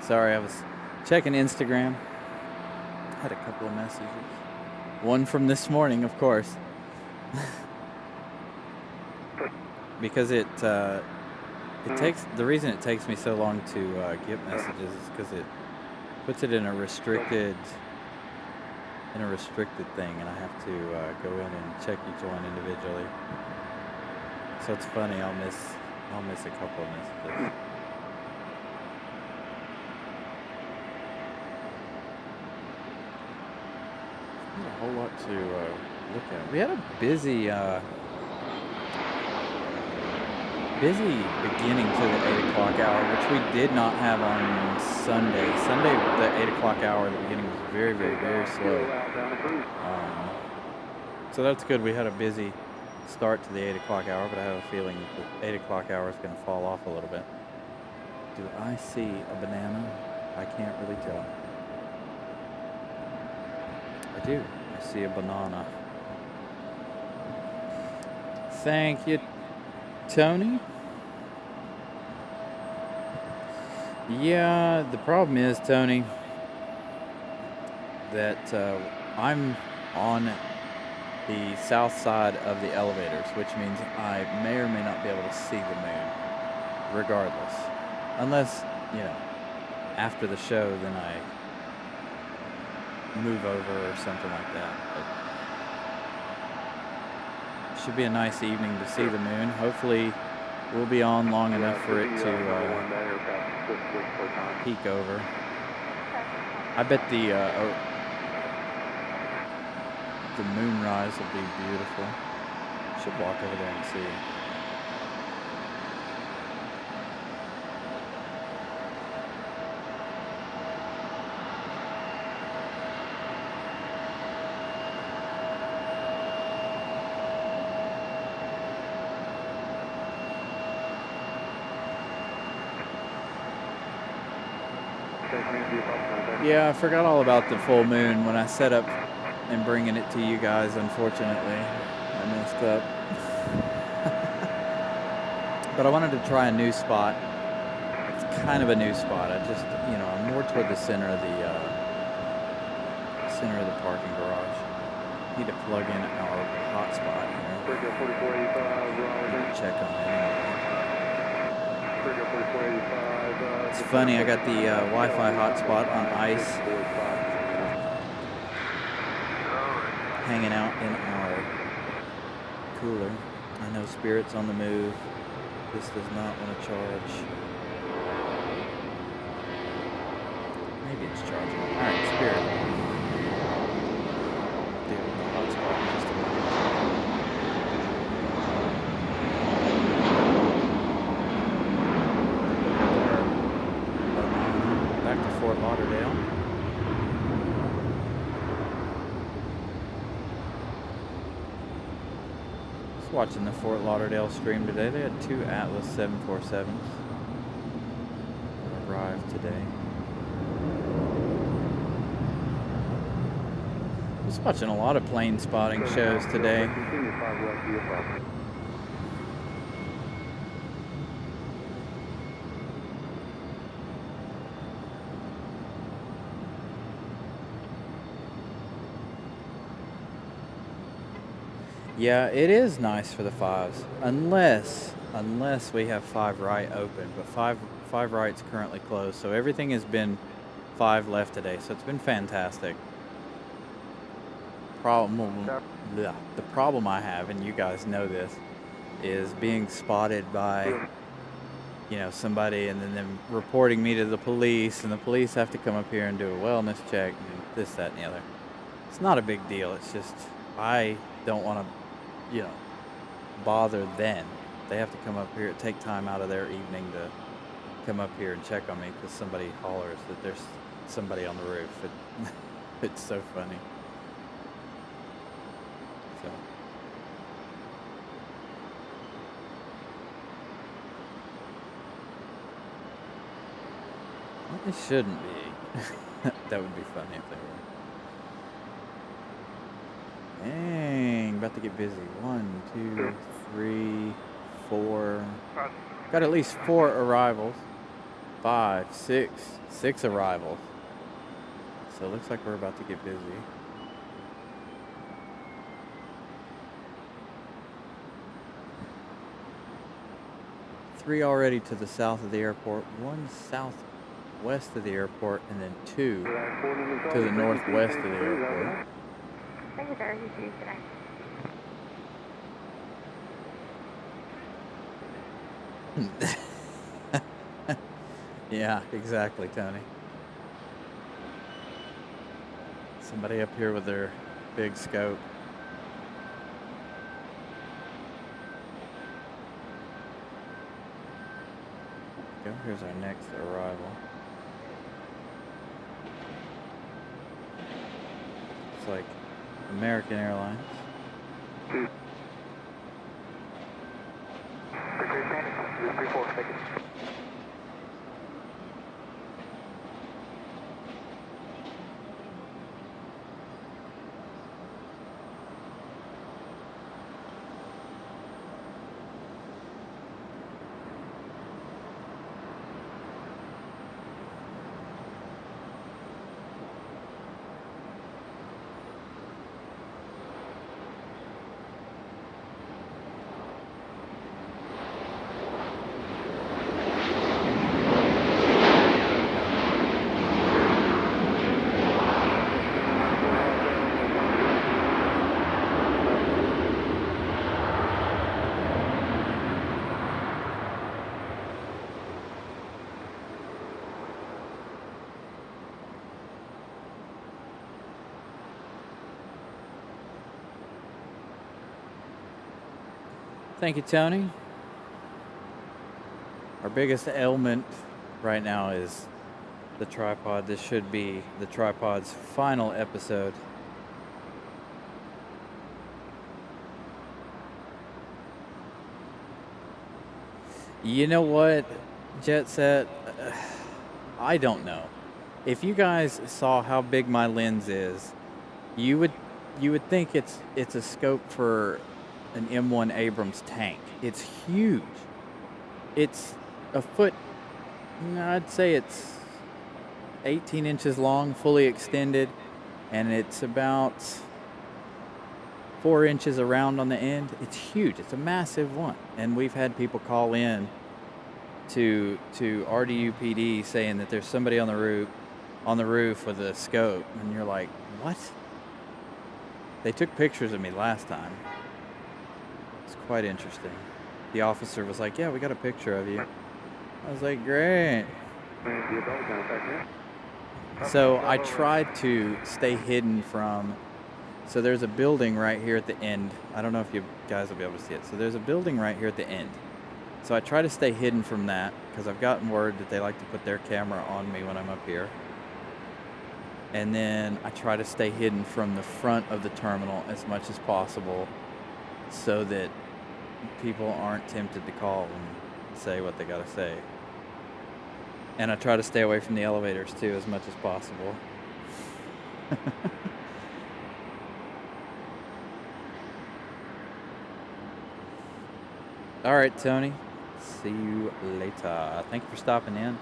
S3: Sorry, I was checking Instagram. Had a couple of messages. One from this morning, of course. Because it takes, the reason it takes me so long to get messages is because it puts it in a restricted thing, and I have to go in and check each one individually. So it's funny, I'll miss a couple of messages. Not a whole lot to look at. We had a busy beginning to the 8 o'clock hour, which we did not have on Sunday. Sunday, the 8 o'clock hour, the beginning was very, very, very slow. So that's good. We had a busy start to the 8 o'clock hour, but I have a feeling the 8 o'clock hour is going to fall off a little bit. Do I see a banana? I can't really tell. I do. I see a banana. Thank you, Tony. Yeah, the problem is, Tony, that I'm on the south side of the elevators, which means I may or may not be able to see the moon, regardless. Unless, you know, after the show, then I move over or something like that. But it should be a nice evening to see the moon. Hopefully we'll be on long enough for it to
S4: one that aircraft just wait for time.
S3: peek over. I bet the moonrise will be beautiful. Should walk over there and see. Yeah, I forgot all about the full moon when I set up and bringing it to you guys. Unfortunately, I messed up. But I wanted to try a new spot. It's kind of a new spot. I just, you know, I'm more toward the center of the parking garage. Need to plug in our hotspot here. Check on it anyway. It's funny, I got the Wi-Fi hotspot on ice, hanging out in our cooler. I know Spirit's on the move. This does not want to charge. Maybe it's charging. Alright, Spirit. Deal with the hotspot in just a minute. Back to Fort Lauderdale. Just watching the Fort Lauderdale stream today. They had 2 Atlas 747s arrive today. Just watching a lot of plane spotting shows today. Yeah, it is nice for the 5s, unless we have 5 right open, but 5 right's currently closed, so everything has been 5 left today, so it's been fantastic. The problem I have, and you guys know this, is being spotted by, you know, somebody and then them reporting me to the police, and the police have to come up here and do a wellness check and this, that, and the other. It's not a big deal. It's just I don't want to, you know, bother them. They have to come up here, take time out of their evening to come up here and check on me because somebody hollers that there's somebody on the roof. It's so funny. So. Well, it shouldn't be. That would be funny if they were. Dang, about to get busy. 1, 2, 3, 4. Got at least 4 arrivals. 5, 6 arrivals. So it looks like we're about to get busy. Three already to the south of the airport, 1 southwest of the airport, and then 2 to the northwest of the airport.
S5: Thank you, sir. You see today.
S3: Yeah, exactly, Tony. Somebody up here with their big scope. Go. Here's our next arrival. It's like American Airlines. Thank you, Tony. Our biggest ailment right now is the tripod. This should be the tripod's final episode. You know what, Jet Set? I don't know. If you guys saw how big my lens is, you would think it's a scope for an M1 Abrams tank. It's huge. It's a foot. I'd say it's 18 inches long, fully extended, and it's about 4 inches around on the end. It's huge. It's a massive one, and we've had people call in to RDUPD saying that there's somebody on the roof with a scope, and you're like, what? They took pictures of me last time. It's quite interesting. The officer was like, yeah, we got a picture of you. I was like, great. So I tried to stay hidden from, so there's a building right here at the end. I don't know if you guys will be able to see it. So there's a building right here at the end. So I try to stay hidden from that because I've gotten word that they like to put their camera on me when I'm up here. And then I try to stay hidden from the front of the terminal as much as possible so that people aren't tempted to call and say what they gotta say. And I try to stay away from the elevators too as much as possible. All right, Tony. See you later. Thank you for stopping in.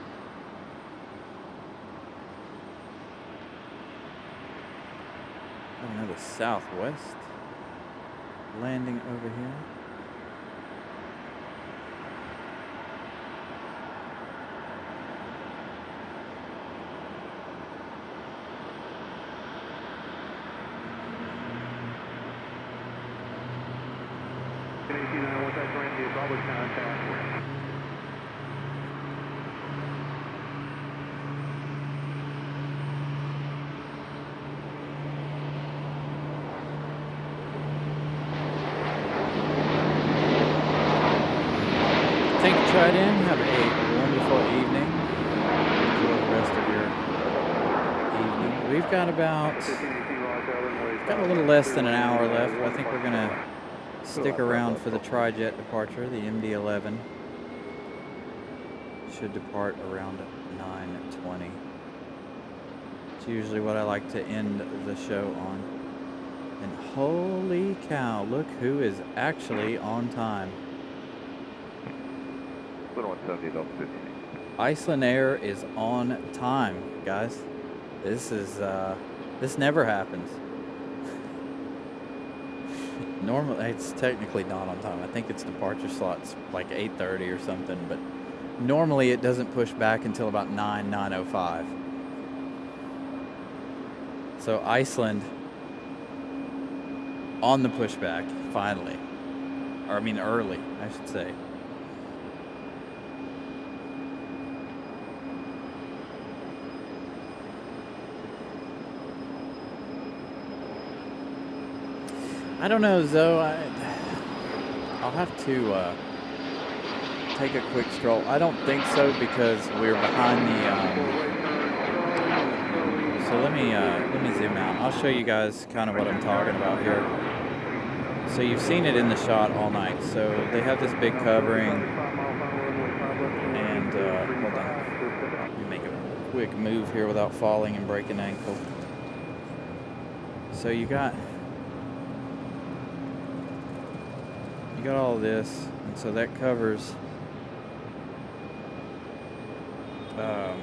S3: Another Southwest landing over here. Thank you, Tried In. Have a wonderful evening. Enjoy the rest of your evening. We've got a little less than an hour left. I think we're going to stick around for the tri-jet departure. The MD-11 should depart around 9:20. It's usually what I like to end the show on. And holy cow, look who is actually on time. Iceland Air is on time, guys. This never happens. Normally, it's technically not on time. I think its departure slot's like 8:30 or something, but normally it doesn't push back until about 9:05. So Iceland on the pushback, finally. Or I mean early, I should say. I don't know, Zoe. I'll have to take a quick stroll. I don't think so because we're behind the. So let me zoom out. I'll show you guys kind of what I'm talking about here. So you've seen it in the shot all night. So they have this big covering, and hold on. Let me make a quick move here without falling and breaking an ankle. So you got all this, and so that covers I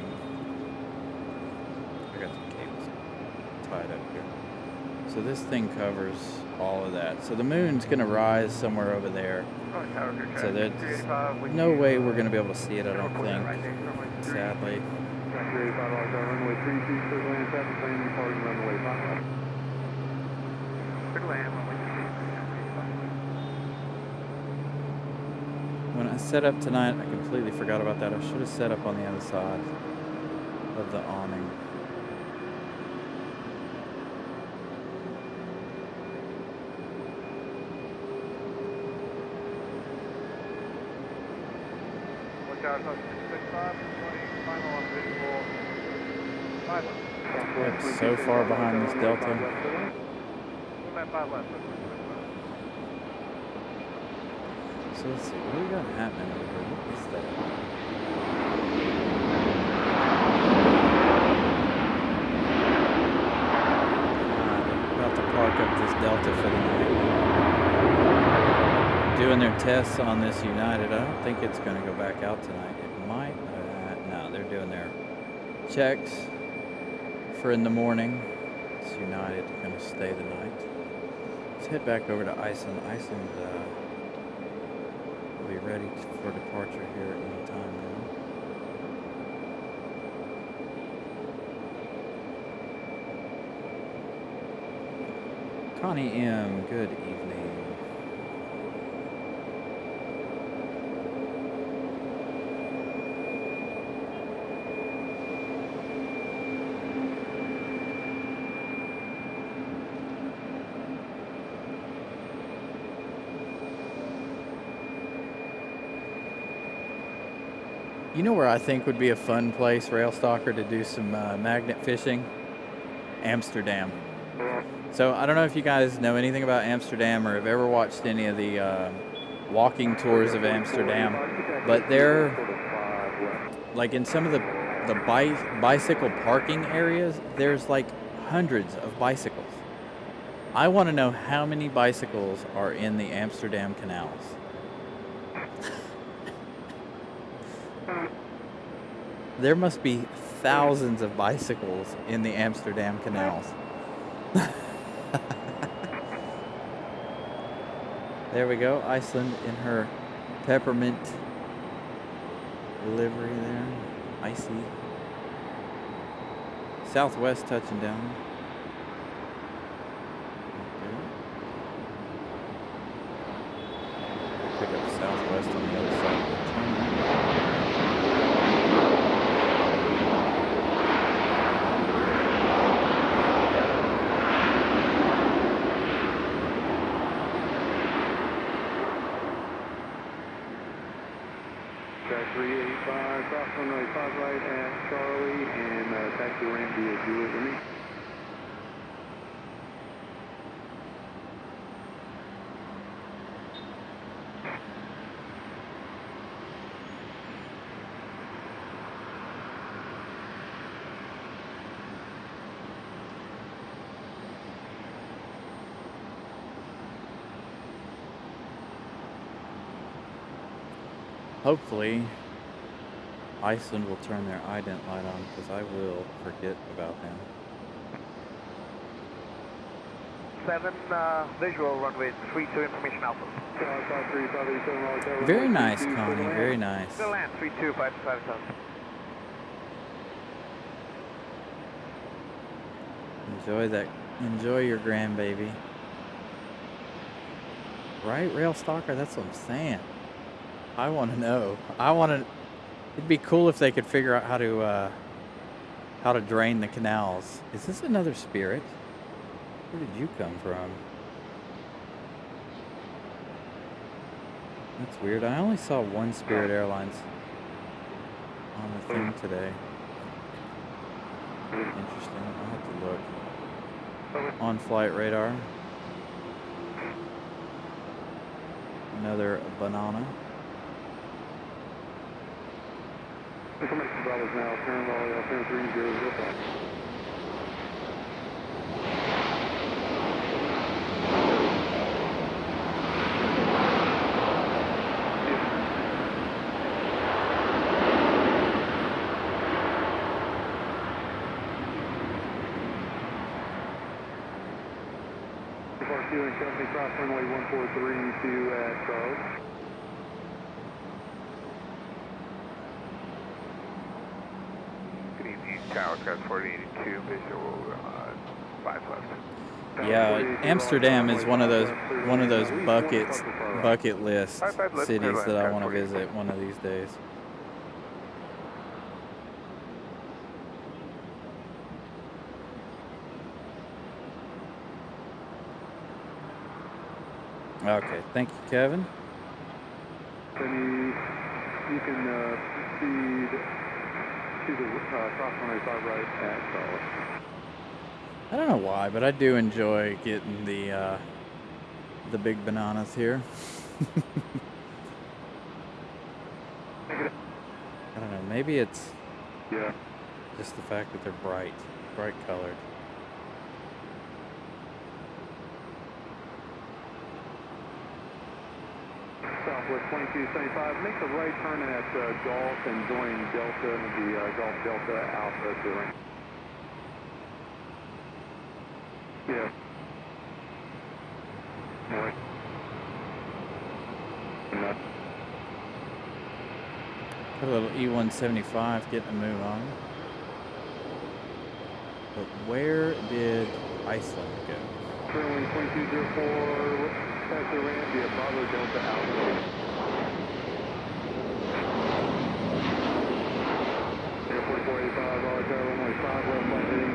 S3: got some cables tied up here. So this thing covers all of that. So the moon's gonna rise somewhere over there. So there's no way we're gonna be able to see it, I don't think, sadly. When I set up tonight, I completely forgot about that. I should have set up on the other side of the awning.
S2: Tower, South 665, 20, final on visual 5 left.
S3: I'm so far behind this Delta.
S2: 5 left.
S3: So let's see, what do we got happening over here? What is that? They're about to park up this Delta for the night. Doing their tests on this United. I don't think it's going to go back out tonight. It might. No, they're doing their checks for in the morning. It's United going to stay the night. Let's head back over to Iceland. Iceland will be ready for departure here at any time now. Connie M., good evening. You know where I think would be a fun place, Railstalker, to do some magnet fishing? Amsterdam. So I don't know if you guys know anything about Amsterdam or have ever watched any of the walking tours of Amsterdam, but they're like in some of the bicycle parking areas, there's like hundreds of bicycles. I want to know how many bicycles are in the Amsterdam canals. There must be thousands of bicycles in the Amsterdam canals. There we go, Iceland in her peppermint livery there. Icy. Southwest touching down. Okay. Pick up Southwest on the other side of the tunnel.
S4: Cross runway 5 right at Charlie and taxi ramp via Juliet for me.
S3: Hopefully, Iceland will turn their ident light on because I will forget about them.
S1: 7 visual runway 32 information alpha.
S3: Very nice, Connie. Very nice.
S1: Still land 32 557.
S3: Enjoy that. Enjoy your grandbaby. Right, Railstalker? That's what I'm saying. I want to know. It'd be cool if they could figure out how to drain the canals. Is this another Spirit? Where did you come from? That's weird. I only saw one Spirit Airlines on the thing today. Interesting. I'll have to look. On flight radar. Another banana.
S4: Information Bravo's now, turn Raleigh, turn 3005. Park and Company, cross runway 1432 at Charlie.
S1: Tower, Craft 4082, visual 5 left.
S3: Yeah, Amsterdam is one of those bucket list cities that I want to visit one of these days. Okay, thank you, Kevin.
S4: You can proceed to the cross 185 right at Charlotte.
S3: I don't know why, but I do enjoy getting the big bananas here. I don't know, maybe it's just the fact that they're bright colored.
S4: Southwest 2275, make the right turn at Gulf and join Delta and the Gulf Delta Alpha Durham. Yeah. More. No.
S3: Got a little E175 getting a move on. But where did Iceland go?
S4: Currently 2204, past the ramp via Bravo Delta Alpha. Airport 485, Raleigh Tower, runway 5 left, flight heading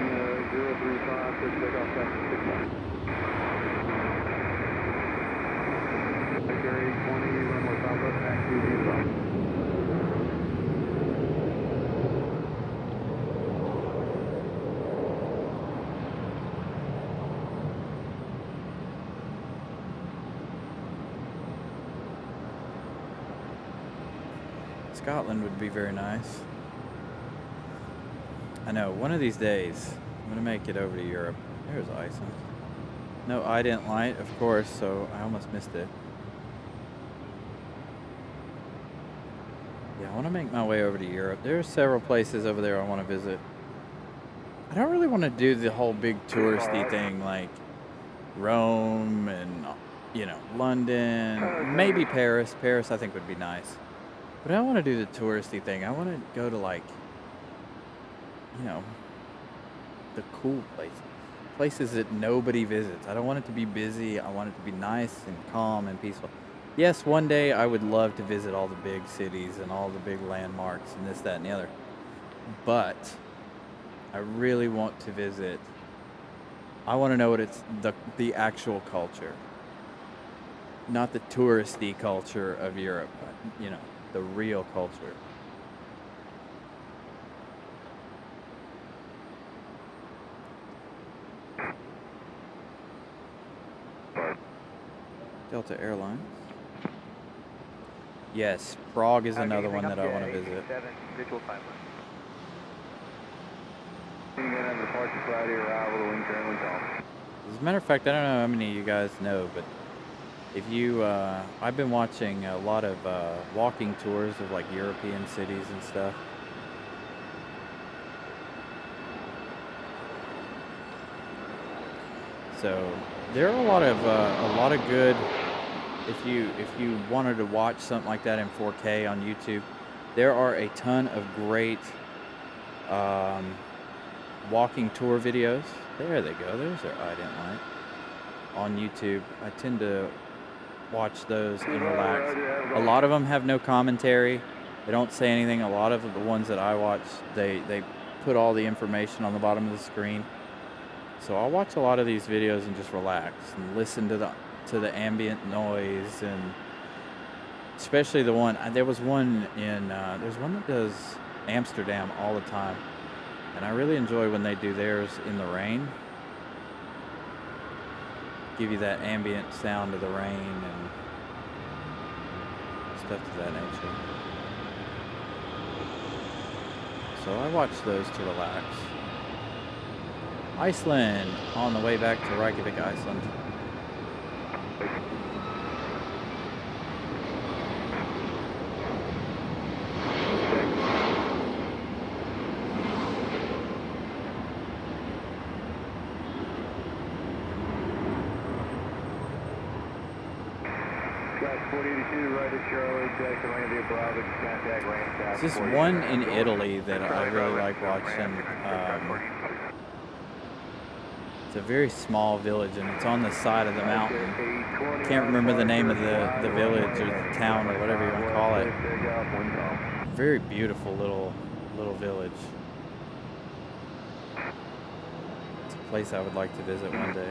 S4: 035, push takeoff traffic 69. Gary 20, runway 5 left, taxi to Durham.
S3: Scotland would be very nice. I know, one of these days, I'm going to make it over to Europe. There's Iceland. No ident light, of course, so I almost missed it. Yeah, I want to make my way over to Europe. There are several places over there I want to visit. I don't really want to do the whole big touristy thing like Rome and, you know, London, maybe Paris. Paris I think would be nice. But I don't want to do the touristy thing. I want to go to, like, you know, the cool places. Places that nobody visits. I don't want it to be busy. I want it to be nice and calm and peaceful. Yes, one day I would love to visit all the big cities and all the big landmarks and this, that, and the other. But I really want to visit. I want to know what it's the actual culture. Not the touristy culture of Europe, but, you know, the real culture. Delta Airlines. Yes, Prague is another one that I want to visit.
S1: Visual 5 left.
S2: You're going to have departure Friday arrival to wind currently Gulf.
S3: As a matter of fact, I don't know how many of you guys know, but if you, I've been watching a lot of walking tours of like European cities and stuff. So there are a lot of good. If you wanted to watch something like that in 4K on YouTube, there are a ton of great walking tour videos. There they go. There's their ident light on YouTube. I tend to watch those and relax. A lot of them have no commentary. They don't say anything. A lot of the ones that I watch, they put all the information on the bottom of the screen. So I'll watch a lot of these videos and just relax and listen to the ambient noise, and especially the one. There's one that does Amsterdam all the time, and I really enjoy when they do theirs in the rain. Give you that ambient sound of the rain and stuff to that nature. So I watch those to relax. Iceland, on the way back to Reykjavik, Iceland. There's this one in Italy that I really like watching. It's a very small village, and it's on the side of the mountain. Can't remember the name of the village or the town or whatever you want to call it. Very beautiful little village. It's a place I would like to visit one day.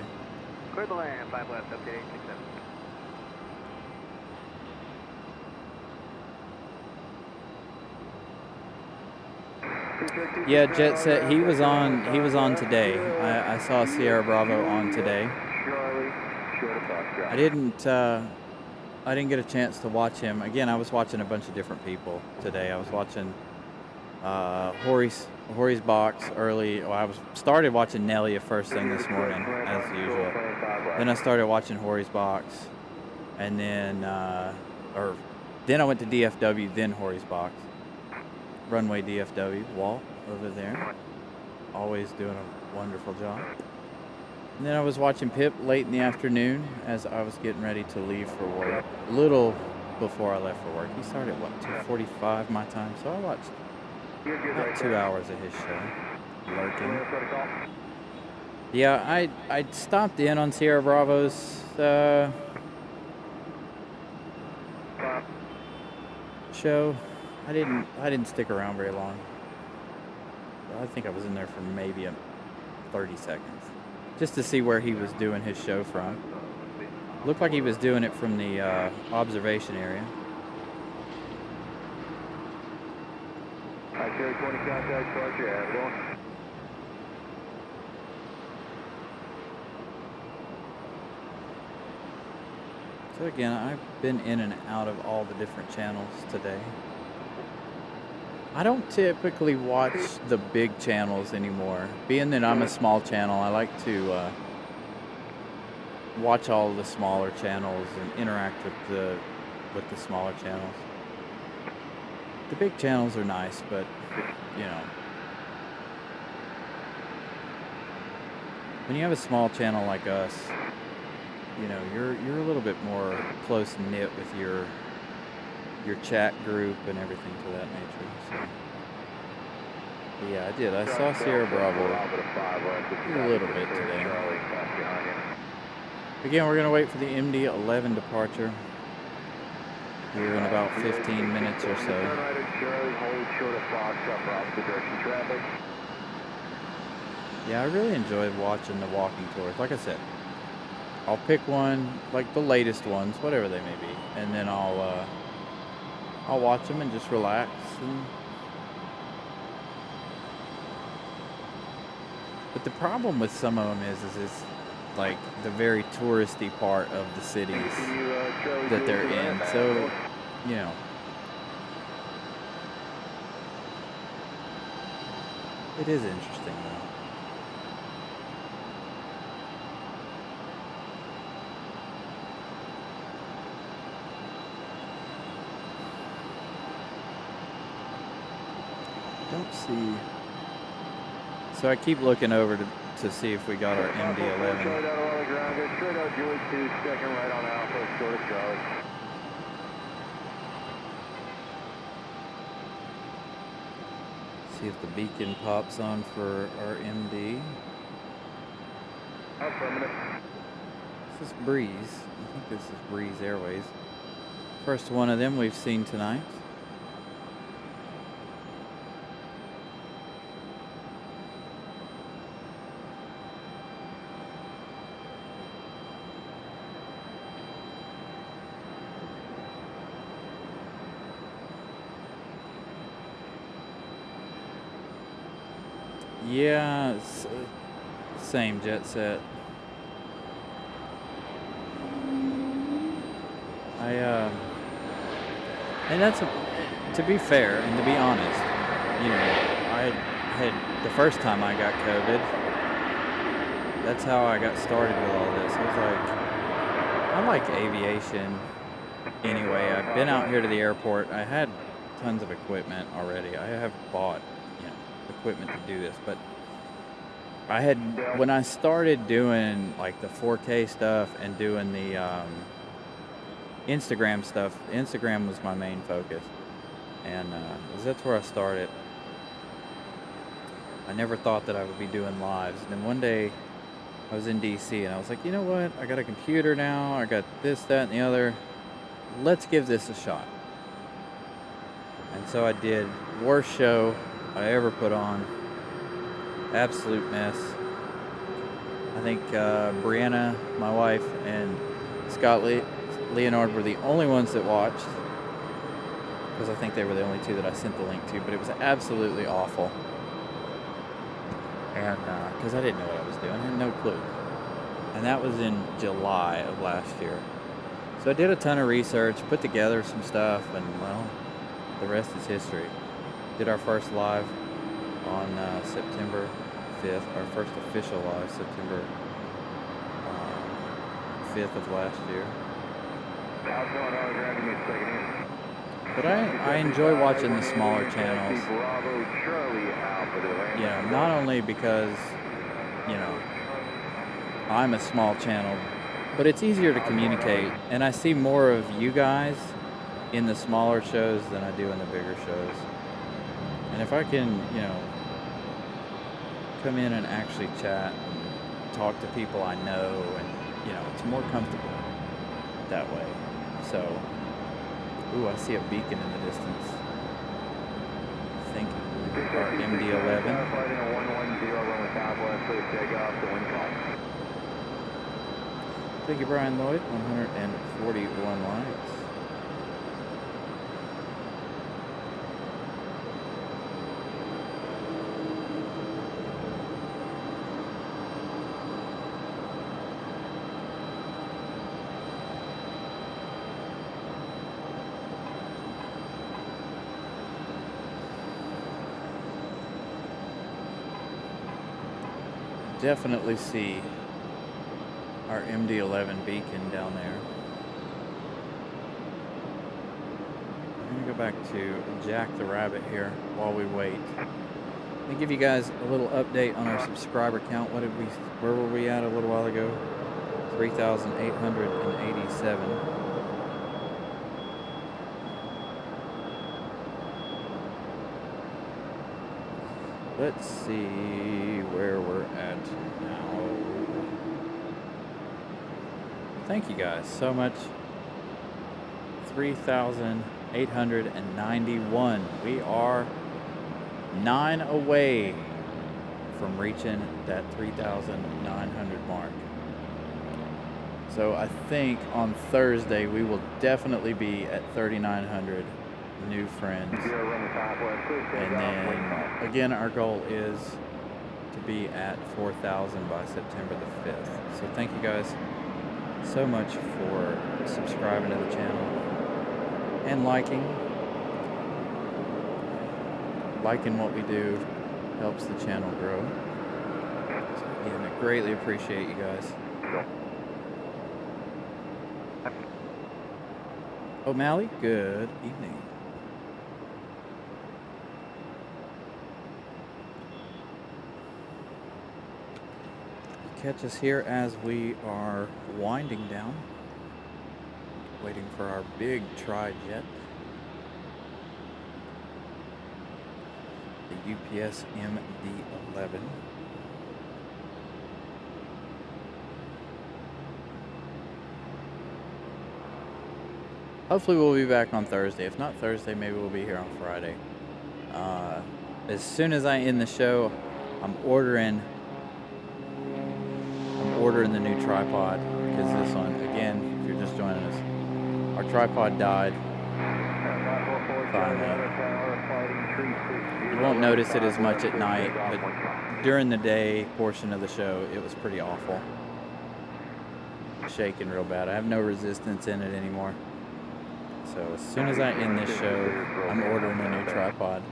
S1: Clear the land, 5 left, update 867.
S3: Yeah, Jet Set. He was on today. I saw Sierra Bravo on today. I didn't get a chance to watch him. Again, I was watching a bunch of different people today. I was watching Hori's box early. Well, I started watching Nelly first thing this morning, as usual. Then I started watching Hori's box, and then then I went to DFW, then Hori's box. Runway DFW, Walt over there, always doing a wonderful job. And then I was watching Pip late in the afternoon as I was getting ready to leave for work. A little before I left for work. He started at 2:45 my time, so I watched about 2 hours of his show, lurking. Yeah, I stopped in on Sierra Bravo's show. I didn't stick around very long. I think I was in there for maybe 30 seconds, just to see where he was doing his show from. Looked like he was doing it from the observation area.
S2: Carry 20 contact, Roger, Avenue.
S3: So again, I've been in and out of all the different channels today. I don't typically watch the big channels anymore. Being that I'm a small channel, I like to watch all the smaller channels and interact with the smaller channels. The big channels are nice, but you know, when you have a small channel like us, you know, you're a little bit more close knit with your chat group and everything to that nature. So, but yeah, I did. I saw Sierra Bravo a little bit today. Again, we're gonna wait for the MD-11 departure here in about 15 minutes or so. Yeah, I really enjoyed watching the walking tours. Like I said, I'll pick one, like the latest ones, whatever they may be, and then I'll watch them and just relax. But the problem with some of them is it's like the very touristy part of the cities that they're in. So, you know, it is interesting though. Don't see. So I keep looking over to see if we got our MD-11. See if the beacon pops on for our MD. This is Breeze. I think this is Breeze Airways. First one of them we've seen tonight. Yeah, it's same jet set. And that's to be fair and to be honest, you know, I had the first time I got COVID. That's how I got started with all this. I like aviation anyway. I've been out here to the airport. I had tons of equipment already. I have bought, you know, equipment to do this, but when I started doing like the 4K stuff and doing the Instagram stuff, Instagram was my main focus, and that's where I started. I never thought that I would be doing lives. And then one day I was in DC and I was like, you know what, I got a computer now, I got this, that, and the other, let's give this a shot. And so I did. Worst show I ever put on. Absolute mess. I think Brianna, my wife, and Scott Leonard were the only ones that watched. because I think they were the only two that I sent the link to, but it was absolutely awful. And because I didn't know what I was doing, I had no clue. And that was in July of last year. So I did a ton of research, put together some stuff, and well, the rest is history. Did our first live on September 5th, our first official live, September 5th of last year. But I enjoy watching the smaller channels. You know, not only because, you know, I'm a small channel, but it's easier to communicate, and I see more of you guys in the smaller shows than I do in the bigger shows. And if I can, you know, come in and actually chat and talk to people I know, and, you know, it's more comfortable that way. So, ooh, I see a beacon in the distance. I think our MD-11. Thank you, Brian Lloyd, 141 likes. Definitely see our MD-11 beacon down there. I'm gonna go back to Jack the Rabbit here while we wait. Let me give you guys a little update on our subscriber count. Where were we at a little while ago? 3,887. Let's see where we're at now. Thank you guys so much. 3,891. We are 9 away from reaching that 3,900 mark. So I think on Thursday we will definitely be at 3,900 new friends. And then again, our goal is to be at 4,000 by September the 5th. So thank you guys so much for subscribing to the channel and liking what we do helps the channel grow. So again, I greatly appreciate you guys. O'Malley, good evening. Catch us here as we are winding down, waiting for our big tri-jet, the UPS MD-11. Hopefully we'll be back on Thursday. If not Thursday, maybe we'll be here on Friday. As soon as I end the show, I'm ordering the new tripod, because this one, again, if you're just joining us, our tripod died finally. You won't notice it as much at night, but during the day portion of the show, it was pretty awful. Shaking real bad. I have no resistance in it anymore. So as soon as I end this show, I'm ordering a new tripod.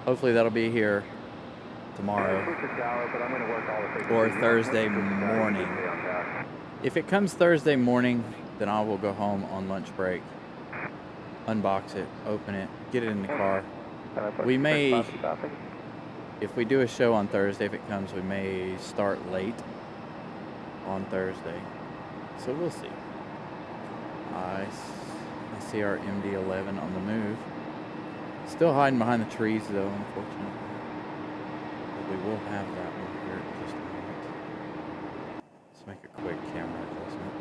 S3: Hopefully that'll be here tomorrow or Thursday morning. If it comes Thursday morning, then I will go home on lunch break, unbox it, open it, get it in the car. We may, if we do a show on Thursday, if it comes, we may start late on Thursday. So we'll see. I see our MD-11 on the move. Still hiding behind the trees though, unfortunately. We will have that one here in just a moment. Let's make a quick camera adjustment.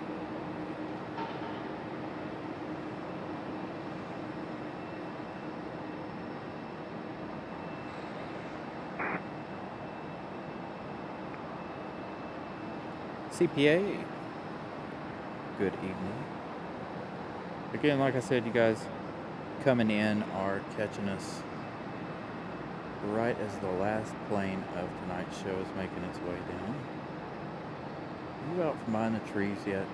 S3: CPA, good evening. Again, like I said, you guys, coming in are catching us right as the last plane of tonight's show is making its way down. Are you out from behind the trees yet?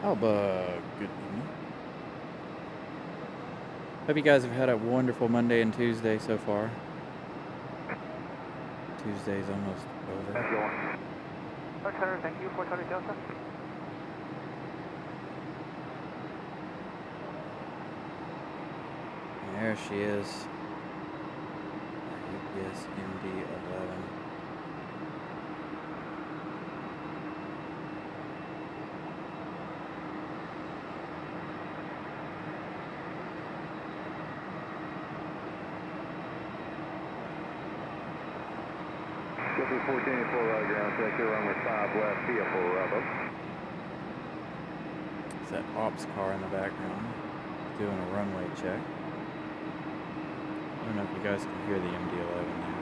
S3: Oh, but good evening. Hope you guys have had a wonderful Monday and Tuesday so far. Tuesday's almost over.
S1: Center, thank you, 420 Delta.
S3: There she is. UPS MD-11.
S4: Silver 1484 Raleigh ground, check your runway 5 left, via for Bravo.
S3: It's that ops car in the background doing a runway check. I don't know if you guys can hear the MD-11 now.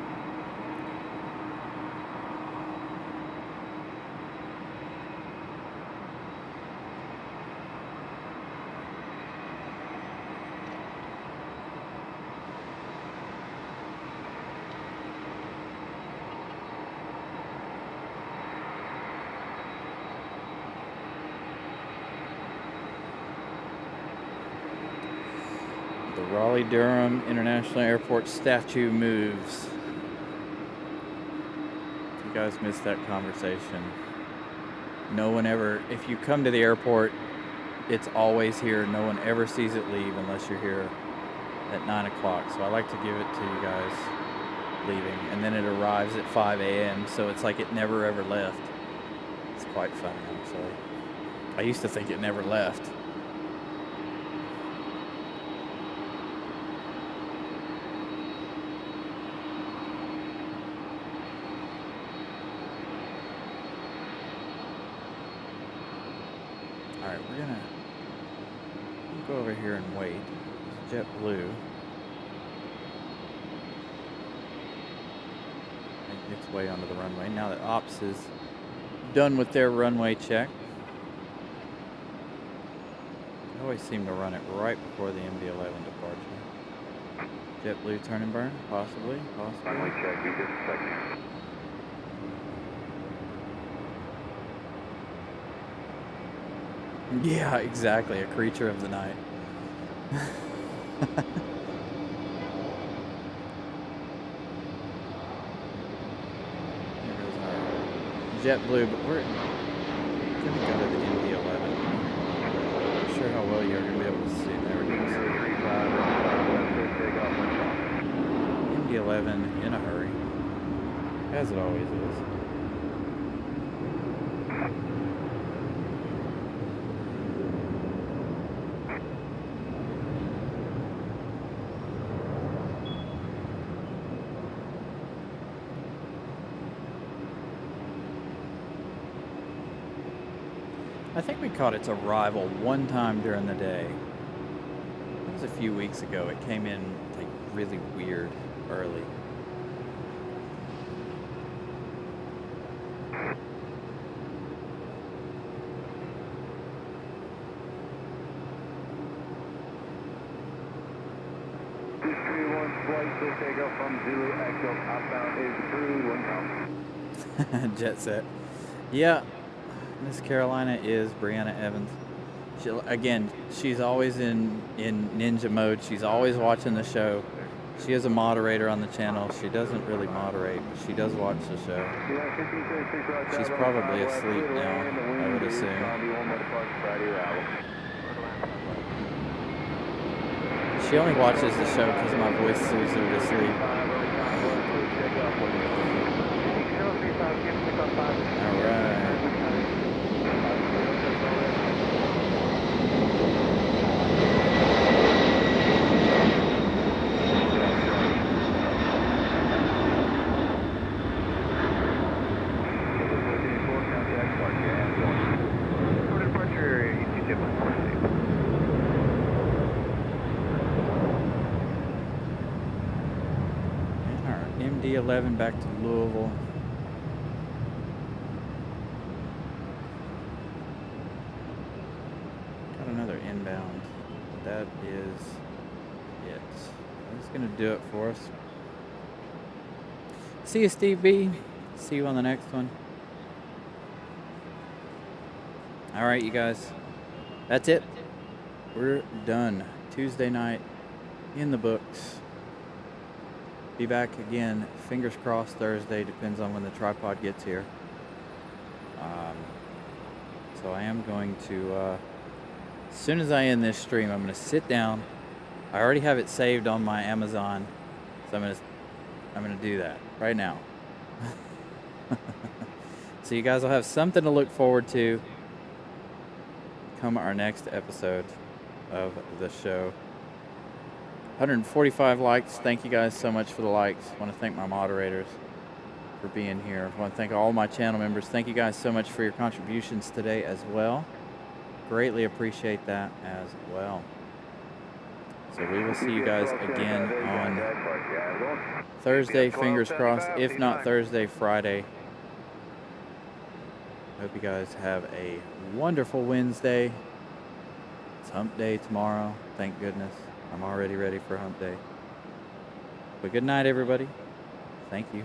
S3: The Raleigh Durham International Airport statue moves. If you guys missed that conversation, no one ever, if you come to the airport, it's always here. No one ever sees it leave unless you're here at 9 o'clock. So I like to give it to you guys leaving. And then it arrives at 5 a.m. So it's like it never ever left. It's quite funny, actually. I used to think it never left. Alright, we're gonna go over here and wait. It's JetBlue. Make its way onto the runway. Now that Ops is done with their runway check. I always seem to run it right before the MD-11 departure. JetBlue turn and burn? Possibly.
S4: Runway check, be just a second.
S3: Yeah, exactly. A creature of the night. There goes our JetBlue, but we're going to go to the MD-11. Not sure how well you're going to be able to see. There it is. MD-11 in a hurry, as it always is. I think we caught its arrival one time during the day. It was a few weeks ago. It came in like really weird early.
S4: Flight to take off from Zulu Echo outbound is through 1 pound.
S3: Jet set. Yeah. Miss Carolina is Brianna Evans. She's always in ninja mode. She's always watching the show. She is a moderator on the channel. She doesn't really moderate, but she does watch the show. She's probably asleep now, I would assume. She only watches the show because my voice soothes her to sleep. All right. MD-11 back to Louisville. inbound. That is it. That's going to do it for us. See you, Steve B. See you on the next one. All right, you guys. That's it. We're done. Tuesday night in the books. Be back again, fingers crossed, Thursday. Depends on when the tripod gets here. So I am going to, as soon as I end this stream, I'm going to sit down. I already have it saved on my Amazon, so I'm going to do that right now. So you guys will have something to look forward to come our next episode of the show. 145 likes. Thank you guys so much for the likes. I want to thank my moderators for being here. I want to thank all my channel members. Thank you guys so much for your contributions today as well. Greatly appreciate that as well. So we will see you guys again on Thursday, fingers crossed. If not Thursday, Friday. Hope you guys have a wonderful Wednesday. It's hump day tomorrow. Thank goodness. I'm already ready for hump day. But good night, everybody. Thank you.